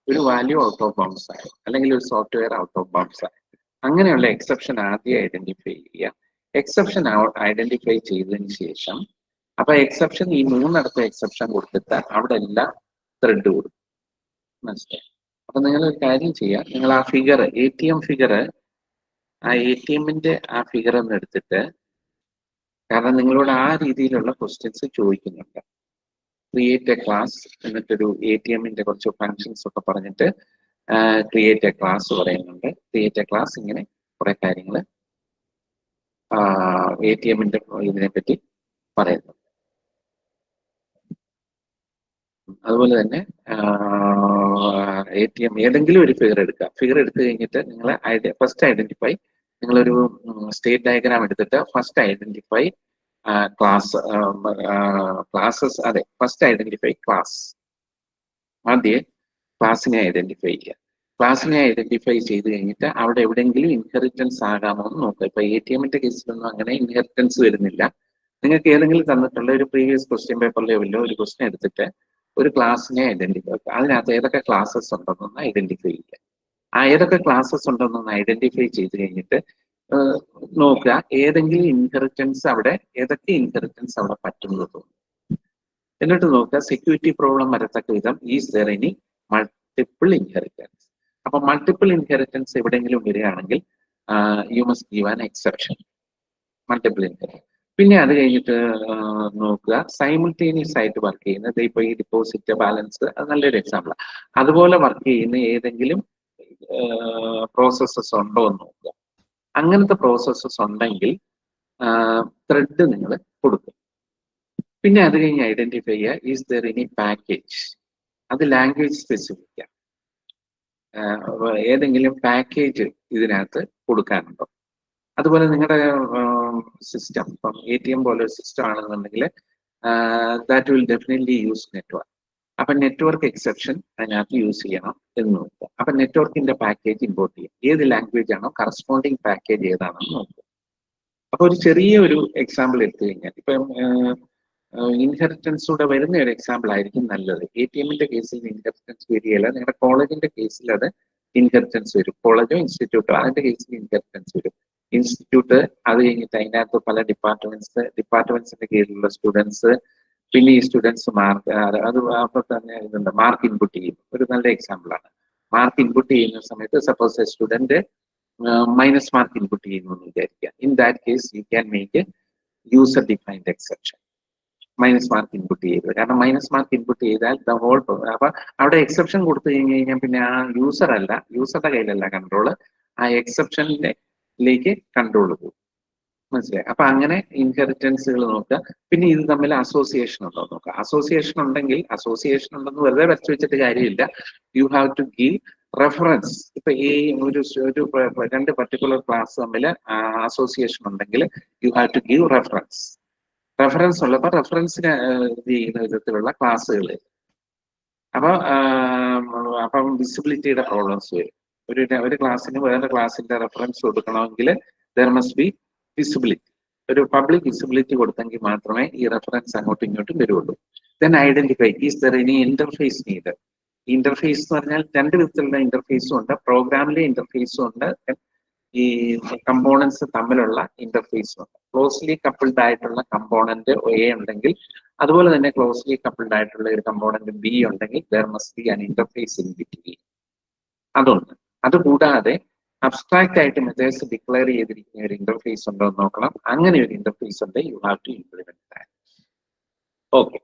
ഒരു വാല്യൂ ഔട്ട് ഓഫ് ബൗണ്ട്സ് ആയോ, അല്ലെങ്കിൽ ഒരു സോഫ്റ്റ്വെയർ ഔട്ട് ഓഫ് ബൗണ്ട്സ് ആയോ, അങ്ങനെയുള്ള എക്സെപ്ഷൻ ആദ്യം ഐഡന്റിഫൈ ചെയ്യുക. എക്സെപ്ഷൻ ഐഡന്റിഫൈ ചെയ്തതിന് ശേഷം അപ്പൊ എക്സെപ്ഷൻ ഈ 3 എക്സെപ്ഷൻ കൊടുത്തിട്ട് അവിടെ എല്ലാം ത്രെഡ് കൊടുക്കും. മനസ്സിലായി? അപ്പൊ നിങ്ങൾ ഒരു കാര്യം ചെയ്യുക, നിങ്ങൾ ആ ഫിഗർ ATM ഫിഗർ, ആ ATMന്റെ ആ ഫിഗർ ഒന്ന് എടുത്തിട്ട്, കാരണം നിങ്ങളോട് ആ രീതിയിലുള്ള ക്വസ്റ്റ്യൻസ് ചോദിക്കുന്നുണ്ട്. ക്രിയേറ്റ് എ ക്ലാസ്, എന്നിട്ടൊരു ATMന്റെ കുറച്ച് ഫങ്ഷൻസ് ഒക്കെ പറഞ്ഞിട്ട് ക്രിയേറ്റ് എ ക്ലാസ് പറയുന്നുണ്ട്. ക്രിയേറ്റ് എ ക്ലാസ് ഇങ്ങനെ കുറെ കാര്യങ്ങൾ ATMന്റെ ഇതിനെപ്പറ്റി പറയുന്നു. അതുപോലെ തന്നെ ATM ഏതെങ്കിലും ഒരു ഫിഗർ എടുക്കുക. ഫിഗർ എടുത്തു കഴിഞ്ഞിട്ട് നിങ്ങൾ ഫസ്റ്റ് ഐഡന്റിഫൈ, നിങ്ങളൊരു സ്റ്റേറ്റ് ഡയഗ്രാം എടുത്തിട്ട് ഫസ്റ്റ് ഐഡന്റിഫൈ ക്ലാസ്സസ്, അതെ, ഫസ്റ്റ് ഐഡന്റിഫൈ ക്ലാസ്. ആദ്യം ക്ലാസ്സിനെ ഐഡന്റിഫൈ ചെയ്യുക. ക്ലാസ്സിനെ ഐഡന്റിഫൈ ചെയ്ത് കഴിഞ്ഞിട്ട് അവിടെ എവിടെയെങ്കിലും ഇൻഹെറിറ്റൻസ് ആകാമോ എന്ന് നോക്കുക. ഇപ്പൊ ATMന്റെ കേസിലൊന്നും അങ്ങനെ ഇൻഹെറിറ്റൻസ് വരുന്നില്ല. നിങ്ങൾക്ക് ഏതെങ്കിലും തന്നിട്ടുള്ള ഒരു പ്രീവിയസ് ക്വസ്റ്റ്യൻ പേപ്പർ ലെവലിലോ ഒരു ക്വസ്റ്റ്യൻ എടുത്തിട്ട് ഒരു ക്ലാസ്സിനെ ഐഡന്റിഫൈ, അതിനകത്ത് ഏതൊക്കെ ക്ലാസ്സസ് ഉണ്ടെന്നൊന്ന് ഐഡന്റിഫൈ ചെയ്യുക. ആ ഏതൊക്കെ ക്ലാസ്സസ് ഉണ്ടെന്നൊന്ന് ഐഡന്റിഫൈ ചെയ്ത് കഴിഞ്ഞിട്ട് നോക്കുക ഏതെങ്കിലും ഇൻഹെറിറ്റൻസ് അവിടെ, ഏതൊക്കെ ഇൻഹെറിറ്റൻസ് അവിടെ പറ്റുന്നത് തോന്നും. എന്നിട്ട് നോക്കുക സെക്യൂരിറ്റി പ്രോബ്ലം വരത്തക്ക വിധം is there any multiple inheritance. അപ്പൊ മൾട്ടിപ്പിൾ ഇൻഹെറിറ്റൻസ് എവിടെയെങ്കിലും വരികയാണെങ്കിൽ you must give an exception, multiple inheritance. പിന്നെ അത് കഴിഞ്ഞിട്ട് നോക്കുക സൈമിൾട്ടേനിയസ് ആയിട്ട് വർക്ക് ചെയ്യുന്നത്, ഇപ്പൊ ഈ ഡിപ്പോസിറ്റ് ബാലൻസ് അത് നല്ലൊരു എക്സാമ്പിളാണ്. അതുപോലെ വർക്ക് ചെയ്യുന്ന ഏതെങ്കിലും പ്രോസസ്സസ് ഉണ്ടോ എന്ന് നോക്കുക. അങ്ങനത്തെ പ്രോസസ്സസ് ഉണ്ടെങ്കിൽ ത്രെഡ് നിങ്ങൾ കൊടുക്കും. പിന്നെ അത് കഴിഞ്ഞ് ഐഡന്റിഫൈ ചെയ്യുക ഈസ് ദർ എനി പാക്കേജ്, അത് ലാംഗ്വേജ് സ്പെസിഫിക് ആണ്. ഏതെങ്കിലും പാക്കേജ് ഇതിനകത്ത് കൊടുക്കാനുണ്ടോ. അതുപോലെ നിങ്ങളുടെ സിസ്റ്റം ഇപ്പം ATM പോലെ ഒരു സിസ്റ്റം ആണെന്നുണ്ടെങ്കിൽ that will definitely use network. അപ്പൊ നെറ്റ്വർക്ക് എക്സെപ്ഷൻ അതിനകത്ത് യൂസ് ചെയ്യണം എന്ന് നോക്കുക. അപ്പൊ നെറ്റ്വർക്കിന്റെ പാക്കേജ് ഇമ്പോർട്ട് ചെയ്യും, ഏത് ലാംഗ്വേജ് ആണോ കറസ്പോണ്ടിങ് പാക്കേജ് ഏതാണെന്ന് നോക്കുക. അപ്പൊ ഒരു ചെറിയ ഒരു എക്സാമ്പിൾ എടുത്തു കഴിഞ്ഞാൽ ഇപ്പം ഇൻഹെറിറ്റൻസൂടെ വരുന്ന ഒരു എക്സാമ്പിൾ ആയിരിക്കും നല്ലത്. ATMന്റെ കേസിൽ ഇൻഹെറിറ്റൻസ് വരികയില്ല, നിങ്ങളുടെ കോളേജിന്റെ കേസിൽ അത് ഇൻഹെറിറ്റൻസ് വരും. കോളേജോ ഇൻസ്റ്റിറ്റ്യൂട്ടോ അതിന്റെ കേസിൽ ഇൻഹെറിറ്റൻസ് വരും. ഇൻസ്റ്റിറ്റ്യൂട്ട് അത് കഴിഞ്ഞിട്ട് അതിനകത്ത് പല ഡിപ്പാർട്ട്മെന്റ്സിന്റെ കീഴിലുള്ള സ്റ്റുഡൻസ്, പിന്നെ ഈ സ്റ്റുഡൻസ് മാർക്ക് അത് അപ്പൊ തന്നെ ഇതുണ്ട്, മാർക്ക് ഇൻപുട്ട് ചെയ്യും. ഒരു നല്ല എക്സാമ്പിൾ ആണ്. മാർക്ക് ഇൻപുട്ട് ചെയ്യുന്ന സമയത്ത് suppose A student minus mark input ചെയ്യുന്നു എന്ന് വിചാരിക്കുക. In that case you can make A user defined exception. Minus mark input ചെയ്തത്, കാരണം മൈനസ് മാർക്ക് ഇൻപുട്ട് ചെയ്താൽ ദ ഹോൾ, അപ്പൊ അവിടെ എക്സെപ്ഷൻ കൊടുത്തു കഴിഞ്ഞാൽ പിന്നെ ആ യൂസറുടെ കയ്യിലല്ല കൺട്രോള്, ആ എക്സെപ്ഷനിലേക്ക് കൺട്രോൾ പോകും. മനസ്സിലായി? അപ്പൊ അങ്ങനെ ഇൻഹെറിറ്റൻസുകൾ നോക്കുക. പിന്നെ ഇത് തമ്മിൽ അസോസിയേഷൻ ഉണ്ടോ നോക്കുക. അസോസിയേഷൻ ഉണ്ടെന്ന് വെറുതെ വരച്ചു വെച്ചിട്ട് കാര്യമില്ല. You have to give reference. ഇപ്പൊ ഈ ഒരു രണ്ട് പർട്ടിക്കുലർ ക്ലാസ് തമ്മിൽ അസോസിയേഷൻ ഉണ്ടെങ്കിൽ you have to give reference ഉള്ളപ്പോൾ റെഫറൻസിന് ഇത് ചെയ്യുന്ന വിധത്തിലുള്ള ക്ലാസ്സുകൾ. അപ്പം വിസിബിലിറ്റിയുടെ പ്രോബ്ലംസ് വരും. ഒരു ക്ലാസ്സിന് വേറെ ക്ലാസ്സിന്റെ റെഫറൻസ് കൊടുക്കണമെങ്കിൽ ദർ മസ്റ്റ് ബി വിസിബിലിറ്റി, ഒരു പബ്ലിക് വിസിബിലിറ്റി കൊടുത്തെങ്കിൽ മാത്രമേ ഈ റെഫറൻസ് അങ്ങോട്ടും ഇങ്ങോട്ടും വരുള്ളൂ. Then identify is there any interface need. Interface എന്ന് പറഞ്ഞാൽ രണ്ട് വിധത്തിലുള്ള ഇന്റർഫേസും ഉണ്ട്, പ്രോഗ്രാമിലെ ഇന്റർഫേസും ഉണ്ട്, ഈ കമ്പോണൻസ് തമ്മിലുള്ള ഇന്റർഫേസും ഉണ്ട്. ക്ലോസ്ലി കപ്പിൾഡ് ആയിട്ടുള്ള കമ്പോണന്റ് A ഉണ്ടെങ്കിൽ, അതുപോലെ തന്നെ ക്ലോസ്ലി കപ്പിൾഡ് ആയിട്ടുള്ള ഒരു കമ്പോണന്റ് B ഉണ്ടെങ്കിൽ there must be an interface in between. അതുണ്ട്. അതുകൂടാതെ അബ്സ്ട്രാക്ട് ആയിട്ട് മെത്തേഡ്സ് ഡിക്ലെയർ ചെയ്തിരിക്കുന്ന ഒരു ഇന്റർഫേസ് ഉണ്ടോ എന്ന് നോക്കണം. അങ്ങനെ ഒരു ഇന്റർഫേസ് ഉണ്ട്, you have to implement that. Okay,